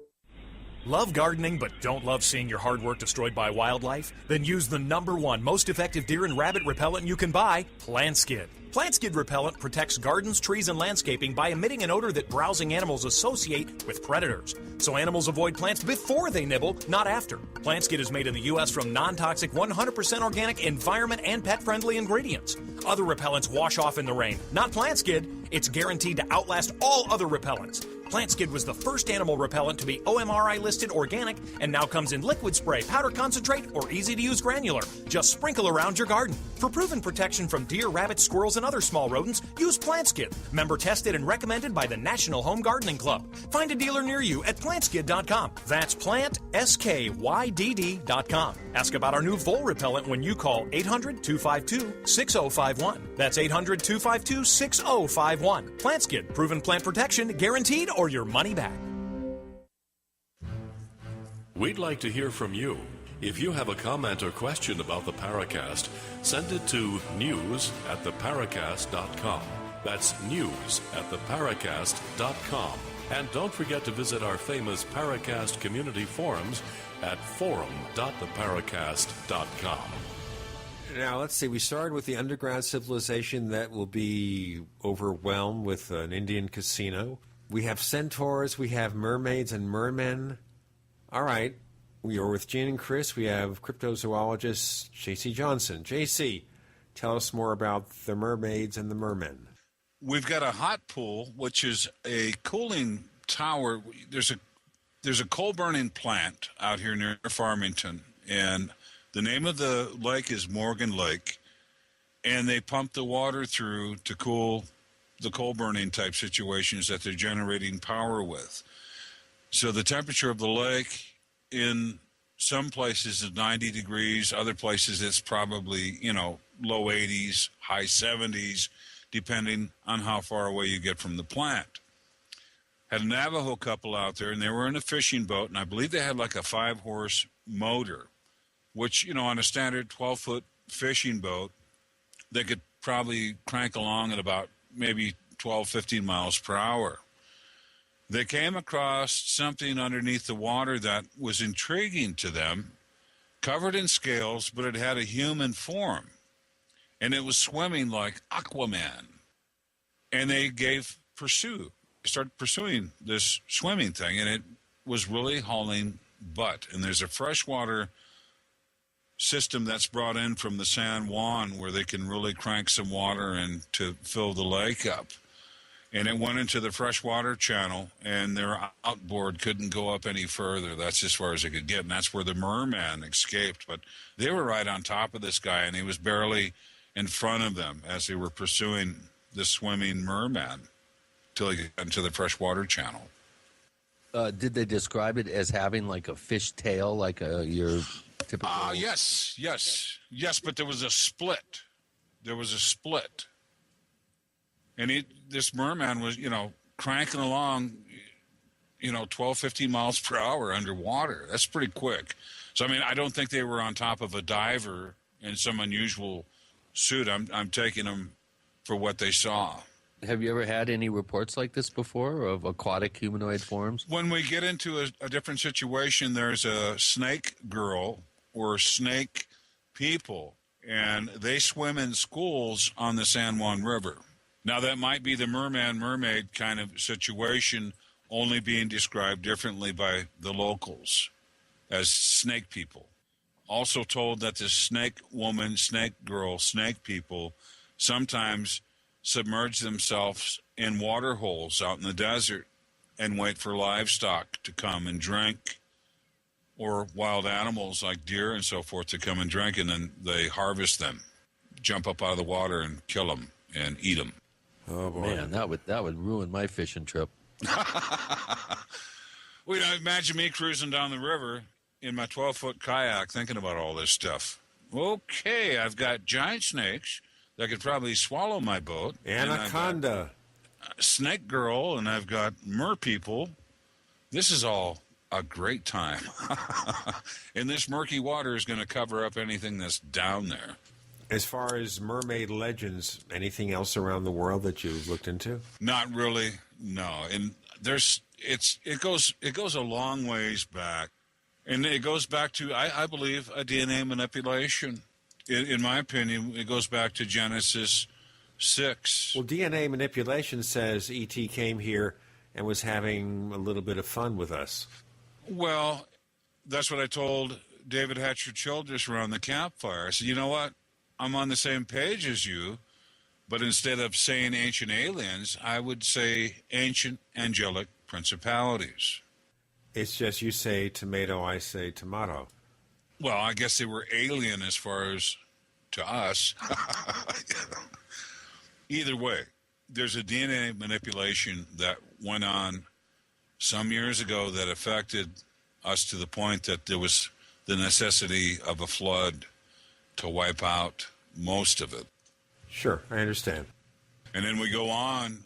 [SPEAKER 14] Love gardening but don't love seeing your hard work destroyed by wildlife? Then use the #1 most effective deer and rabbit repellent you can buy, Plant Skid. Plant Skid repellent protects gardens, trees, and landscaping by emitting an odor that browsing animals associate with predators. So animals avoid plants before they nibble, not after. Plant Skid is made in the U.S. from non-toxic, 100% organic, environment, and pet-friendly ingredients. Other repellents wash off in the rain. Not Plant Skid. It's guaranteed to outlast all other repellents. Plant Skid was the first animal repellent to be OMRI listed organic and now comes in liquid spray, powder concentrate, or easy-to-use granular. Just sprinkle around your garden. For proven protection from deer, rabbits, squirrels, and other small rodents, use Plant Skid. Member tested and recommended by the National Home Gardening Club. Find a dealer near you at plantskid.com. That's plantskydd.com. Ask about our new vole repellent when you call 800-252-6051. That's 800-252-6051. Plant Skid, proven plant protection, guaranteed, or your money back.
[SPEAKER 5] We'd like to hear from you. If you have a comment or question about the Paracast, send it to news@theparacast.com. That's news@theparacast.com. And don't forget to visit our famous Paracast community forums at forum.theparacast.com.
[SPEAKER 2] Now, let's see. We started with the underground civilization that will be overwhelmed with an Indian casino. We have centaurs. We have mermaids and mermen. All right. We are with Gene and Chris. We have cryptozoologist J.C. Johnson. J.C., tell us more about the mermaids and the mermen.
[SPEAKER 8] We've got a hot pool, which is a cooling tower. There's a coal-burning plant out here near Farmington, and the name of the lake is Morgan Lake, and they pump the water through to cool the coal-burning type situations that they're generating power with. So the temperature of the lake in some places is 90 degrees, other places it's probably, low 80s, high 70s, depending on how far away you get from the plant. Had a Navajo couple out there, and they were in a fishing boat, and I believe they had like a 5-horse motor, which, on a standard 12-foot fishing boat, they could probably crank along at about maybe 12, 15 miles per hour. They came across something underneath the water that was intriguing to them, covered in scales, but it had a human form. And it was swimming like Aquaman. And they started pursuing this swimming thing, and it was really hauling butt. And there's a freshwater system that's brought in from the San Juan where they can really crank some water and to fill the lake up. And it went into the freshwater channel, and their outboard couldn't go up any further. That's as far as they could get, and that's where the merman escaped. But they were right on top of this guy, and he was barely in front of them as they were pursuing the swimming merman till he got into the freshwater channel.
[SPEAKER 3] Did they describe it as having like a fish tail, like your typical?
[SPEAKER 8] Yes, but there was a split. And this merman was, cranking along, 12, 15 miles per hour underwater. That's pretty quick. So, I don't think they were on top of a diver in some unusual suit. I'm taking them for what they saw.
[SPEAKER 3] Have you ever had any reports like this before of aquatic humanoid forms?
[SPEAKER 8] When we get into a different situation, there's a snake girl or snake people, and they swim in schools on the San Juan River. Now, that might be the merman-mermaid kind of situation, only being described differently by the locals as snake people. Also told that the snake woman, snake girl, snake people sometimes submerge themselves in water holes out in the desert and wait for livestock to come and drink, or wild animals like deer and so forth to come and drink, and then they harvest them, jump up out of the water and kill them and eat them.
[SPEAKER 3] Oh boy, man, that would ruin my fishing trip.
[SPEAKER 8] Well, you know, imagine me cruising down the river in my 12-foot kayak thinking about all this stuff. Okay, I've got giant snakes that could probably swallow my boat.
[SPEAKER 2] Anaconda.
[SPEAKER 8] Snake girl, and I've got mer people. This is all a great time. And this murky water is going to cover up anything that's down there.
[SPEAKER 2] As far as mermaid legends, anything else around the world that you've looked into?
[SPEAKER 8] Not really, no. And it goes a long ways back. And it goes back to, I believe, a DNA manipulation. In my opinion, it goes back to Genesis 6.
[SPEAKER 2] Well, DNA manipulation says E.T. came here and was having a little bit of fun with us.
[SPEAKER 8] Well, that's what I told David Hatcher Childress around the campfire. I said, you know what? I'm on the same page as you, but instead of saying ancient aliens, I would say ancient angelic principalities.
[SPEAKER 2] It's just you say tomato, I say tomato.
[SPEAKER 8] Well, I guess they were alien as far as to us. Either way, there's a DNA manipulation that went on some years ago that affected us to the point that there was the necessity of a flood to wipe out most of it.
[SPEAKER 2] Sure, I understand.
[SPEAKER 8] And then we go on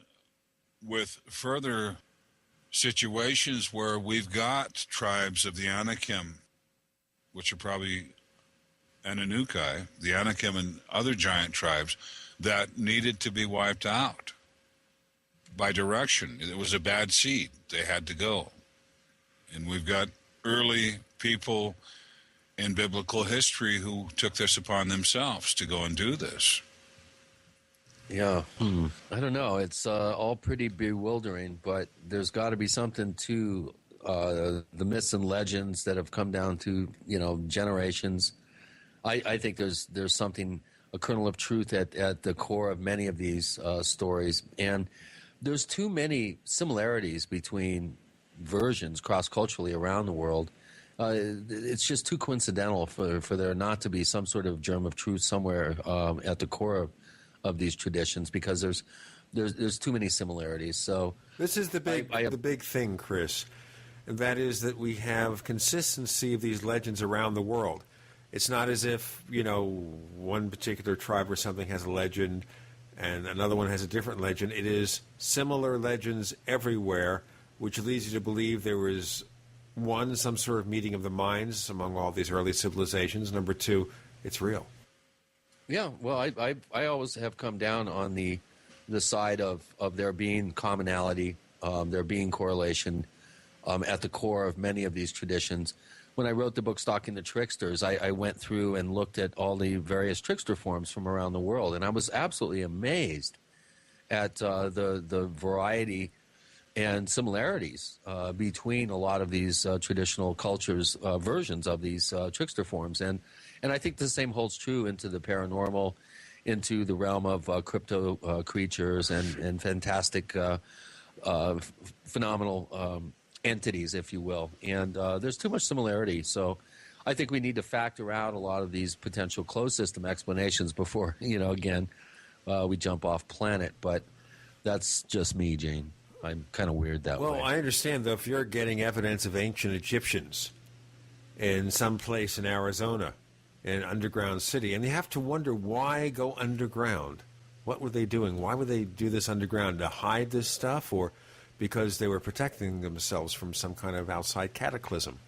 [SPEAKER 8] with further situations where we've got tribes of the Anakim, which are probably Anunnaki, the Anakim and other giant tribes that needed to be wiped out by direction. It was a bad seed. They had to go. And we've got early people in biblical history who took this upon themselves to go and do this.
[SPEAKER 3] Yeah. I don't know. It's all pretty bewildering, but there's got to be something to the myths and legends that have come down to, generations. I think there's something, a kernel of truth at the core of many of these stories. And there's too many similarities between versions cross-culturally around the world. It's just too coincidental for there not to be some sort of germ of truth somewhere at the core of these traditions, because there's too many similarities. So
[SPEAKER 2] this is the big thing, Chris. And that is that we have consistency of these legends around the world. It's not as if, one particular tribe or something has a legend and another one has a different legend. It is similar legends everywhere, which leads you to believe there was, one, some sort of meeting of the minds among all these early civilizations. Number two, it's real.
[SPEAKER 3] Yeah, well, I always have come down on the side of there being commonality, there being correlation at the core of many of these traditions. When I wrote the book Stalking the Tricksters, I went through and looked at all the various trickster forms from around the world, and I was absolutely amazed at the variety and similarities between a lot of these traditional cultures' versions of these trickster forms. And I think the same holds true into the paranormal, into the realm of crypto creatures and fantastic, phenomenal entities, if you will. And there's too much similarity. So I think we need to factor out a lot of these potential closed system explanations before, we jump off planet. But that's just me, Jane. I'm kind of weird that way.
[SPEAKER 2] Well, I understand, though, if you're getting evidence of ancient Egyptians in some place in Arizona, in an underground city, and you have to wonder, why go underground? What were they doing? Why would they do this underground? To hide this stuff, or because they were protecting themselves from some kind of outside cataclysm?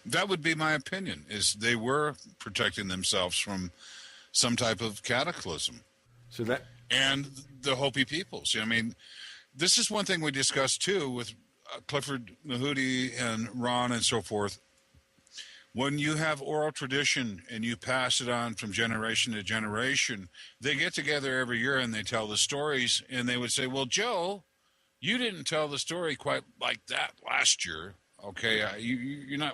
[SPEAKER 8] That would be my opinion, is they were protecting themselves from some type of cataclysm. And the Hopi peoples. I mean, this is one thing we discussed, too, with Clifford Mahooty and Ron and so forth. When you have oral tradition and you pass it on from generation to generation, they get together every year and they tell the stories, and they would say, well, Joe, you didn't tell the story quite like that last year. Okay,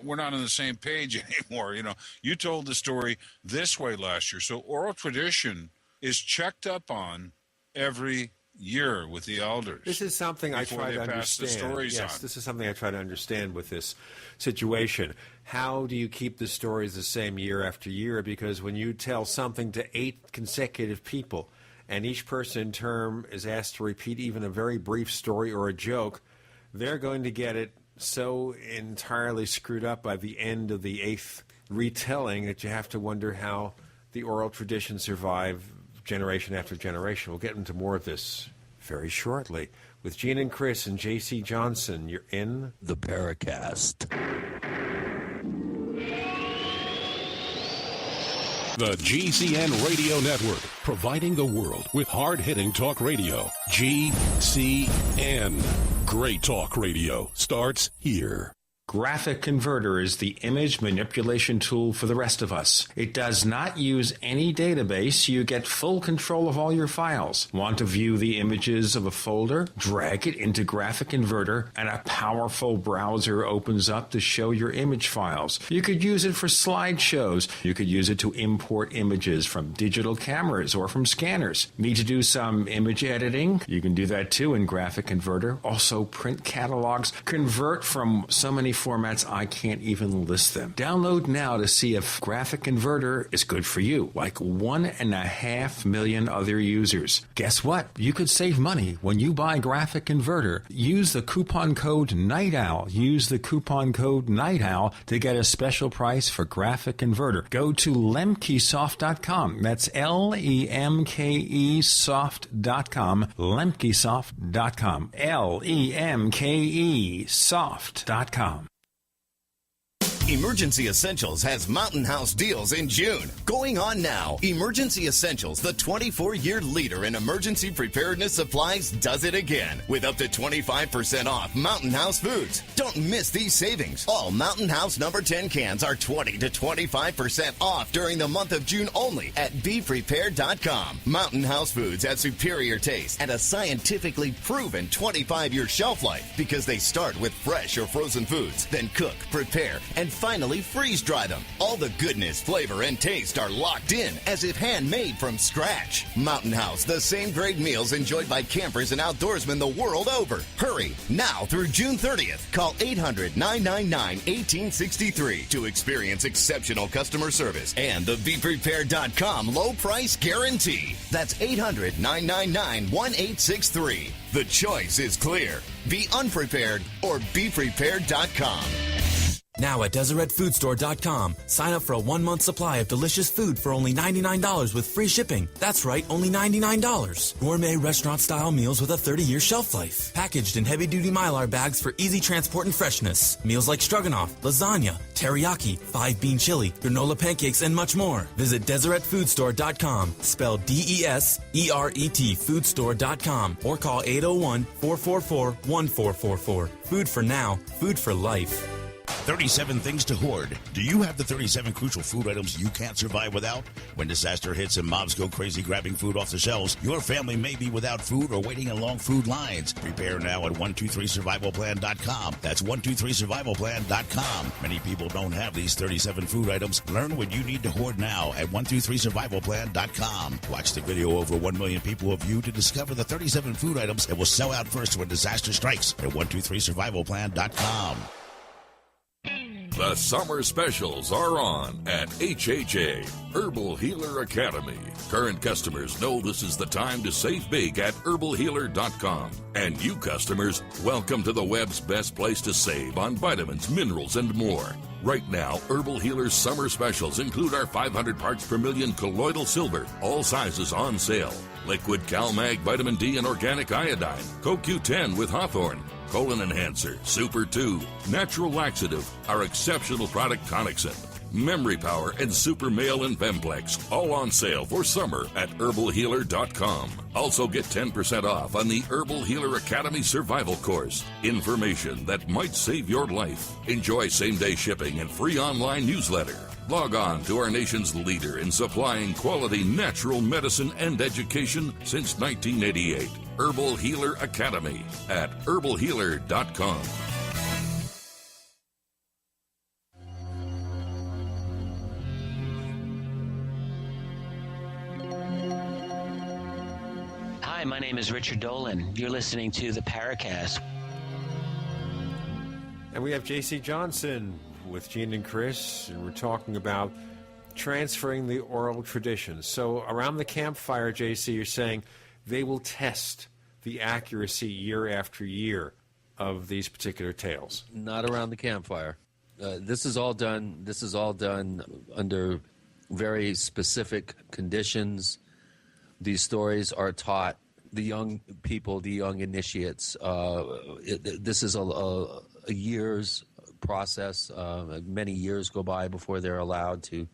[SPEAKER 8] we're not on the same page anymore. You told the story this way last year. So oral tradition is checked up on every year with the elders.
[SPEAKER 2] This is something I try to understand. This is something I try to understand with this situation. How do you keep the stories the same year after year? Because when you tell something to 8 consecutive people, and each person in turn is asked to repeat even a very brief story or a joke, they're going to get it so entirely screwed up by the end of the 8th retelling that you have to wonder how the oral tradition survived generation after generation. We'll get into more of this very shortly. With Gene and Chris and J.C. Johnson, you're in
[SPEAKER 3] the Paracast.
[SPEAKER 1] The GCN Radio Network, providing the world with hard-hitting talk radio. GCN. Great talk radio starts here.
[SPEAKER 9] Graphic Converter is the image manipulation tool for the rest of us. It does not use any database. You get full control of all your files. Want to view the images of a folder? Drag it into Graphic Converter, and a powerful browser opens up to show your image files. You could use it for slideshows. You could use it to import images from digital cameras or from scanners. Need to do some image editing? You can do that too in Graphic Converter. Also print catalogs. Convert from so many formats I can't even list them. Download now to see if Graphic Converter is good for you, like 1.5 million other users. Guess what? You could save money when you buy Graphic Converter. Use the coupon code NIGHTOWL. Use the coupon code NIGHTOWL to get a special price for Graphic Converter. Go to lemkesoft.com. That's Lemke soft.com. Lemkesoft.com. Lemke soft.com.
[SPEAKER 19] Emergency Essentials has Mountain House deals in June. Going on now. Emergency Essentials, the 24-year leader in emergency preparedness supplies, does it again with up to 25% off Mountain House foods. Don't miss these savings. All Mountain House number 10 cans are 20 to 25% off during the month of June only at BePrepared.com. Mountain House foods have superior taste and a scientifically proven 25-year shelf life because they start with fresh or frozen foods, then cook, prepare, and finally freeze dry them. All the goodness, flavor, and taste are locked in as if handmade from scratch. Mountain House, the same great meals enjoyed by campers and outdoorsmen the world over. Hurry, now through June 30th. Call 800-999-1863 to experience exceptional customer service and the BePrepared.com low price guarantee. That's 800-999-1863. The choice is clear. Be unprepared or BePrepared.com.
[SPEAKER 4] Now at DeseretFoodStore.com, sign up for a 1-month supply of delicious food for only $99 with free shipping. That's right, only $99. Gourmet restaurant-style meals with a 30-year shelf life. Packaged in heavy-duty Mylar bags for easy transport and freshness. Meals like stroganoff, lasagna, teriyaki, 5-bean chili, granola pancakes, and much more. Visit DeseretFoodStore.com, spelled D-E-S-E-R-E-T, foodstore.com, or call 801-444-1444. Food for now, food for life.
[SPEAKER 13] 37 things to hoard. Do you have the 37 crucial food items you can't survive without? When disaster hits and mobs go crazy grabbing food off the shelves, your family may be without food or waiting in long food lines. Prepare now at 123survivalplan.com. That's 123survivalplan.com. Many people don't have these 37 food items. Learn what you need to hoard now at 123survivalplan.com. Watch the video over 1 million people have viewed to discover the 37 food items that will sell out first when disaster strikes at 123survivalplan.com.
[SPEAKER 11] The summer specials are on at HHA, Herbal Healer Academy. Current customers know this is the time to save big at herbalhealer.com. And you customers, welcome to the web's best place to save on vitamins, minerals, and more. Right now, Herbal Healer's summer specials include our 500 parts per million colloidal silver, all sizes on sale. Liquid CalMag Vitamin D and Organic Iodine, CoQ10 with Hawthorne, Colon Enhancer, Super 2, Natural Laxative, our exceptional product Tonicsyn, Memory Power, and Super Male and Vemplex, all on sale for summer at herbalhealer.com. Also get 10% off on the Herbal Healer Academy Survival Course. Information that might save your life. Enjoy same-day shipping and free online newsletter. Log on to our nation's leader in supplying quality natural medicine and education since 1988. Herbal Healer Academy at herbalhealer.com.
[SPEAKER 21] Hi, my name is Richard Dolan. You're listening to the Paracast.
[SPEAKER 2] And we have J.C. Johnson with Gene and Chris, and we're talking about transferring the oral tradition. So around the campfire, J.C., you're saying they will test the accuracy year after year of these particular tales.
[SPEAKER 3] Not around the campfire. This is all done under very specific conditions. These stories are taught the young people, the young initiates. This is a year's process. Many years go by before they're allowed to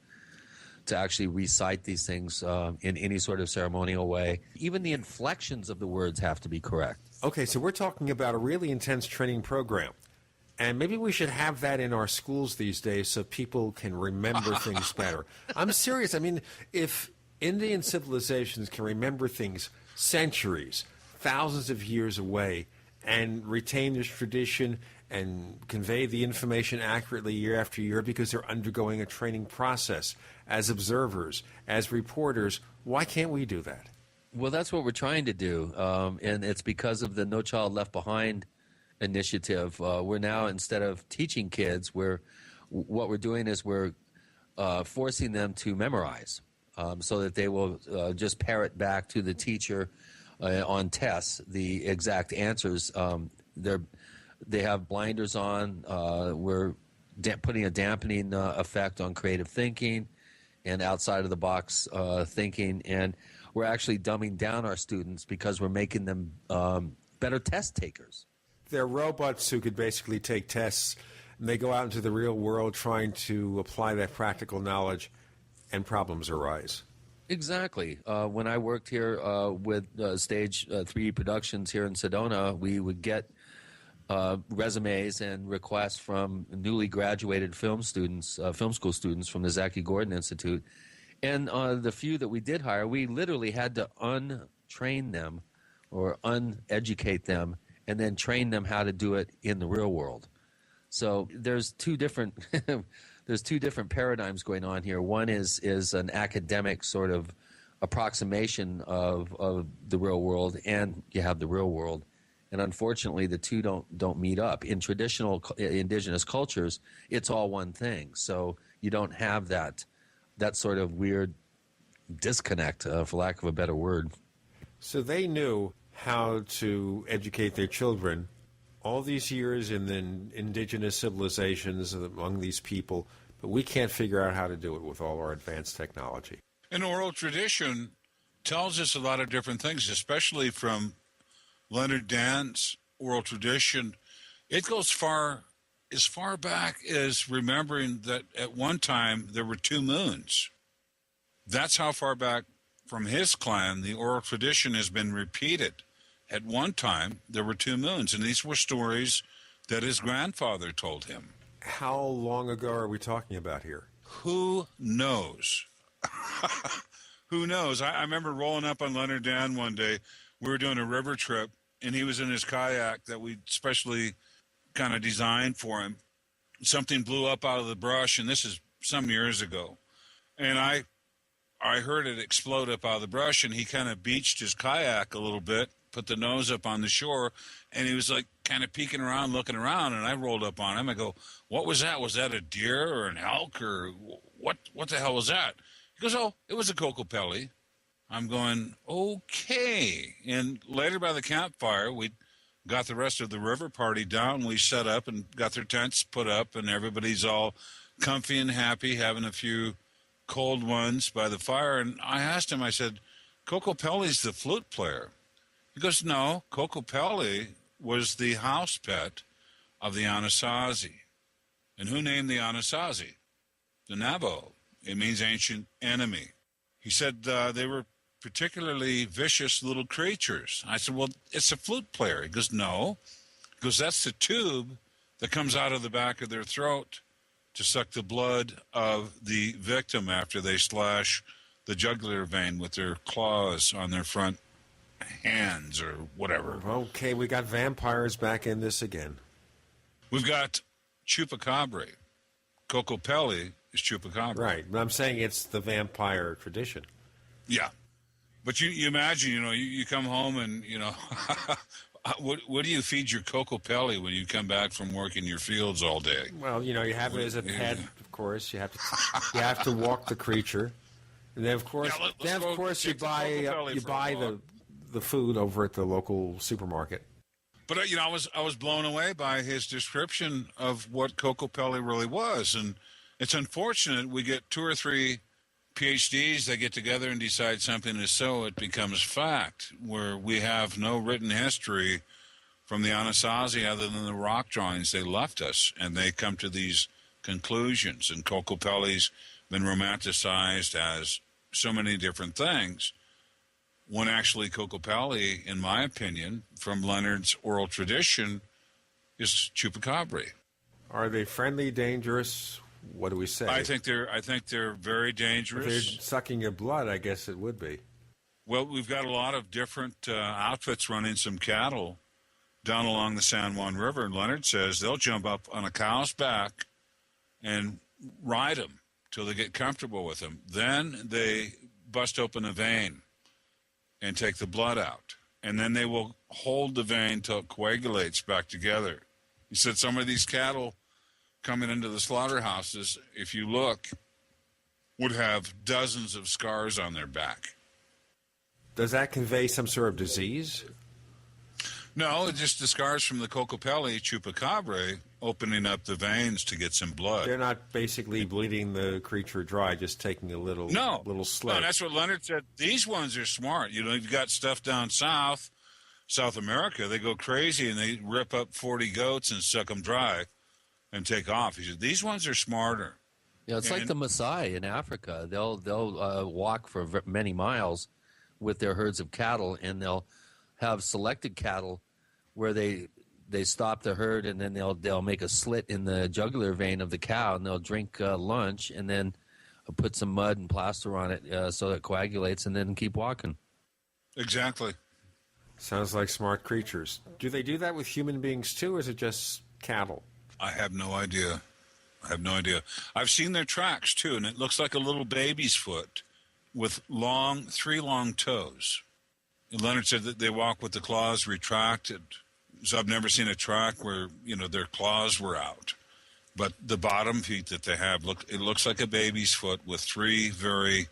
[SPEAKER 3] actually recite these things in any sort of ceremonial way. Even the inflections of the words have to be correct.
[SPEAKER 2] Okay, so we're talking about a really intense training program. And maybe we should have that in our schools these days so people can remember things better. I'm serious. I mean, if Indian civilizations can remember things centuries, thousands of years away, and retain this tradition and convey the information accurately year after year because they're undergoing a training process as observers, as reporters, why can't we do that?
[SPEAKER 3] Well, that's what we're trying to do, and it's because of the No Child Left Behind initiative. We're now, instead of teaching kids, what we're doing is we're forcing them to memorize so that they will just parrot back to the teacher on tests the exact answers. They have blinders on. We're putting a dampening effect on creative thinking and outside of the box thinking, and we're actually dumbing down our students because we're making them better test takers.
[SPEAKER 2] They're robots who could basically take tests, and they go out into the real world trying to apply that practical knowledge, and problems arise.
[SPEAKER 3] Exactly. When I worked here with Stage 3 Productions here in Sedona, we would get resumes and requests from newly graduated film school students from the Zaki Gordon Institute. And the few that we did hire, we literally had to untrain them or uneducate them and then train them how to do it in the real world. So there's two different paradigms going on here. One is an academic sort of approximation of the real world, and you have the real world. And unfortunately, the two don't meet up. In traditional indigenous cultures, it's all one thing. So you don't have that sort of weird disconnect, for lack of a better word.
[SPEAKER 2] So they knew how to educate their children all these years in the indigenous civilizations among these people, but we can't figure out how to do it with all our advanced technology.
[SPEAKER 8] And oral tradition tells us a lot of different things, especially from Leonard Dan's oral tradition. It goes as far back as remembering that at one time there were two moons. That's how far back from his clan the oral tradition has been repeated. At one time there were two moons, and these were stories that his grandfather told him.
[SPEAKER 2] How long ago are we talking about here?
[SPEAKER 8] Who knows? Who knows? I remember rolling up on Leonard Dan one day. We were doing a river trip, and he was in his kayak that we specially kind of designed for him. Something blew up out of the brush, and this is some years ago. And I heard it explode up out of the brush, and he kind of beached his kayak a little bit, put the nose up on the shore, and he was like kind of peeking around, looking around, and I rolled up on him. I go, "What was that? Was that a deer or an elk or what the hell was that?" He goes, "Oh, it was a Kokopelli." I'm going, okay. And later by the campfire, we got the rest of the river party down. We set up and got their tents put up, and everybody's all comfy and happy, having a few cold ones by the fire. And I asked him, I said, "Kokopelli's the flute player." He goes, "No, Kokopelli was the house pet of the Anasazi." And who named the Anasazi? The Navajo. It means ancient enemy. He said they were particularly vicious little creatures. I said, "Well, it's a flute player." He goes, "No." He goes, "That's the tube that comes out of the back of their throat to suck the blood of the victim after they slash the jugular vein with their claws on their front hands or whatever."
[SPEAKER 2] Okay, we got vampires back in this again.
[SPEAKER 8] We've got chupacabra. Kokopelli is chupacabra.
[SPEAKER 2] Right, but I'm saying it's the vampire tradition.
[SPEAKER 8] Yeah. But you imagine, you come home and, what do you feed your Kokopelli when you come back from working your fields all day?
[SPEAKER 2] Well, you have it as a pet, of course. You have to walk the creature. And then, of course, you buy the food over at the local supermarket.
[SPEAKER 8] But I was blown away by his description of what Kokopelli really was, and it's unfortunate we get 2 or 3 PhDs that get together and decide something is so, it becomes fact, where we have no written history from the Anasazi other than the rock drawings they left us, and they come to these conclusions. And Kokopelli's been romanticized as so many different things, when actually Kokopelli, in my opinion, from Leonard's oral tradition, is Chupacabra.
[SPEAKER 2] Are they friendly, dangerous? What do we say?
[SPEAKER 8] I think they're very dangerous.
[SPEAKER 2] If they're sucking your blood, I guess it would be.
[SPEAKER 8] Well, we've got a lot of different outfits running some cattle down along the San Juan River, and Leonard says they'll jump up on a cow's back and ride him till they get comfortable with him. Then they bust open a vein and take the blood out, and then they will hold the vein till it coagulates back together. He said some of these cattle coming into the slaughterhouses, if you look, would have dozens of scars on their back.
[SPEAKER 2] Does that convey some sort of disease?
[SPEAKER 8] No, it's just the scars from the Kokopelli Chupacabra opening up the veins to get some blood.
[SPEAKER 2] They're not basically bleeding the creature dry, just taking a little slit.
[SPEAKER 8] No, that's what Leonard said. These ones are smart. You've got stuff down South America. They go crazy and they rip up 40 goats and suck them dry and take off. He said, these ones are smarter.
[SPEAKER 3] Yeah, it's like the Maasai in Africa. They'll walk for many miles with their herds of cattle, and they'll have selected cattle where they stop the herd, and then they'll make a slit in the jugular vein of the cow, and they'll drink lunch, and then put some mud and plaster on it so it coagulates, and then keep walking.
[SPEAKER 8] Exactly.
[SPEAKER 2] Sounds like smart creatures. Do they do that with human beings too, or is it just cattle?
[SPEAKER 8] I have no idea. I've seen their tracks, too, and it looks like a little baby's foot with 3 long toes. And Leonard said that they walk with the claws retracted. So I've never seen a track where, their claws were out. But the bottom feet that they have, it looks like a baby's foot with 3 very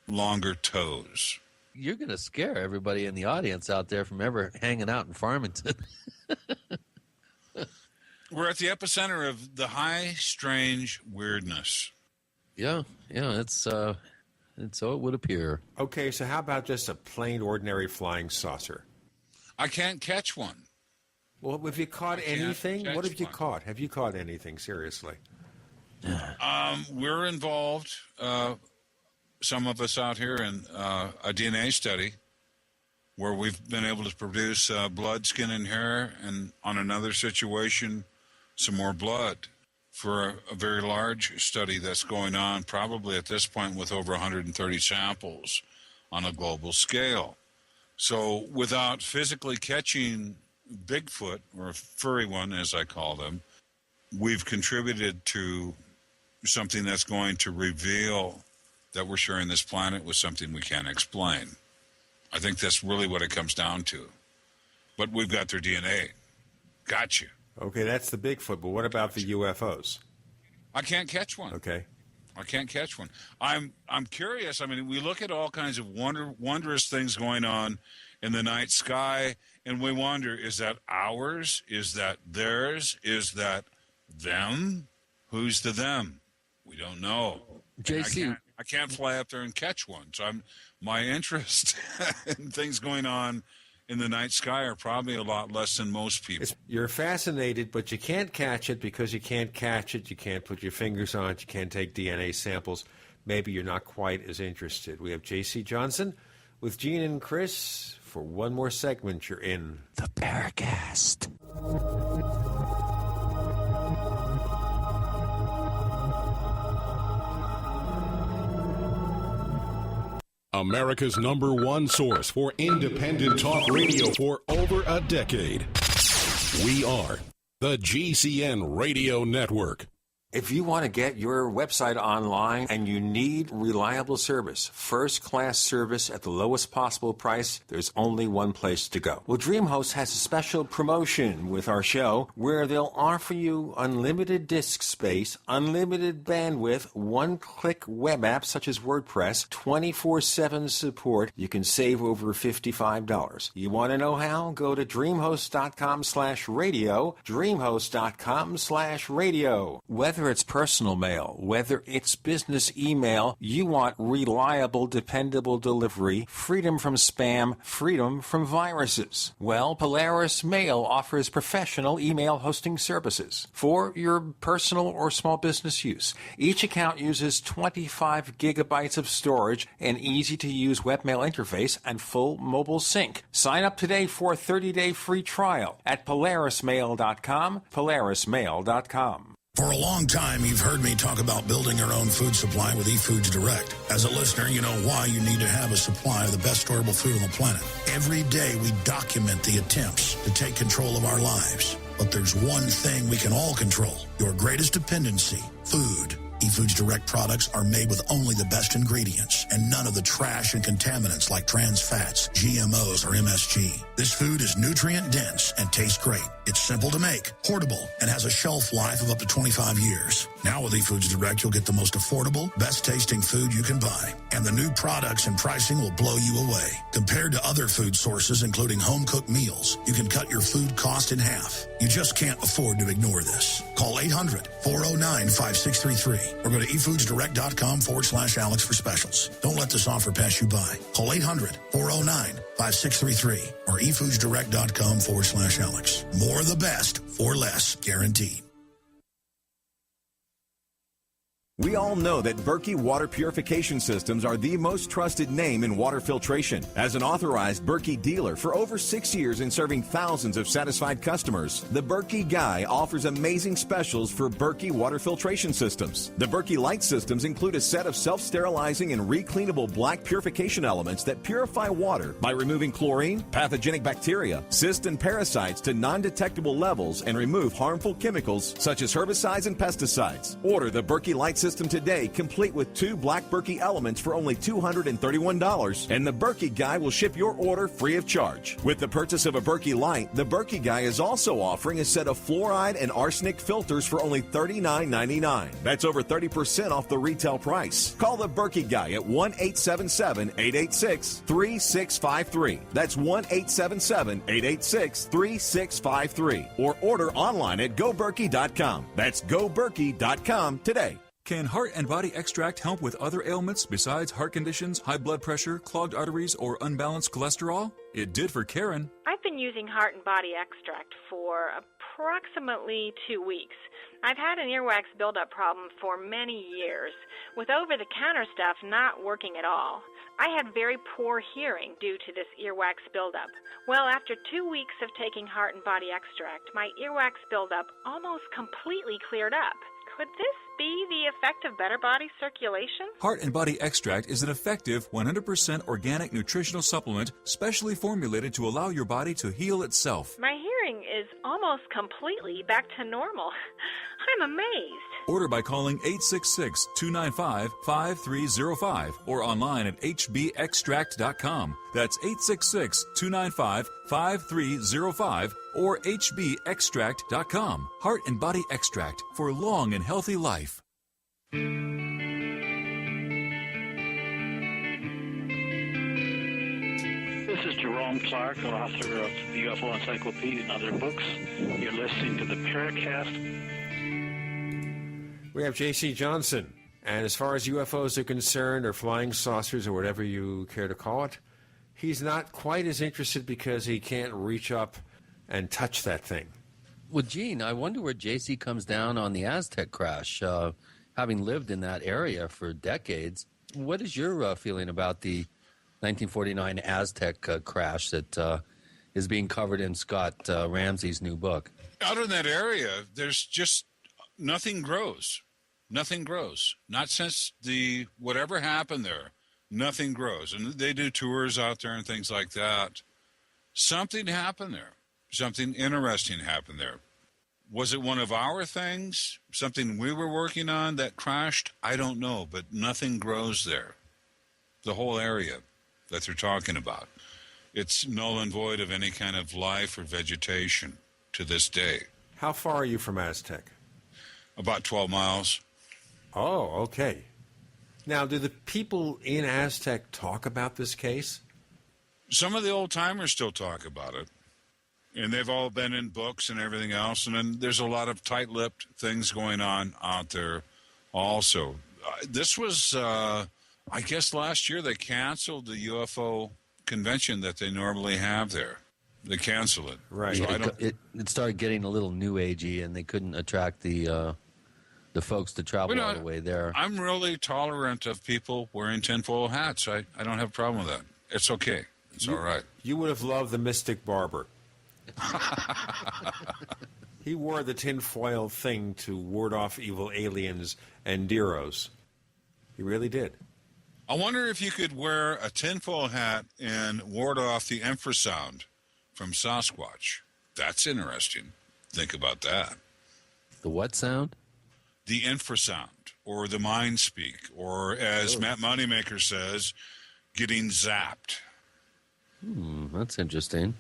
[SPEAKER 8] longer toes.
[SPEAKER 3] You're going to scare everybody in the audience out there from ever hanging out in Farmington.
[SPEAKER 8] We're at the epicenter of the high, strange weirdness.
[SPEAKER 3] Yeah, it's so it would appear.
[SPEAKER 2] Okay, so how about just a plain, ordinary flying saucer?
[SPEAKER 8] I can't catch one.
[SPEAKER 2] Well, have you caught anything? What have you caught? Have you caught anything, seriously?
[SPEAKER 8] We're involved, some of us out here, in a DNA study where we've been able to produce blood, skin, and hair, and on another situation, some more blood for a very large study that's going on, probably at this point with over 130 samples on a global scale. So without physically catching Bigfoot, or a furry one, as I call them, we've contributed to something that's going to reveal that we're sharing this planet with something we can't explain. I think that's really what it comes down to. But we've got their DNA. Got you.
[SPEAKER 2] Okay, that's the Bigfoot, but what about the UFOs?
[SPEAKER 8] I can't catch one.
[SPEAKER 2] Okay.
[SPEAKER 8] I can't catch one. I'm curious. I mean, we look at all kinds of wondrous things going on in the night sky, and we wonder, is that ours? Is that theirs? Is that them? Who's the them? We don't know.
[SPEAKER 3] JC.
[SPEAKER 8] I can't fly up there and catch one. So my interest in things going on in the night sky are probably a lot less than most people.
[SPEAKER 2] You're fascinated, but you can't catch it because you can't catch it. You can't put your fingers on it. You can't take DNA samples. Maybe you're not quite as interested. We have J.C. Johnson with Gene and Chris for one more segment. You're in
[SPEAKER 15] the Paracast.
[SPEAKER 1] America's #1 source for independent talk radio for over a decade. We are the GCN Radio Network.
[SPEAKER 2] If you want to get your website online and you need reliable service, first-class service at the lowest possible price, there's only one place to go. Well, DreamHost has a special promotion with our show where they'll offer you unlimited disk space, unlimited bandwidth, one-click web apps such as WordPress, 24/7 support. You can save over $55. You want to know how? Go to dreamhost.com/radio, dreamhost.com/radio. Whether it's personal mail, whether it's business email, you want reliable, dependable delivery, freedom from spam, freedom from viruses. Well, Polaris Mail offers professional email hosting services for your personal or small business use. Each account uses 25 gigabytes of storage, an easy-to-use webmail interface, and full mobile sync. Sign up today for a 30-day free trial at polarismail.com, polarismail.com.
[SPEAKER 6] For a long time, you've heard me talk about building your own food supply with eFoods Direct. As a listener, you know why you need to have a supply of the best storable food on the planet. Every day, we document the attempts to take control of our lives. But there's one thing we can all control, your greatest dependency, food. eFoods Direct products are made with only the best ingredients and none of the trash and contaminants like trans fats, GMOs, or MSG. This food is nutrient dense and tastes great. It's simple to make, portable, and has a shelf life of up to 25 years. Now with eFoods Direct, you'll get the most affordable, best-tasting food you can buy. And the new products and pricing will blow you away. Compared to other food sources, including home-cooked meals, you can cut your food cost in half. You just can't afford to ignore this. Call 800-409-5633 or go to efoodsdirect.com/Alex for specials. Don't let this offer pass you by. Call 800-409-5633 or efoodsdirect.com/Alex. More of the best for less, guaranteed.
[SPEAKER 7] We all know that Berkey water purification systems are the most trusted name in water filtration. As an authorized Berkey dealer for over 6 years and serving thousands of satisfied customers, the Berkey Guy offers amazing specials for Berkey water filtration systems. The Berkey Light systems include a set of self-sterilizing and recleanable black purification elements that purify water by removing chlorine, pathogenic bacteria, cysts, and parasites to non-detectable levels and remove harmful chemicals such as herbicides and pesticides. Order the Berkey Light system today, complete with 2 black Berkey elements for only $231, and the Berkey Guy will ship your order free of charge. With the purchase of a Berkey Light, the Berkey Guy is also offering a set of fluoride and arsenic filters for only $39.99. That's over 30% off the retail price. Call the Berkey Guy at 1-877-886-3653. That's 1-877-886-3653. Or order online at goberkey.com. That's goberkey.com today.
[SPEAKER 12] Can Heart and Body Extract help with other ailments besides heart conditions, high blood pressure, clogged arteries, or unbalanced cholesterol? It did for Karen.
[SPEAKER 24] I've been using Heart and Body Extract for approximately 2 weeks. I've had an earwax buildup problem for many years, with over-the-counter stuff not working at all. I had very poor hearing due to this earwax buildup. Well, after 2 weeks of taking Heart and Body Extract, my earwax buildup almost completely cleared up. Could this be the effect of better body circulation?
[SPEAKER 12] Heart and Body Extract is an effective 100% organic nutritional supplement specially formulated to allow your body to heal itself.
[SPEAKER 24] My hearing is almost completely back to normal. I'm amazed.
[SPEAKER 12] Order by calling 866-295-5305 or online at hbextract.com. That's 866-295-5305 or hbextract.com. Heart and Body Extract for long and healthy life.
[SPEAKER 25] This is Jerome Clark, author of the UFO Encyclopedia and other books. You're listening to the Paracast.
[SPEAKER 2] We have J.C. Johnson, and as far as UFOs are concerned, or flying saucers, or whatever you care to call it, he's not quite as interested because he can't reach up and touch that thing.
[SPEAKER 3] Well, Gene, I wonder where J.C. comes down on the Aztec crash. Having lived in that area for decades, what is your feeling about the 1949 Aztec crash that is being covered in Scott Ramsey's new book?
[SPEAKER 8] Out in that area, there's just nothing grows. Nothing grows. Not since the whatever happened there. Nothing grows. And they do tours out there and things like that. Something happened there. Something interesting happened there. Was it one of our things, something we were working on that crashed? I don't know, but nothing grows there. The whole area that they're talking about. It's null and void of any kind of life or vegetation to this day.
[SPEAKER 2] How far are you from Aztec?
[SPEAKER 8] About 12 miles.
[SPEAKER 2] Oh, okay. Now, do the people in Aztec talk about this case?
[SPEAKER 8] Some of the old-timers still talk about it. And they've all been in books and everything else. And then there's a lot of tight-lipped things going on out there also. This was, I guess last year they canceled the UFO convention that they normally have there. They canceled it.
[SPEAKER 2] Right.
[SPEAKER 8] So
[SPEAKER 3] It started getting a little new agey, and they couldn't attract the folks to travel all the way there.
[SPEAKER 8] I'm really tolerant of people wearing tinfoil hats. I don't have a problem with that. It's okay. It's all right.
[SPEAKER 2] You would have loved the Mystic Barber. He wore the tinfoil thing to ward off evil aliens and Deros. He really did.
[SPEAKER 8] I wonder if you could wear a tinfoil hat and ward off the infrasound from Sasquatch. That's interesting. Think about that.
[SPEAKER 3] The what sound?
[SPEAKER 8] The infrasound, or the mind speak, or as Matt Moneymaker says, getting zapped.
[SPEAKER 3] That's interesting.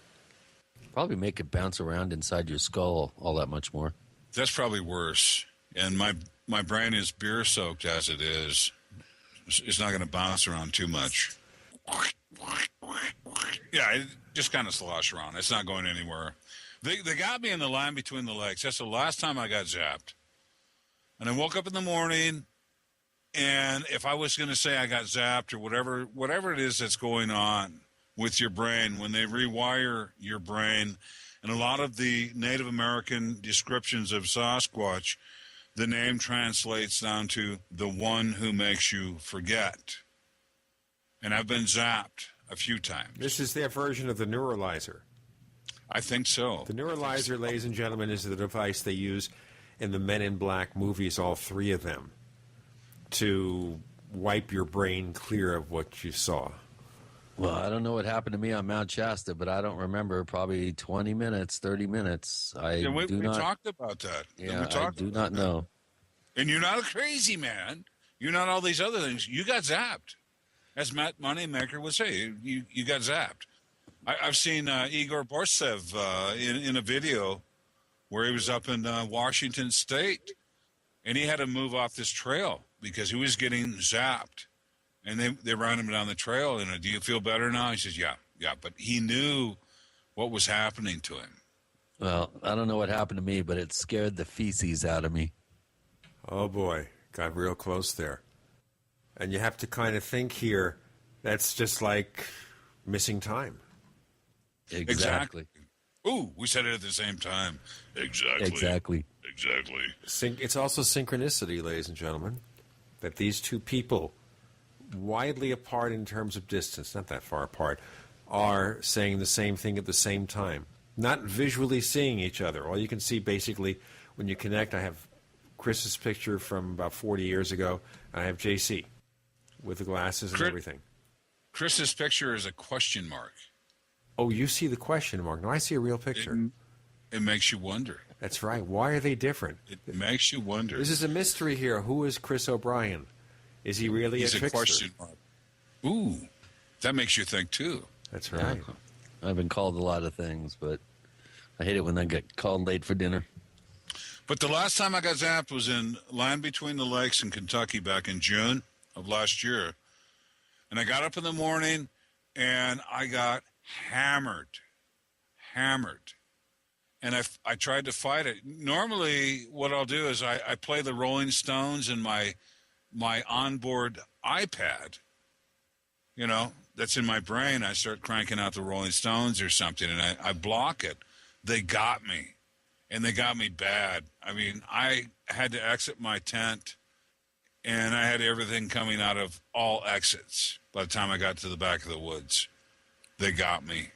[SPEAKER 3] Probably make it bounce around inside your skull all that much more.
[SPEAKER 8] That's probably worse. And my brain is beer soaked as it is. It's not going to bounce around too much. Yeah, it just kind of slosh around. It's not going anywhere. They got me in the line between the legs. That's the last time I got zapped. And I woke up in the morning, and if I was going to say I got zapped or whatever it is that's going on with your brain, when they rewire your brain, and a lot of the Native American descriptions of Sasquatch, the name translates down to the one who makes you forget. And I've been zapped a few times.
[SPEAKER 2] This is their version of the neuralizer.
[SPEAKER 8] I think so.
[SPEAKER 2] The neuralizer, ladies and gentlemen, is the device they use in the Men in Black movies, all three of them, to wipe your brain clear of what you saw.
[SPEAKER 3] Well, I don't know what happened to me on Mount Shasta, but I don't remember. Probably 20 minutes, 30 minutes.
[SPEAKER 8] We talked about that.
[SPEAKER 3] Yeah, I do not know.
[SPEAKER 8] And you're not a crazy man. You're not all these other things. You got zapped. As Matt Moneymaker would say, you got zapped. I've seen Igor Borsev in a video where he was up in Washington State, and he had to move off this trail because he was getting zapped. And they ran him down the trail, and do you feel better now? He says, yeah. But he knew what was happening to him.
[SPEAKER 3] Well, I don't know what happened to me, but it scared the feces out of me.
[SPEAKER 2] Oh, boy. Got real close there. And you have to kind of think here, that's just like missing time.
[SPEAKER 3] Exactly.
[SPEAKER 8] Ooh, we said it at the same time. Exactly.
[SPEAKER 2] It's also synchronicity, ladies and gentlemen, that these two people, widely apart in terms of distance, not that far apart, are saying the same thing at the same time. Not visually seeing each other. All you can see basically when you connect, I have Chris's picture from about 40 years ago, and I have JC with the glasses and everything.
[SPEAKER 8] Chris's picture is a question mark.
[SPEAKER 2] Oh, you see the question mark. No, I see a real picture.
[SPEAKER 8] It makes you wonder.
[SPEAKER 2] That's right. Why are they different?
[SPEAKER 8] It makes you wonder.
[SPEAKER 2] This is a mystery here. Who is Chris O'Brien? Is he really
[SPEAKER 8] He's
[SPEAKER 2] a trickster?
[SPEAKER 8] Question mark. Ooh, that makes you think, too.
[SPEAKER 2] That's right.
[SPEAKER 3] Yeah. I've been called a lot of things, but I hate it when I get called late for dinner.
[SPEAKER 8] But the last time I got zapped was in Land Between the Lakes in Kentucky back in June of last year. And I got up in the morning, and I got hammered. And I tried to fight it. Normally, what I'll do is I play the Rolling Stones in my onboard iPad, that's in my brain. I start cranking out the Rolling Stones or something, and I block it. They got me, and they got me bad. I mean, I had to exit my tent, and I had everything coming out of all exits by the time I got to the back of the woods. They got me.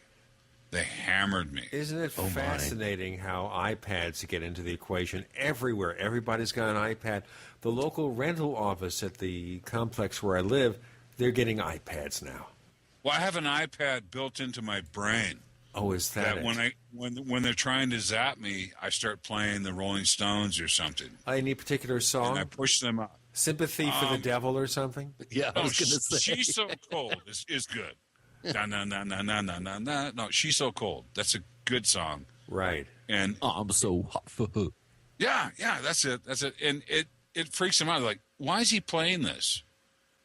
[SPEAKER 8] They hammered me.
[SPEAKER 2] Isn't it fascinating how iPads get into the equation everywhere? Everybody's got an iPad. The local rental office at the complex where I live, they're getting iPads now.
[SPEAKER 8] Well, I have an iPad built into my brain.
[SPEAKER 2] Oh, is that it?
[SPEAKER 8] When they're trying to zap me, I start playing the Rolling Stones or something.
[SPEAKER 2] Any particular song?
[SPEAKER 8] And I push them out.
[SPEAKER 2] Sympathy for the Devil or something?
[SPEAKER 3] Yeah, I was going to say.
[SPEAKER 8] She's So Cold is good. Na, na, na, na, na, na, na, na. No, She's So Cold. That's a good song.
[SPEAKER 2] Right.
[SPEAKER 3] And I'm so hot for her.
[SPEAKER 8] Yeah, that's it. And it freaks them out. Like, why is he playing this?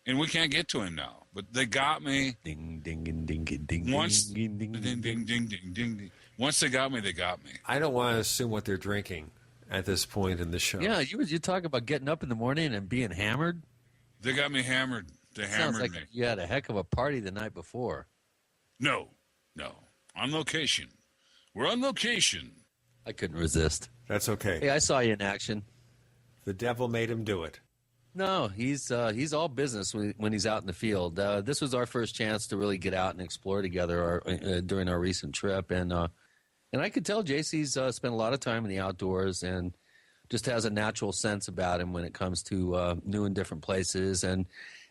[SPEAKER 8] And we can't get to him now. But they got me.
[SPEAKER 3] Ding, ding, ding, ding, ding,
[SPEAKER 8] Once,
[SPEAKER 3] ding, ding,
[SPEAKER 8] ding, ding, ding, ding, ding. Once they got me, they got me.
[SPEAKER 2] I don't want to assume what they're drinking at this point in the show.
[SPEAKER 3] Yeah, you talk about getting up in the morning and being hammered.
[SPEAKER 8] They got me hammered. They hammered
[SPEAKER 3] like
[SPEAKER 8] me.
[SPEAKER 3] You had a heck of a party the night before.
[SPEAKER 8] No. On location. We're on location.
[SPEAKER 3] I couldn't resist.
[SPEAKER 2] That's okay.
[SPEAKER 3] Hey, I saw you in action.
[SPEAKER 2] The devil made him do it.
[SPEAKER 3] No, he's all business when he's out in the field. This was our first chance to really get out and explore together during our recent trip, and I could tell JC's spent a lot of time in the outdoors and just has a natural sense about him when it comes to new and different places and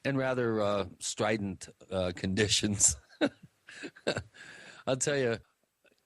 [SPEAKER 3] rather strident conditions. I'll tell you,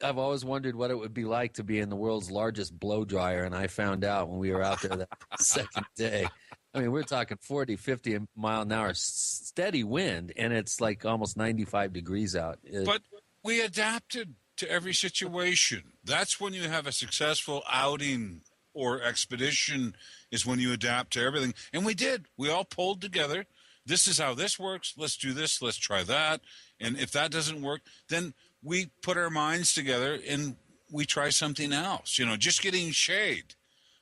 [SPEAKER 3] I've always wondered what it would be like to be in the world's largest blow dryer, and I found out when we were out there that second day. I mean, we're talking 40, 50 mile an hour steady wind, and it's like almost 95 degrees out.
[SPEAKER 8] But we adapted to every situation. That's when you have a successful outing or expedition, is when you adapt to everything. And we did. We all pulled together. This is how this works. Let's do this. Let's try that. And if that doesn't work, then we put our minds together and we try something else. Just getting shade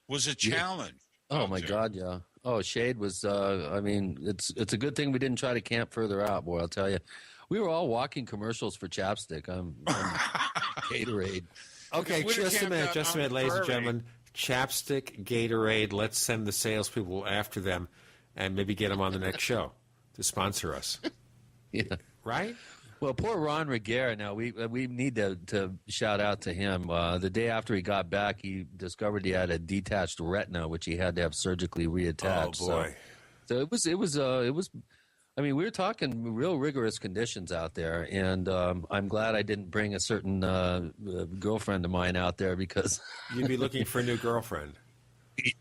[SPEAKER 8] was a challenge.
[SPEAKER 3] Oh, my God, yeah. Oh, shade was, it's a good thing we didn't try to camp further out, boy, I'll tell you. We were all walking commercials for Chapstick. I'm Gatorade.
[SPEAKER 2] Okay, just a minute, ladies and gentlemen. Chapstick, Gatorade, let's send the salespeople after them and maybe get them on the next show to sponsor us.
[SPEAKER 3] Yeah.
[SPEAKER 2] Right?
[SPEAKER 3] Well, poor Ron Regehr. Now we need to shout out to him. The day after he got back, he discovered he had a detached retina, which he had to have surgically reattached.
[SPEAKER 2] Oh boy!
[SPEAKER 3] So it was. I mean, we were talking real rigorous conditions out there, and I'm glad I didn't bring a certain girlfriend of mine out there because
[SPEAKER 2] you'd be looking for a new girlfriend.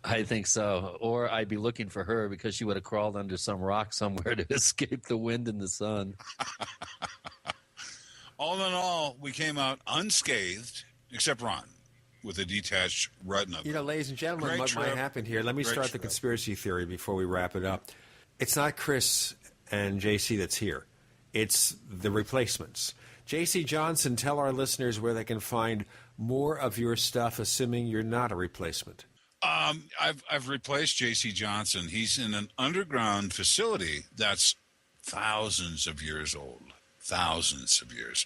[SPEAKER 3] I think so, or I'd be looking for her because she would have crawled under some rock somewhere to escape the wind and the sun.
[SPEAKER 8] All in all, we came out unscathed, except Ron, with a detached retina.
[SPEAKER 2] Ladies and gentlemen, what might happen here, let me start the conspiracy theory before we wrap it up. It's not Chris and JC that's here. It's the replacements. JC Johnson, tell our listeners where they can find more of your stuff, assuming you're not a replacement.
[SPEAKER 8] I've replaced JC Johnson. He's in an underground facility that's thousands of years old. Thousands of years.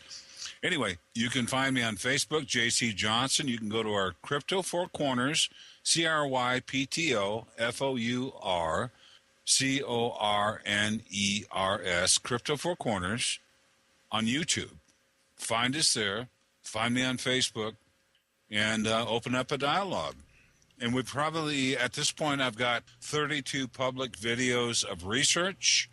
[SPEAKER 8] Anyway, you can find me on Facebook, JC Johnson. You can go to our Crypto Four Corners, CryptoFourCorners, Crypto Four Corners, on YouTube. Find us there. Find me on Facebook, and open up a dialogue. And we probably, at this point, I've got 32 public videos of research,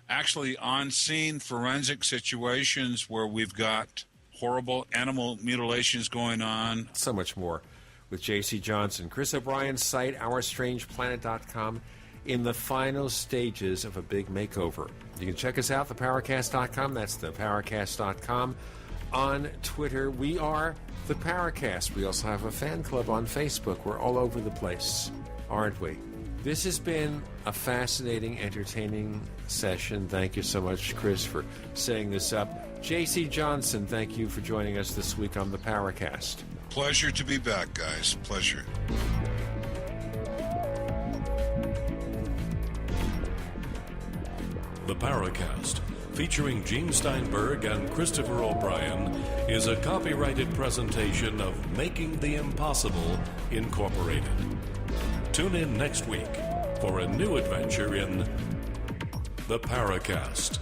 [SPEAKER 8] actually on-scene forensic situations where we've got horrible animal mutilations going on.
[SPEAKER 2] So much more with J.C. Johnson. Chris O'Brien's site, OurStrangePlanet.com, in the final stages of a big makeover. You can check us out, theparacast.com. That's theparacast.com. On Twitter, we are the Paracast. We also have a fan club on Facebook. We're all over the place, aren't we? This has been a fascinating, entertaining session. Thank you so much, Chris, for setting this up. J.C. Johnson, thank you for joining us this week on the Paracast.
[SPEAKER 8] Pleasure to be back, guys. Pleasure.
[SPEAKER 5] The Paracast, featuring Gene Steinberg and Christopher O'Brien, is a copyrighted presentation of Making the Impossible Incorporated. Tune in next week for a new adventure in The Paracast.